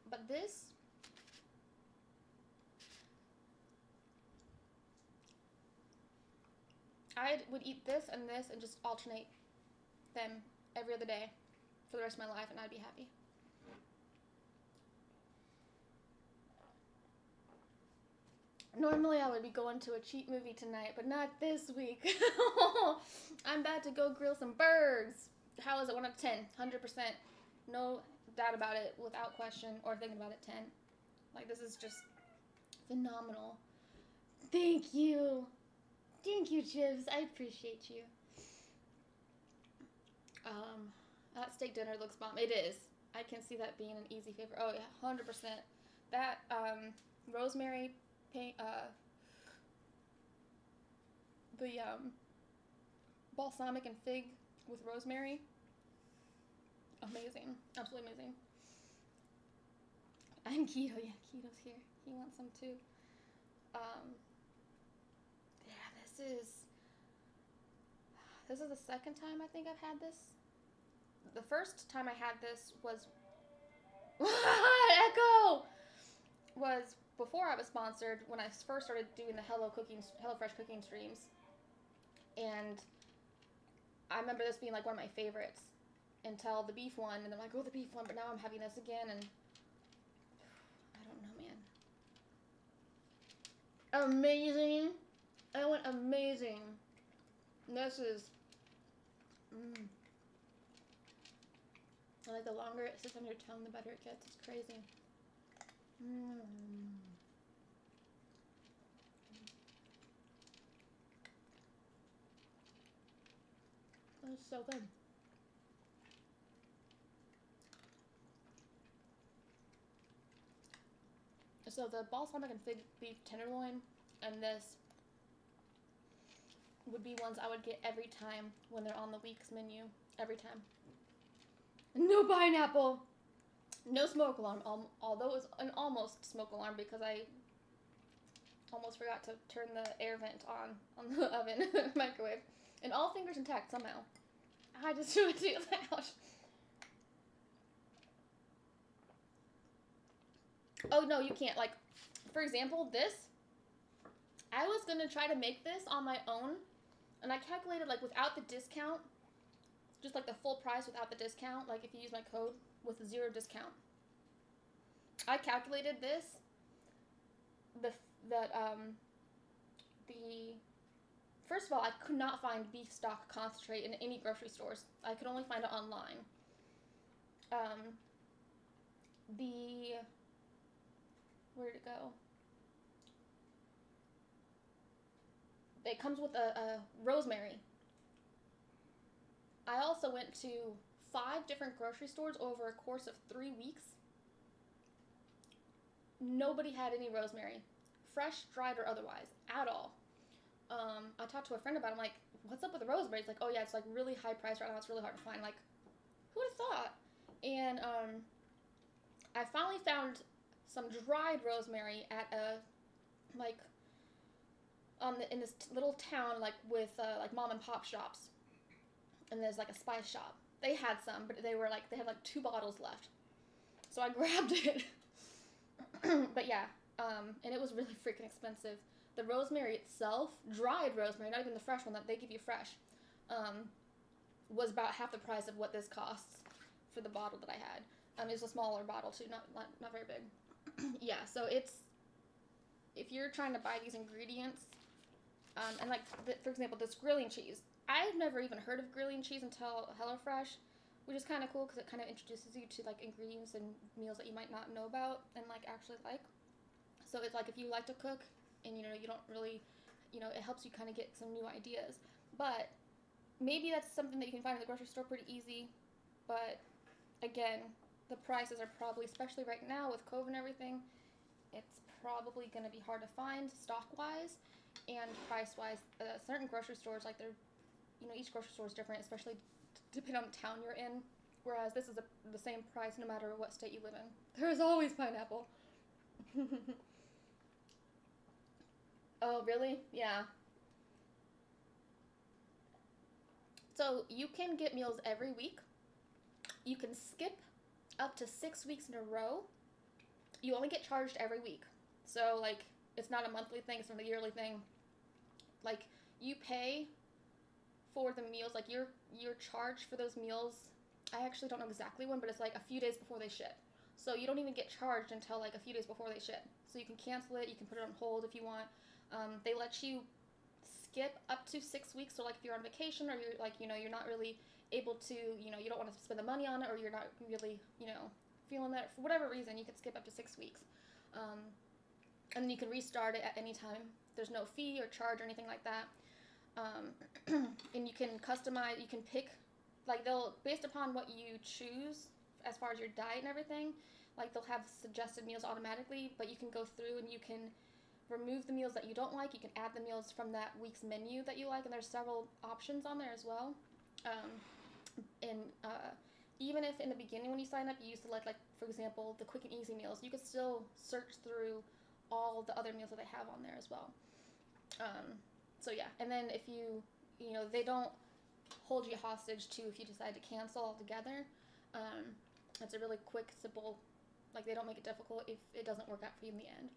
S2: But this, I would eat this and just alternate them every other day for the rest of my life and I'd be happy. Normally I would be going to a cheap movie tonight, but not this week. I'm about to go grill some birds. How is it? 1 out of 10? 100%. No doubt about it, without question or thinking about it. 10. Like, this is just phenomenal. Thank you. Thank you, Jibs. I appreciate you. That steak dinner looks bomb. It is. I can see that being an easy favorite. Oh, yeah, 100%. That, rosemary the balsamic and fig with rosemary, amazing, absolutely amazing. I'm keto. Yeah, keto's here. He wants some too. Yeah, this is the second time I think I've had this. The first time I had this was Echo was before I was sponsored, when I first started doing the HelloFresh cooking streams. And I remember this being like one of my favorites until the beef one, and I'm like, oh, the beef one, but now I'm having this again, and I don't know, man. Amazing. That went amazing. This is Like the longer it sits on your tongue, the better it gets. It's crazy. That's so good. So the balsamic and fig beef tenderloin and this would be ones I would get every time when they're on the week's menu. Every time. No pineapple! No smoke alarm, although it was an almost smoke alarm because I almost forgot to turn the air vent on the oven microwave. And all fingers intact somehow. I just do it too loud. Oh no, you can't. Like, for example, this, I was gonna try to make this on my own, and I calculated like without the discount, just like the full price without the discount, like if you use my code with 0 discount. I calculated this, first of all, I could not find beef stock concentrate in any grocery stores. I could only find it online. Where'd it go? It comes with a rosemary. I also went to 5 different grocery stores over a course of 3 weeks. Nobody had any rosemary, fresh, dried, or otherwise, at all. I talked to a friend about it. I'm like, what's up with the rosemary? It's like, oh yeah, it's like really high price right now. It's really hard to find. Like, who would have thought? And I finally found some dried rosemary at in this little town like with like mom and pop shops, and there's like a spice shop. They had some, but they had like 2 bottles left, so I grabbed it. But yeah, and it was really freaking expensive. The rosemary itself, dried rosemary, not even the fresh one that they give you fresh, was about half the price of what this costs for the bottle that I had. It's a smaller bottle too, not very big. Yeah, so if you're trying to buy these ingredients, and like for example, this grilling cheese, I've never even heard of grilling cheese until HelloFresh, which is kind of cool because it kind of introduces you to like ingredients and meals that you might not know about and like actually like. So it's like if you like to cook and you don't really, it helps you kind of get some new ideas. But maybe that's something that you can find in the grocery store pretty easy. But again, the prices are probably, especially right now with COVID and everything, it's probably going to be hard to find stock-wise and price-wise. Certain grocery stores, like each grocery store is different, especially depending on the town you're in. Whereas this is the same price no matter what state you live in. There's always pineapple. Oh, really? Yeah. So you can get meals every week. You can skip up to 6 weeks in a row. You only get charged every week. So like, it's not a monthly thing, it's not a yearly thing. Like, you pay for the meals, like you're charged for those meals. I actually don't know exactly when, but it's like a few days before they ship. So you don't even get charged until like a few days before they ship. So you can cancel it, you can put it on hold if you want. They let you skip up to 6 weeks. So like if you're on vacation or you're like, you're not really able to, you don't want to spend the money on it, or you're not really, feeling that for whatever reason, you can skip up to 6 weeks. And then you can restart it at any time. There's no fee or charge or anything like that. And you can customize, you can pick, like based upon what you choose as far as your diet and everything, like they'll have suggested meals automatically, but you can go through and you can remove the meals that you don't like. You can add the meals from that week's menu that you like, and there's several options on there as well. Even if in the beginning when you sign up you used to like for example the quick and easy meals, you could still search through all the other meals that they have on there as well. So yeah, and then if they don't hold you hostage to if you decide to cancel altogether. It's a really quick, simple, like they don't make it difficult if it doesn't work out for you in the end.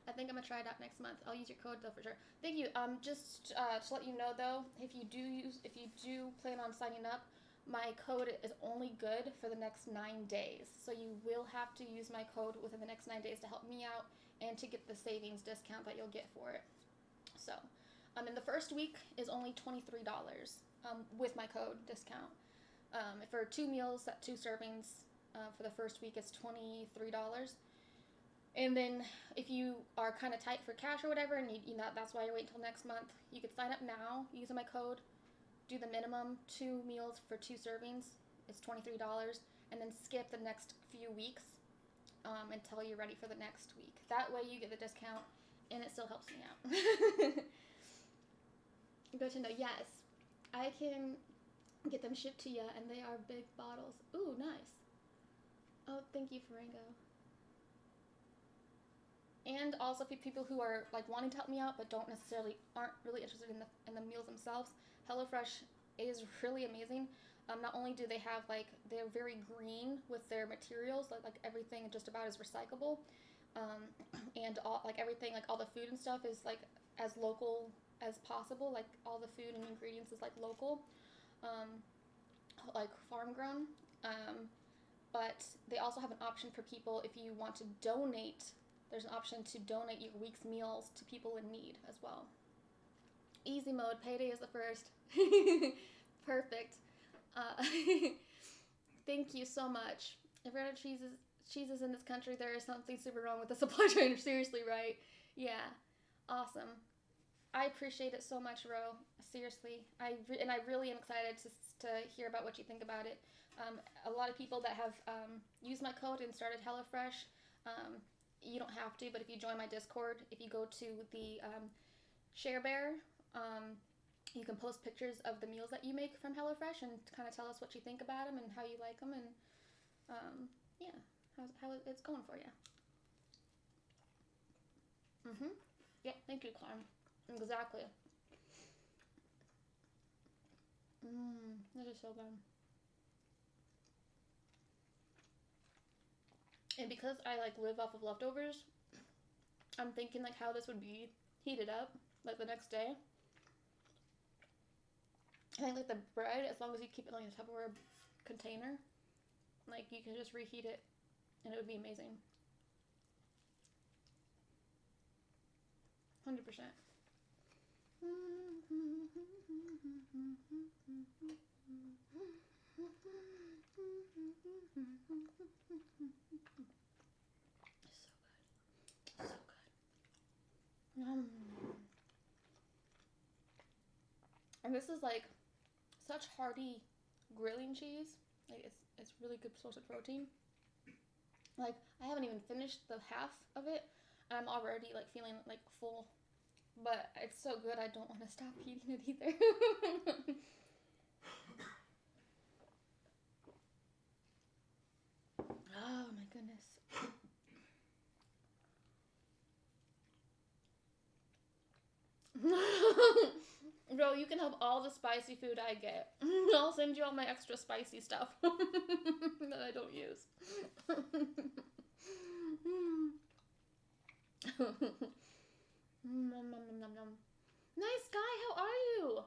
S2: I think I'm gonna try it out next month. I'll use your code though for sure. Thank you. Just to let you know though, if you do plan on signing up, my code is only good for the next 9 days. So you will have to use my code within the next 9 days to help me out and to get the savings discount that you'll get for it. So, and the first week is only $23 with my code discount. For 2 meals, 2 servings for the first week, it's $23. And then if you are kind of tight for cash or whatever, and you know, that's why you're waiting until next month, you could sign up now using my code, do the minimum 2 meals for 2 servings, it's $23, and then skip the next few weeks until you're ready for the next week. That way you get the discount, and it still helps me out. Good to know. Yes, I can get them shipped to you, and they are big bottles. Ooh, nice. Oh, thank you, Farango. And also for people who are like wanting to help me out but aren't really interested in the meals themselves, HelloFresh is really amazing. Not only do they have they're very green with their materials, like everything just about is recyclable, and everything, all the food and stuff is as local as possible. Like all the food and ingredients is local, farm grown. But they also have an option for people if you want to donate. There's an option to donate your week's meals to people in need as well. Easy mode, payday is the first. Perfect. Thank you so much. If we're out of cheeses in this country, there is something super wrong with the supply chain. Seriously, right? Yeah. Awesome. I appreciate it so much, Ro. Seriously. I really am excited to hear about what you think about it. A lot of people that have used my code and started HelloFresh, you don't have to, but if you join my Discord, if you go to the Share Bear, you can post pictures of the meals that you make from HelloFresh and kind of tell us what you think about them and how you like them, and yeah, how it's going for you. Yeah, thank you, Clem. Exactly. That is so good. And because I live off of leftovers, I'm thinking how this would be heated up the next day. I think the bread, as long as you keep it in a Tupperware container, you can just reheat it and it would be amazing. 100%. So good. And this is such hearty grilling cheese. It's really good source of protein. I haven't even finished the half of it, and I'm already feeling full. But it's so good, I don't want to stop eating it either. Oh my goodness. Bro, you can have all the spicy food I get. I'll send you all my extra spicy stuff that I don't use. Nice guy, how are you?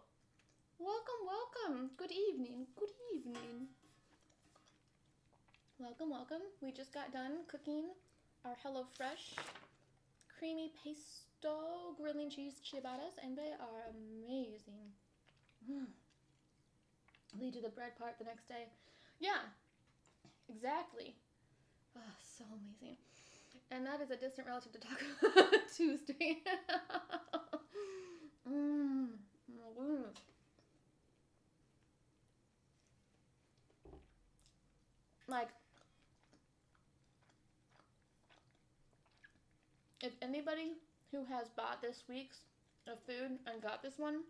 S2: Welcome. Good evening. Welcome. We just got done cooking our HelloFresh creamy pesto grilling cheese ciabattas, and they are amazing. They do the bread part the next day. Yeah, exactly. Oh, so amazing. And that is a distant relative to Taco Tuesday. If anybody who has bought this week's of food and got this one,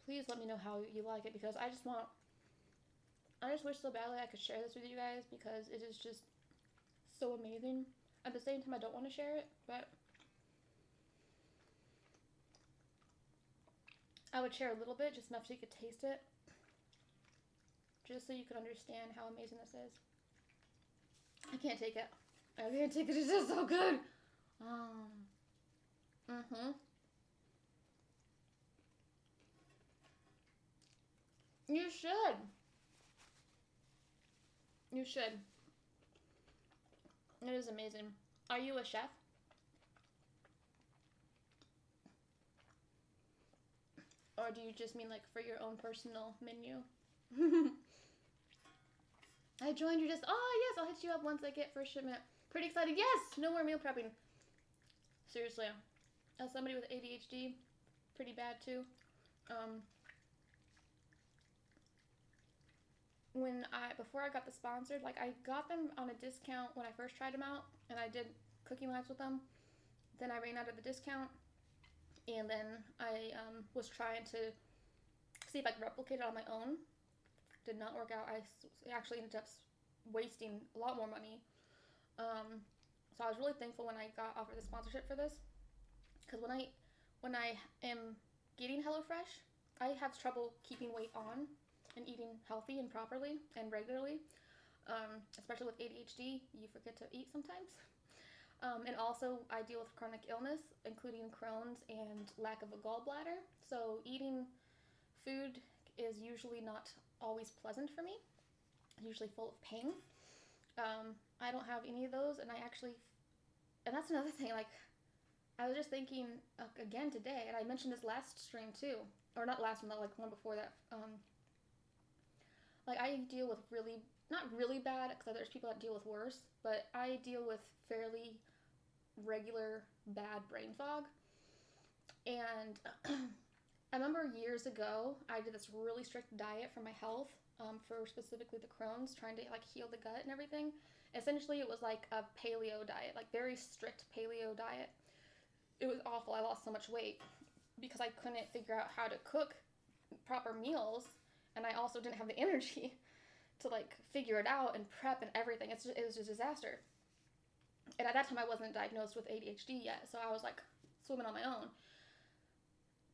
S2: please let me know how you like it, because I just wish so badly I could share this with you guys, because it is just so amazing. At the same time, I don't want to share it, but I would share a little bit, just enough so you could taste it, just so you could understand how amazing this is. I can't take it. It's just so good. You should. It is amazing. Are you a chef? Or do you just mean for your own personal menu I joined you just. Oh yes, I'll hit you up once I get first shipment. Pretty excited. Yes, no more meal prepping. Seriously, as somebody with ADHD, pretty bad too. Before I got the sponsored, like I got them on a discount when I first tried them out, and I did cooking lives with them. Then I ran out of the discount, and then I was trying to see if I could replicate it on my own. Did not work out. I actually ended up wasting a lot more money. So I was really thankful when I got offered the sponsorship for this, because when I am getting HelloFresh, I have trouble keeping weight on and eating healthy and properly and regularly. Especially with ADHD, you forget to eat sometimes. And also, I deal with chronic illness, including Crohn's and lack of a gallbladder. So eating food is usually not always pleasant for me. It's usually full of pain. I don't have any of those, and and that's another thing, like, I was just thinking, again today, and I mentioned this last stream too, or not last one, like one before that, like, I deal with not really bad, because there's people that deal with worse, but I deal with fairly regular bad brain fog, and I remember years ago, I did this really strict diet for my health, for specifically the Crohn's, trying to like heal the gut and everything. Essentially, it was like a paleo diet, like very strict paleo diet. It was awful. I lost so much weight because I couldn't figure out how to cook proper meals, and I also didn't have the energy to like figure it out and prep and everything. It was a disaster. And at that time, I wasn't diagnosed with ADHD yet, so I was like swimming on my own.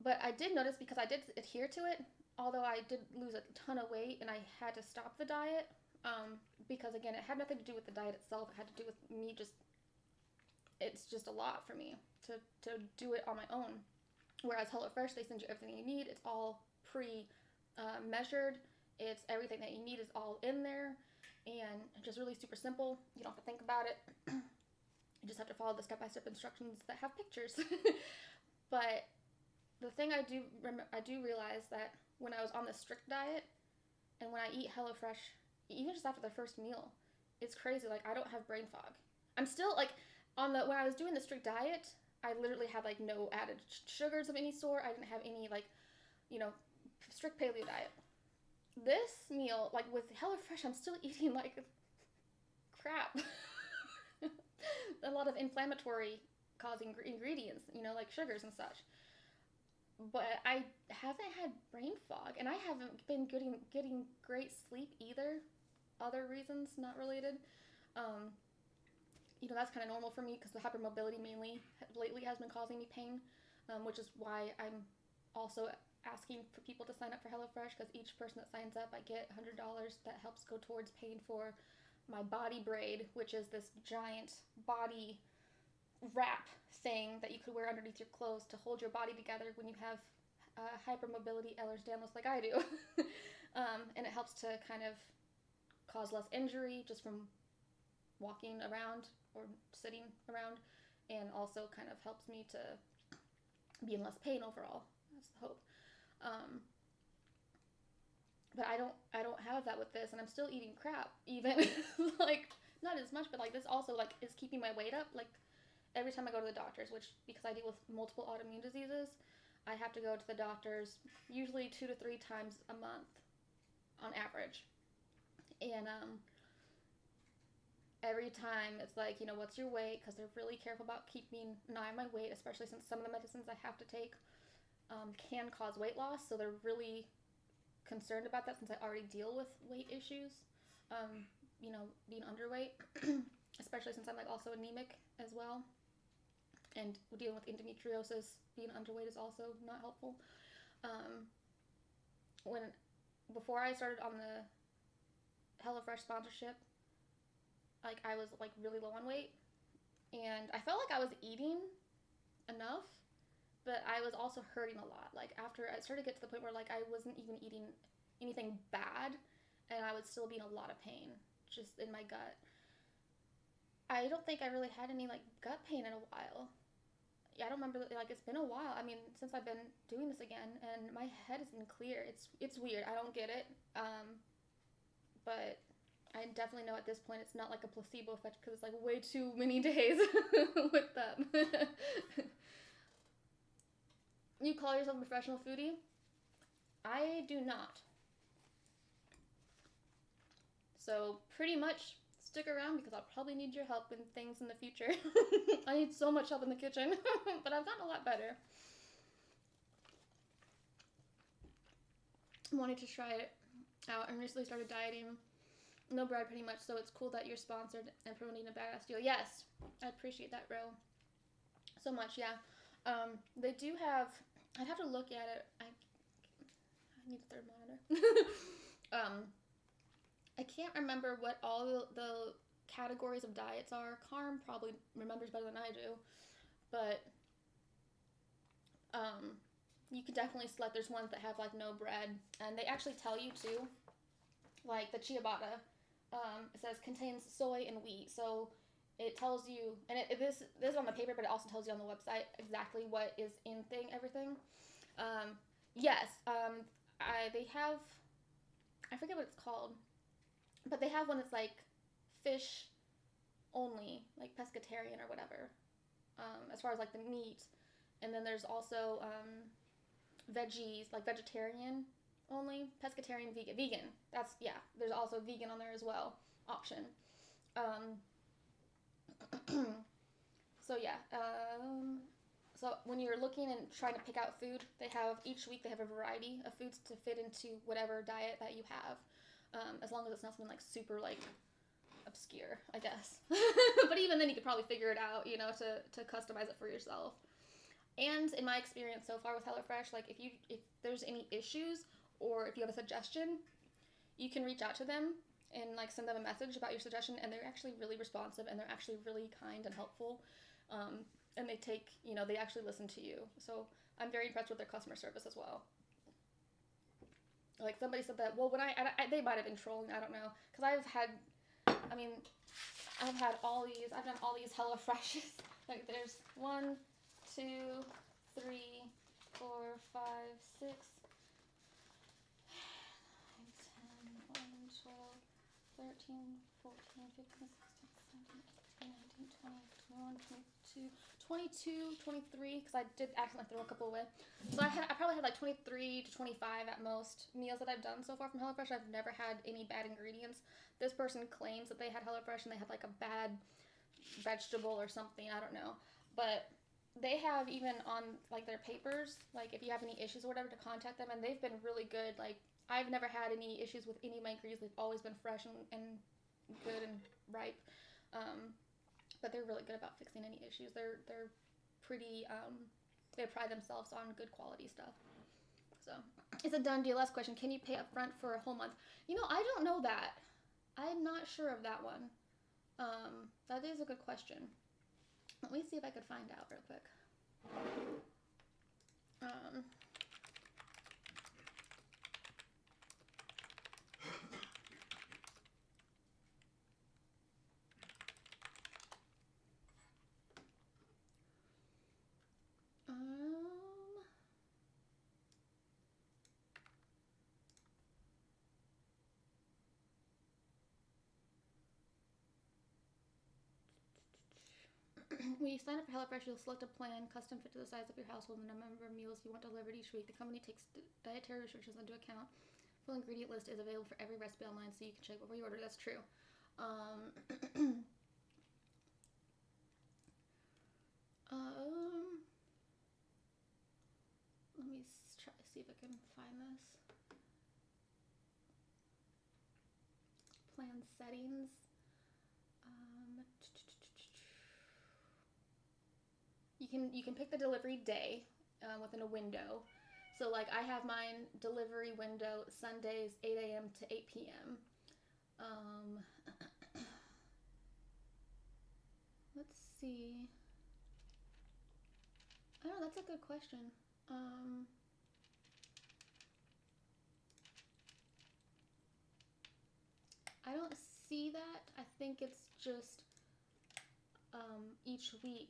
S2: But I did notice, because I did adhere to it, although I did lose a ton of weight and I had to stop the diet, because again, it had nothing to do with the diet itself. It had to do with me it's just a lot for me to do it on my own. Whereas HelloFresh, they send you everything you need. It's all measured. It's everything that you need is all in there, and just really super simple. You don't have to think about it. You just have to follow the step-by-step instructions that have pictures. But the thing I do realize that when I was on this strict diet, and when I eat HelloFresh, even just after the first meal, it's crazy. Like, I don't have brain fog. I'm still like when I was doing the strict diet, I literally had like no added sugars of any sort. I didn't have any like, strict paleo diet. This meal, like with HelloFresh, I'm still eating like crap. A lot of inflammatory causing ingredients, like sugars and such. But I haven't had brain fog, and I haven't been getting great sleep either. Other reasons, not related. That's kind of normal for me, because the hypermobility mainly lately has been causing me pain, which is why I'm also asking for people to sign up for HelloFresh, because each person that signs up, I get $100 that helps go towards paying for my body braid, which is this giant body wrap thing that you could wear underneath your clothes to hold your body together when you have hypermobility Ehlers-Danlos like I do. And it helps to kind of cause less injury just from walking around or sitting around, and also kind of helps me to be in less pain overall. That's the hope. But I don't have that with this, and I'm still eating crap, even. Like, not as much, but like this also like is keeping my weight up. Like, every time I go to the doctors, which, because I deal with multiple autoimmune diseases, I have to go to the doctors usually 2 to 3 times a month on average. And every time it's like, what's your weight? Because they're really careful about keeping an eye on my weight, especially since some of the medicines I have to take can cause weight loss. So they're really concerned about that, since I already deal with weight issues, being underweight, especially since I'm like also anemic as well. And dealing with endometriosis, being underweight is also not helpful. Before I started on the HelloFresh sponsorship, like, I was like really low on weight, and I felt like I was eating enough, but I was also hurting a lot. Like, after I started to get to the point where like I wasn't even eating anything bad, and I would still be in a lot of pain just in my gut. I don't think I really had any like gut pain in a while. I don't remember, like, it's been a while. I mean, since I've been doing this again, and my head has been clear. It's weird. I don't get it. But I definitely know at this point it's not like a placebo effect because it's like way too many days with them. You call yourself a professional foodie? I do not. So pretty much stick around because I'll probably need your help in things in the future. I need so much help in the kitchen, but I've gotten a lot better. I wanted to try it out and recently started dieting. No bread pretty much, so it's cool that you're sponsored and promoting a badass deal. Yes, I appreciate that, bro. So much, yeah. They do have, I'd have to look at it. I need a third monitor. I can't remember what all the categories of diets are. Carm probably remembers better than I do, but you could definitely select. There's ones that have like no bread, and they actually tell you too, like the ciabatta. It says contains soy and wheat, so it tells you, and this is on the paper, but it also tells you on the website exactly what is in everything. Yes, they have, I forget what it's called, but they have one that's like fish only, like pescatarian or whatever, as far as like the meat. And then there's also veggies, like vegetarian only, pescatarian, vegan. That's, yeah, there's also vegan on there as well, option. So yeah, so when you're looking and trying to pick out food, each week they have a variety of foods to fit into whatever diet that you have. As long as it's not something like super like obscure, I guess. But even then you could probably figure it out, you know, to customize it for yourself. And in my experience so far with HelloFresh, like if there's any issues or if you have a suggestion, you can reach out to them and like send them a message about your suggestion, and they're actually really responsive and they're actually really kind and helpful. And they take, you know, they actually listen to you. So I'm very impressed with their customer service as well. Like somebody said that, well, when they might have been trolling, I don't know, because I've had all these, I've done all these HelloFreshes. Like there's 1, 2, 3, 4, 5, 6, 9, 10, 11, 12, 13, 14, 15, 16, 17, 18, 19, 20, 21, 22, 23, because I did accidentally throw a couple away. So I probably had like 23 to 25 at most meals that I've done so far from HelloFresh. I've never had any bad ingredients. This person claims that they had HelloFresh and they had like a bad vegetable or something, I don't know. But they have even on like their papers, like if you have any issues or whatever, to contact them, and they've been really good. Like I've never had any issues with any of my ingredients. They've always been fresh and good and ripe. But they're really good about fixing any issues. They're pretty, they pride themselves on good quality stuff. So it's a done deal. Last question. Can you pay up front for a whole month? You know, I don't know that. I'm not sure of that one. That is a good question. Let me see if I could find out real quick. When you sign up for HelloFresh, you'll select a plan custom fit to the size of your household and the number of meals you want delivered each week. The company takes dietary restrictions into account. Full ingredient list is available for every recipe online, so you can check before you order. That's true. Let me try to see if I can find this. Plan settings. You can pick the delivery day within a window. So like I have mine delivery window Sundays 8 a.m. to 8 p.m. Let's see. I don't know, that's a good question. I don't see that. I think it's just each week.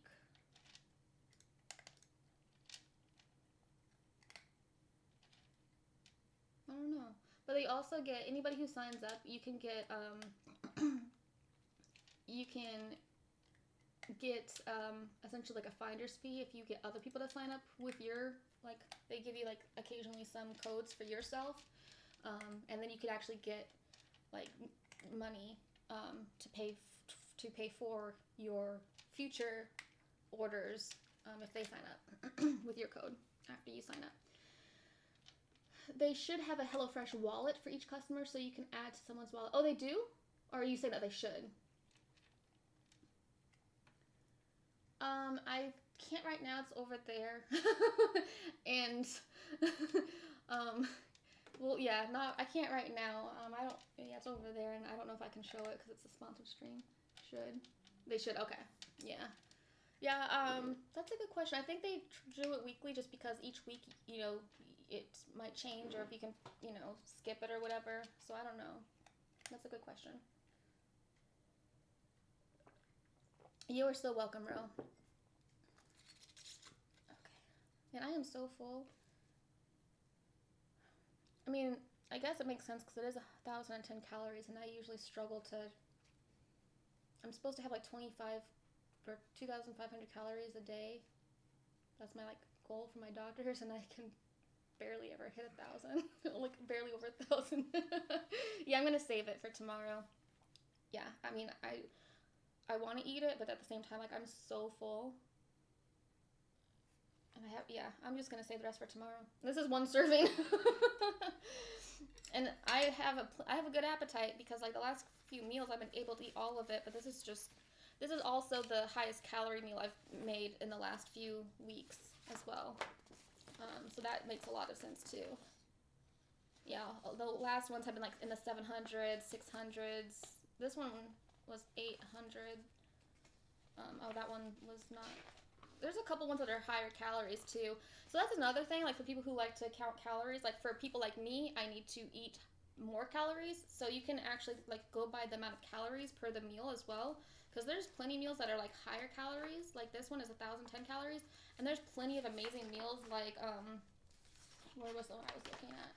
S2: I don't know. But they also get, anybody who signs up, you can get essentially like a finder's fee if you get other people to sign up with your, like, they give you like occasionally some codes for yourself, and then you could actually get like money to pay for your future orders if they sign up with your code after you sign up. They should have a HelloFresh wallet for each customer, so you can add to someone's wallet. Oh, they do? Or are you saying that they should? I can't right now. It's over there. And, well, yeah, I can't right now. Yeah, it's over there, and I don't know if I can show it because it's a sponsored stream. They should, okay. Yeah. Yeah, that's a good question. I think they do it weekly just because each week, you know, it might change, or if you can, you know, skip it or whatever. So I don't know. That's a good question. You are so welcome, Ro. Okay. And I am so full. I mean, I guess it makes sense because it is 1,010 calories, and I usually struggle to. I'm supposed to have like 25 or 2,500 calories a day. That's my like goal for my doctors, and I can barely ever hit 1,000. Like barely over 1,000. Yeah, I'm gonna save it for tomorrow. Yeah, I mean, I want to eat it, but at the same time, like, I'm so full. And I'm just gonna save the rest for tomorrow. This is one serving. And I have a good appetite because like the last few meals I've been able to eat all of it, but this is also the highest calorie meal I've made in the last few weeks as well. So that makes a lot of sense too. Yeah, the last ones have been like in the 700s, 600s. This one was 800. Oh, that one was not. There's a couple ones that are higher calories too. So that's another thing, like for people who like to count calories, like for people like me, I need to eat more calories. So you can actually like go by the amount of calories per the meal as well. Because there's plenty of meals that are like higher calories. Like this one is 1,010 calories. And there's plenty of amazing meals like, where was the one I was looking at?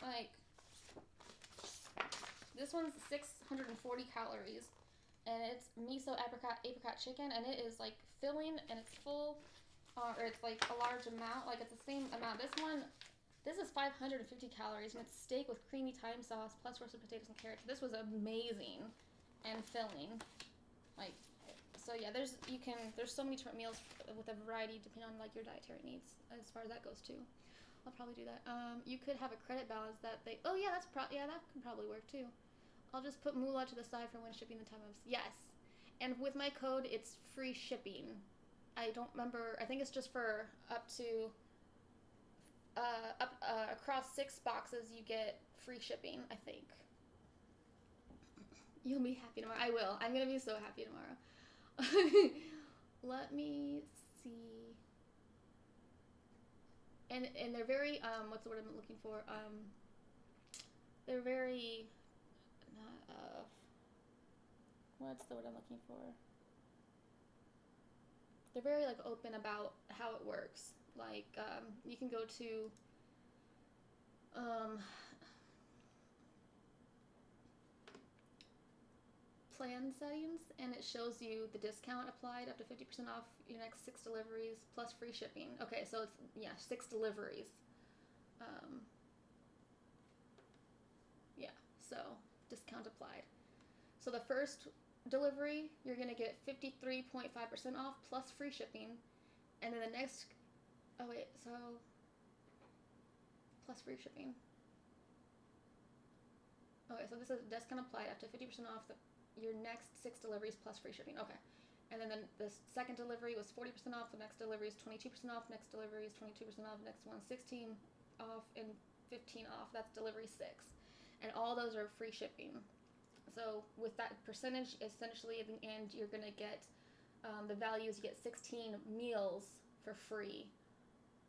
S2: Like, this one's 640 calories. And it's miso apricot chicken, and it is like filling, and it's full, or it's like a large amount, like it's the same amount. This is 550 calories, and it's steak with creamy thyme sauce plus roasted potatoes and carrots. This was amazing and filling. Like, so yeah, there's so many different meals with a variety depending on like your dietary needs as far as that goes too. I'll probably do that. You could have a credit balance that that can probably work too. I'll just put moolah to the side for when shipping the time of... Yes. And with my code, it's free shipping. I don't remember. I think it's just for up to... across 6 boxes, you get free shipping, I think. You'll be happy tomorrow. I will. I'm going to be so happy tomorrow. Let me see. And they're very... what's the word I'm looking for? They're very... what's the word I'm looking for? They're very like open about how it works. Like you can go to plan settings, and it shows you the discount applied up to 50% off your next 6 deliveries plus free shipping. Okay, so it's 6 deliveries. So discount applied. So the first delivery, you're going to get 53.5% off plus free shipping. And then the next, plus free shipping. Okay, so this is discount applied up to 50% off your next 6 deliveries plus free shipping. Okay. And then the second delivery was 40% off, the next delivery is 22% off, next delivery is 22% off, next one 16 off, and 15 off. That's delivery 6. And all those are free shipping. So with that percentage, essentially at the end, you're going to get, the value is you get 16 meals for free,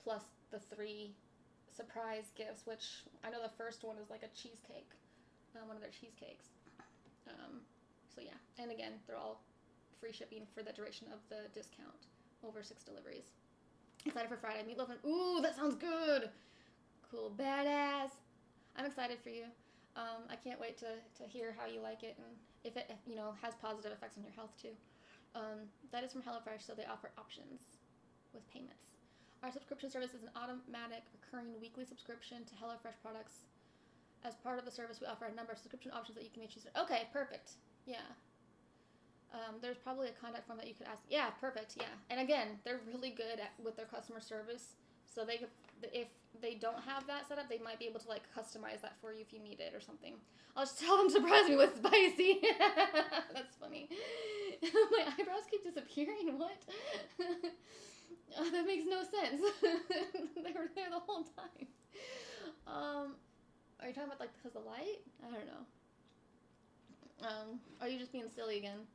S2: plus the 3 surprise gifts, which I know the first one is like a cheesecake, one of their cheesecakes. So yeah, and again, they're all free shipping for the duration of the discount over 6 deliveries. Excited for Friday meatloaf and ooh, that sounds good. Cool, badass. I'm excited for you. I can't wait to hear how you like it and if it has positive effects on your health too. That is from HelloFresh, so they offer options with payments. Our subscription service is an automatic recurring weekly subscription to HelloFresh products. As part of the service, we offer a number of subscription options that you can choose. Okay, perfect. Yeah. There's probably a contact form that you could ask. Yeah, perfect. Yeah. And again, they're really good with their customer service. So they could, if they don't have that set up, they might be able to like customize that for you if you need it or something. I'll just tell them surprise me with spicy. That's funny. My eyebrows keep disappearing. What? That makes no sense. They were there the whole time. Are you talking about like because of the light? I don't know. Are you just being silly again?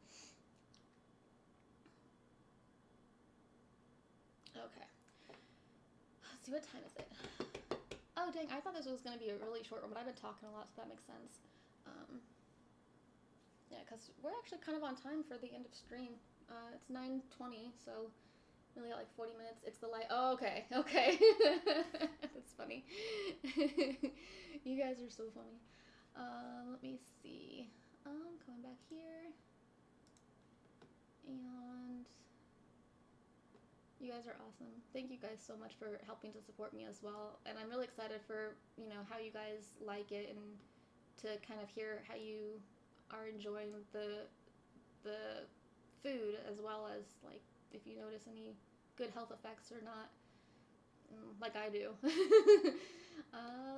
S2: Okay. Let's see, what time is it? Oh, dang, I thought this was going to be a really short one, but I've been talking a lot, so that makes sense. Yeah, because we're actually kind of on time for the end of stream. It's 9:20, so we only got like 40 minutes. It's the light. Oh, okay. That's funny. You guys are so funny. Let me see. Coming back here. And you guys are awesome. Thank you guys so much for helping to support me as well. And I'm really excited for, how you guys like it and to kind of hear how you are enjoying the food as well as like if you notice any good health effects or not, like I do.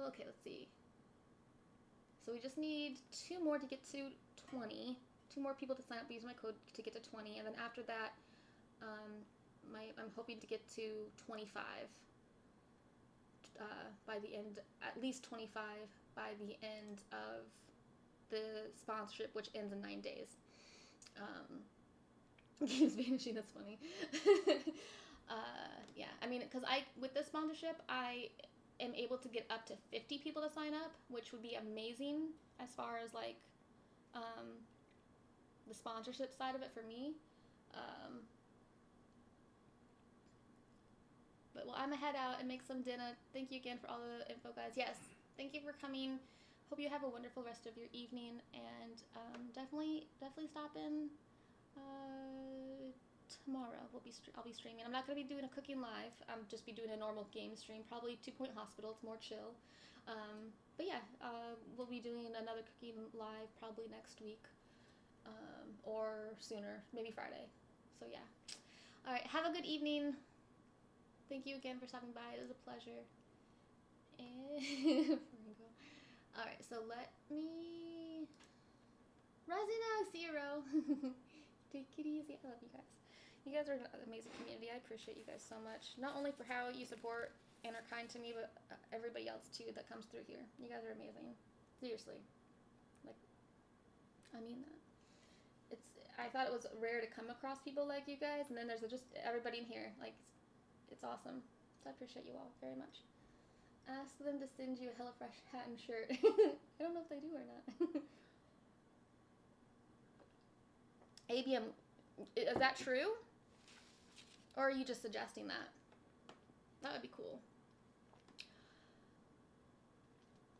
S2: Okay, let's see. So we just need 2 more to get to 20. 2 more people to sign up, use my code to get to 20, and then after that, I'm hoping to get to 25 by the end, at least 25 by the end of the sponsorship, which ends in 9 days. Keeps vanishing. That's funny. Yeah, I mean, because with this sponsorship, I am able to get up to 50 people to sign up, which would be amazing as far as like the sponsorship side of it for me. But well, I'm gonna head out and make some dinner. Thank you again for all the info, guys. Yes, thank you for coming. Hope you have a wonderful rest of your evening, and definitely stop in tomorrow. I'll be streaming. I'm not gonna be doing a cooking live. I'm just be doing a normal game stream, probably 2 Point Hospital. It's more chill. But yeah, we'll be doing another cooking live probably next week, or sooner, maybe Friday. So yeah. All right. Have a good evening. Thank you again for stopping by. It was a pleasure. And alright, so let me... Razina, Zero. Take it easy. I love you guys. You guys are an amazing community. I appreciate you guys so much. Not only for how you support and are kind to me, but everybody else too that comes through here. You guys are amazing. Seriously. Like, I mean that. I thought it was rare to come across people like you guys, and then there's just everybody in here. Like, it's awesome. So I appreciate you all very much. Ask them to send you a HelloFresh hat and shirt. I don't know if they do or not. ABM, is that true? Or are you just suggesting that? That would be cool.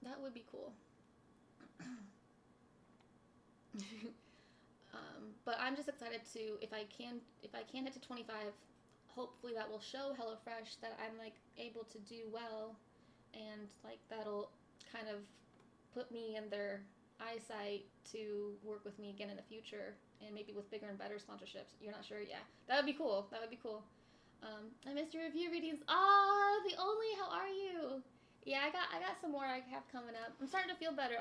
S2: That would be cool. But I'm just excited to, if I can hit to 25, hopefully that will show HelloFresh that I'm like able to do well, and like that'll kind of put me in their eyesight to work with me again in the future, and maybe with bigger and better sponsorships. You're not sure? Yeah, that would be cool. That would be cool. I missed your review readings. The only. How are you? Yeah, I got some more I have coming up. I'm starting to feel better.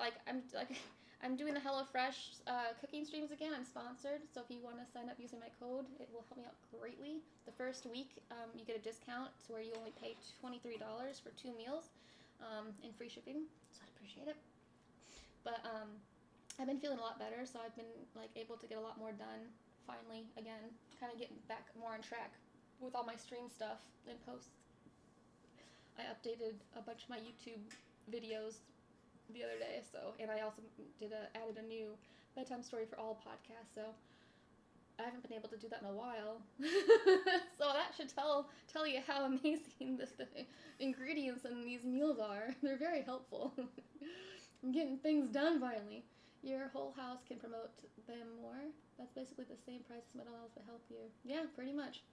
S2: I'm doing the HelloFresh cooking streams again. I'm sponsored, so if you want to sign up using my code, it will help me out greatly. The first week, you get a discount to where you only pay $23 for 2 meals and free shipping, so I appreciate it. But I've been feeling a lot better, so I've been like able to get a lot more done finally again, kind of getting back more on track with all my stream stuff and posts. I updated a bunch of my YouTube videos the other day, and I also added a new bedtime story for all podcasts, so I haven't been able to do that in a while. So that should tell you how amazing the ingredients in these meals are. They're very helpful. I'm getting things done finally. Your whole house can promote them more. That's basically the same price as McDonald's, but healthier. Yeah, pretty much.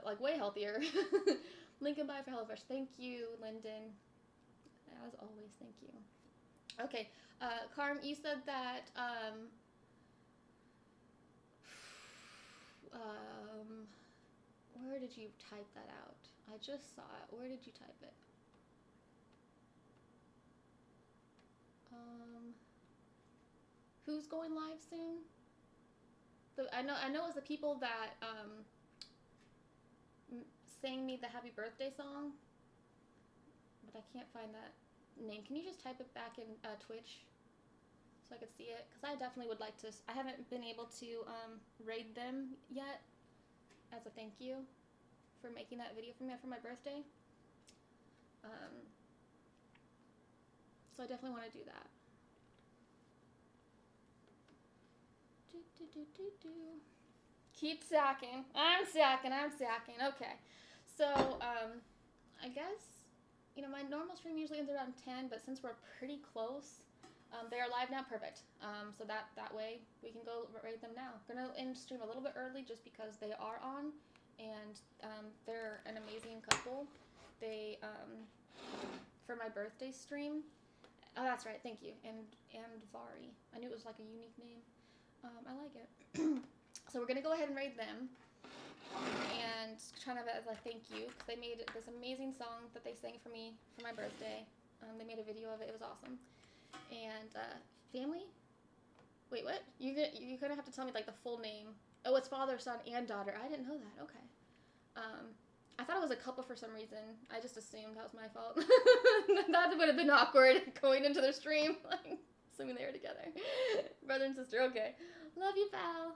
S2: Like way healthier. Link and buy for HelloFresh. Thank you, Lyndon. As always, thank you. Okay, Carm, you said that where did you type that out? I just saw it. Where did you type it? Who's going live soon? I know it's the people that sang me the happy birthday song, but I can't find that name. Can you just type it back in Twitch so I could see it? Because I definitely would like to. I haven't been able to raid them yet as a thank you for making that video for me for my birthday. So I definitely want to do that. Keep sacking. I'm sacking. Okay. So, I guess, my normal stream usually ends around 10, but since we're pretty close, they are live now. Perfect. So that way we can go raid them now. Gonna end stream a little bit early just because they are on, and they're an amazing couple. They, for my birthday stream, oh, that's right. Thank you. And Vari. I knew it was like a unique name. I like it. So we're gonna go ahead and raid them, and kind of as a thank you, because they made this amazing song that they sang for me for my birthday. They made a video of it. It was awesome. And family. Wait, what? You're gonna have to tell me like the full name. Oh, it's father, son, and daughter. I didn't know that. Okay. I thought it was a couple for some reason. I just assumed that was my fault. That would have been awkward going into their stream, like assuming they were together. Brother and sister. Okay. Love you, pal.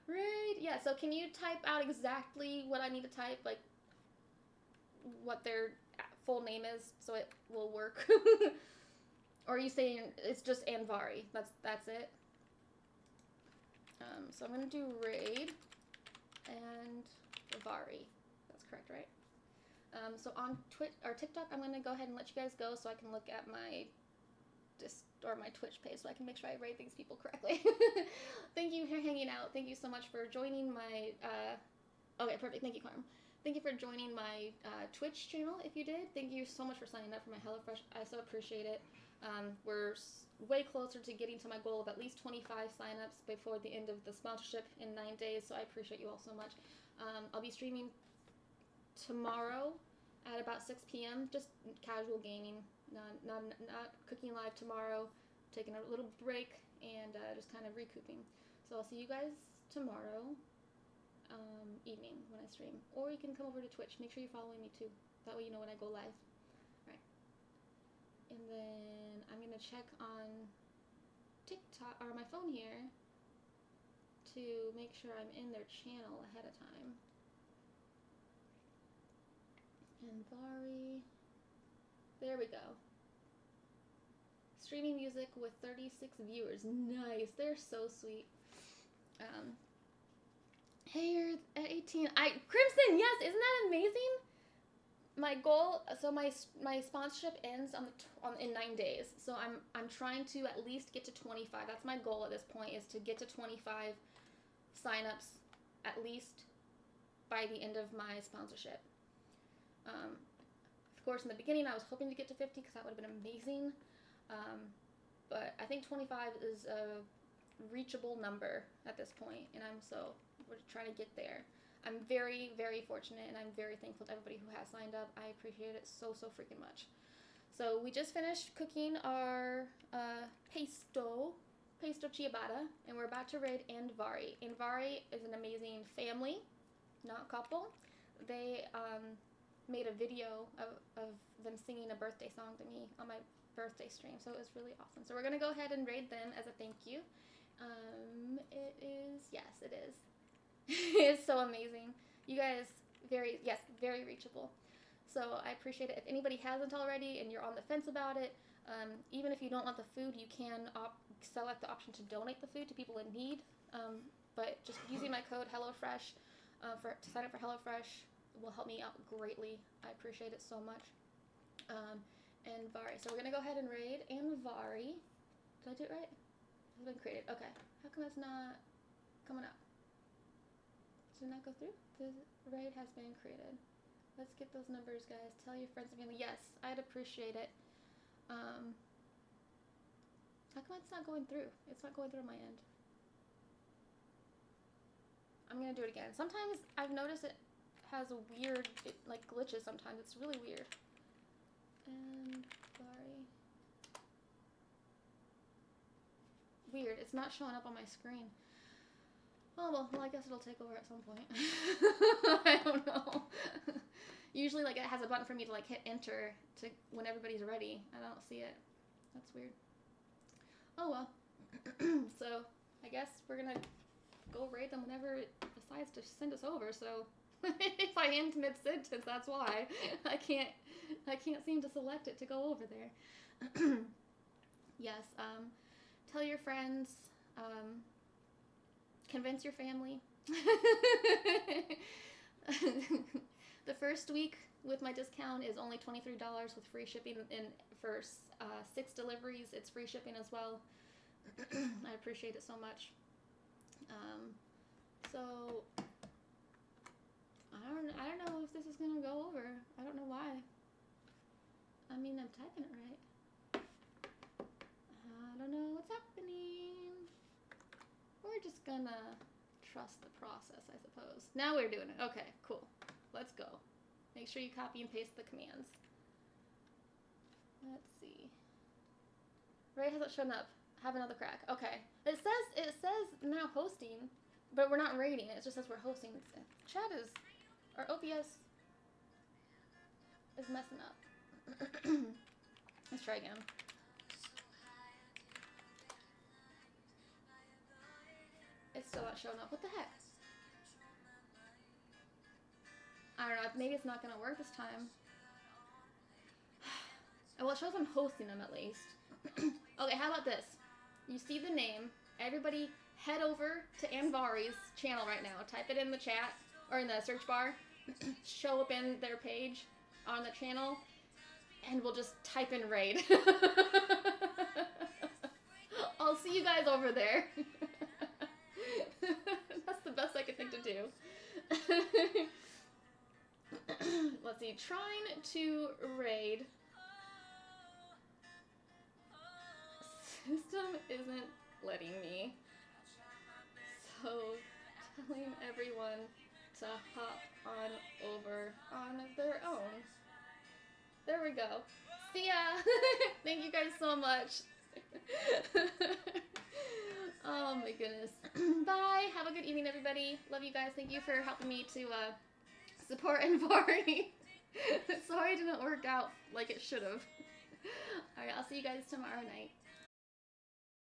S2: Right. Yeah, so can you type out exactly what I need to type, like what their full name is, so it will work? Or are you saying it's just Anvari? That's it? So I'm gonna do raid and Vari. That's correct, right? So on Twitch or TikTok, I'm gonna go ahead and let you guys go so I can look at my my Twitch page so I can make sure I rate these people correctly. Thank you for hanging out. Thank you so much for joining my, okay, perfect. Thank you, Carm. Thank you for joining my Twitch channel if you did. Thank you so much for signing up for my HelloFresh. I so appreciate it. We're way closer to getting to my goal of at least 25 signups before the end of the sponsorship in 9 days, so I appreciate you all so much. I'll be streaming tomorrow at about 6 p.m. Just casual gaming. Not cooking live tomorrow, taking a little break and just kind of recouping. So I'll see you guys tomorrow evening when I stream. Or you can come over to Twitch. Make sure you're following me too. That way you know when I go live. Right. And then I'm going to check on TikTok or my phone here to make sure I'm in their channel ahead of time. And Vari. There we go. Streaming music with 36 viewers. Nice. They're so sweet. Hey, you're at 18. Crimson, yes. Isn't that amazing? My goal, so my sponsorship ends in 9 days. So I'm trying to at least get to 25. That's my goal at this point, is to get to 25 signups at least by the end of my sponsorship. Of course, in the beginning, I was hoping to get to 50 because that would have been amazing. But I think 25 is a reachable number at this point, and we're trying to get there. I'm very, very fortunate, and I'm very thankful to everybody who has signed up. I appreciate it so freaking much. So we just finished cooking our pesto ciabatta, and we're about to raid Anvari. Anvari is an amazing family, not couple. They made a video of them singing a birthday song to me on my birthday stream, so it was really awesome. So we're gonna go ahead and raid them as a thank you. Yes, it is. It's so amazing. You guys, very reachable. So I appreciate it. If anybody hasn't already and you're on the fence about it, even if you don't want the food, you can select the option to donate the food to people in need. but just using my code HelloFresh to sign up for HelloFresh will help me out greatly. I appreciate it so much. And Vari. So we're gonna go ahead and raid Vari. Did I do it right? It's been created. Okay. How come it's not coming up? Did it not go through? The raid has been created. Let's get those numbers, guys. Tell your friends and family. Yes, I'd appreciate it. How come it's not going through? It's not going through on my end. I'm gonna do it again. Sometimes I've noticed it has a weird, like glitches sometimes. It's really weird. And sorry. Weird. It's not showing up on my screen. Oh well, I guess it'll take over at some point. I don't know. Usually, like, it has a button for me to like hit enter to when everybody's ready. I don't see it. That's weird. Oh well. So I guess we're gonna go raid them whenever it decides to send us over. So if I end mid-sentence, that's why. I can't seem to select it to go over there. Yes, tell your friends, convince your family. The first week with my discount is only $23 with free shipping, and for 6 deliveries, it's free shipping as well. I appreciate it so much. So I don't know if this is gonna go over. I don't know why. I mean, I'm typing it right. I don't know what's happening. We're just gonna trust the process, I suppose. Now we're doing it. Okay, cool. Let's go. Make sure you copy and paste the commands. Let's see. Ray hasn't shown up. Have another crack. Okay. It says now hosting, but we're not rating it. It just says we're hosting. Chat is, our OBS is messing up. Let's try again. It's still not showing up. What the heck? I don't know. Maybe it's not going to work this time. Well, it shows I'm hosting them at least. Okay, how about this? You see the name. Everybody head over to Anvari's channel right now. Type it in the chat or in the search bar. Show up in their page on the channel. And we'll just type in raid. I'll see you guys over there. That's the best I could think to do. Let's see. Trying to raid. System isn't letting me. So telling everyone to hop on over on their own. There we go. See ya! Thank you guys so much. Oh my goodness. Bye. Have a good evening, everybody. Love you guys. Thank you for helping me to support Envari. Sorry it didn't work out like it should have. Alright, I'll see you guys tomorrow night.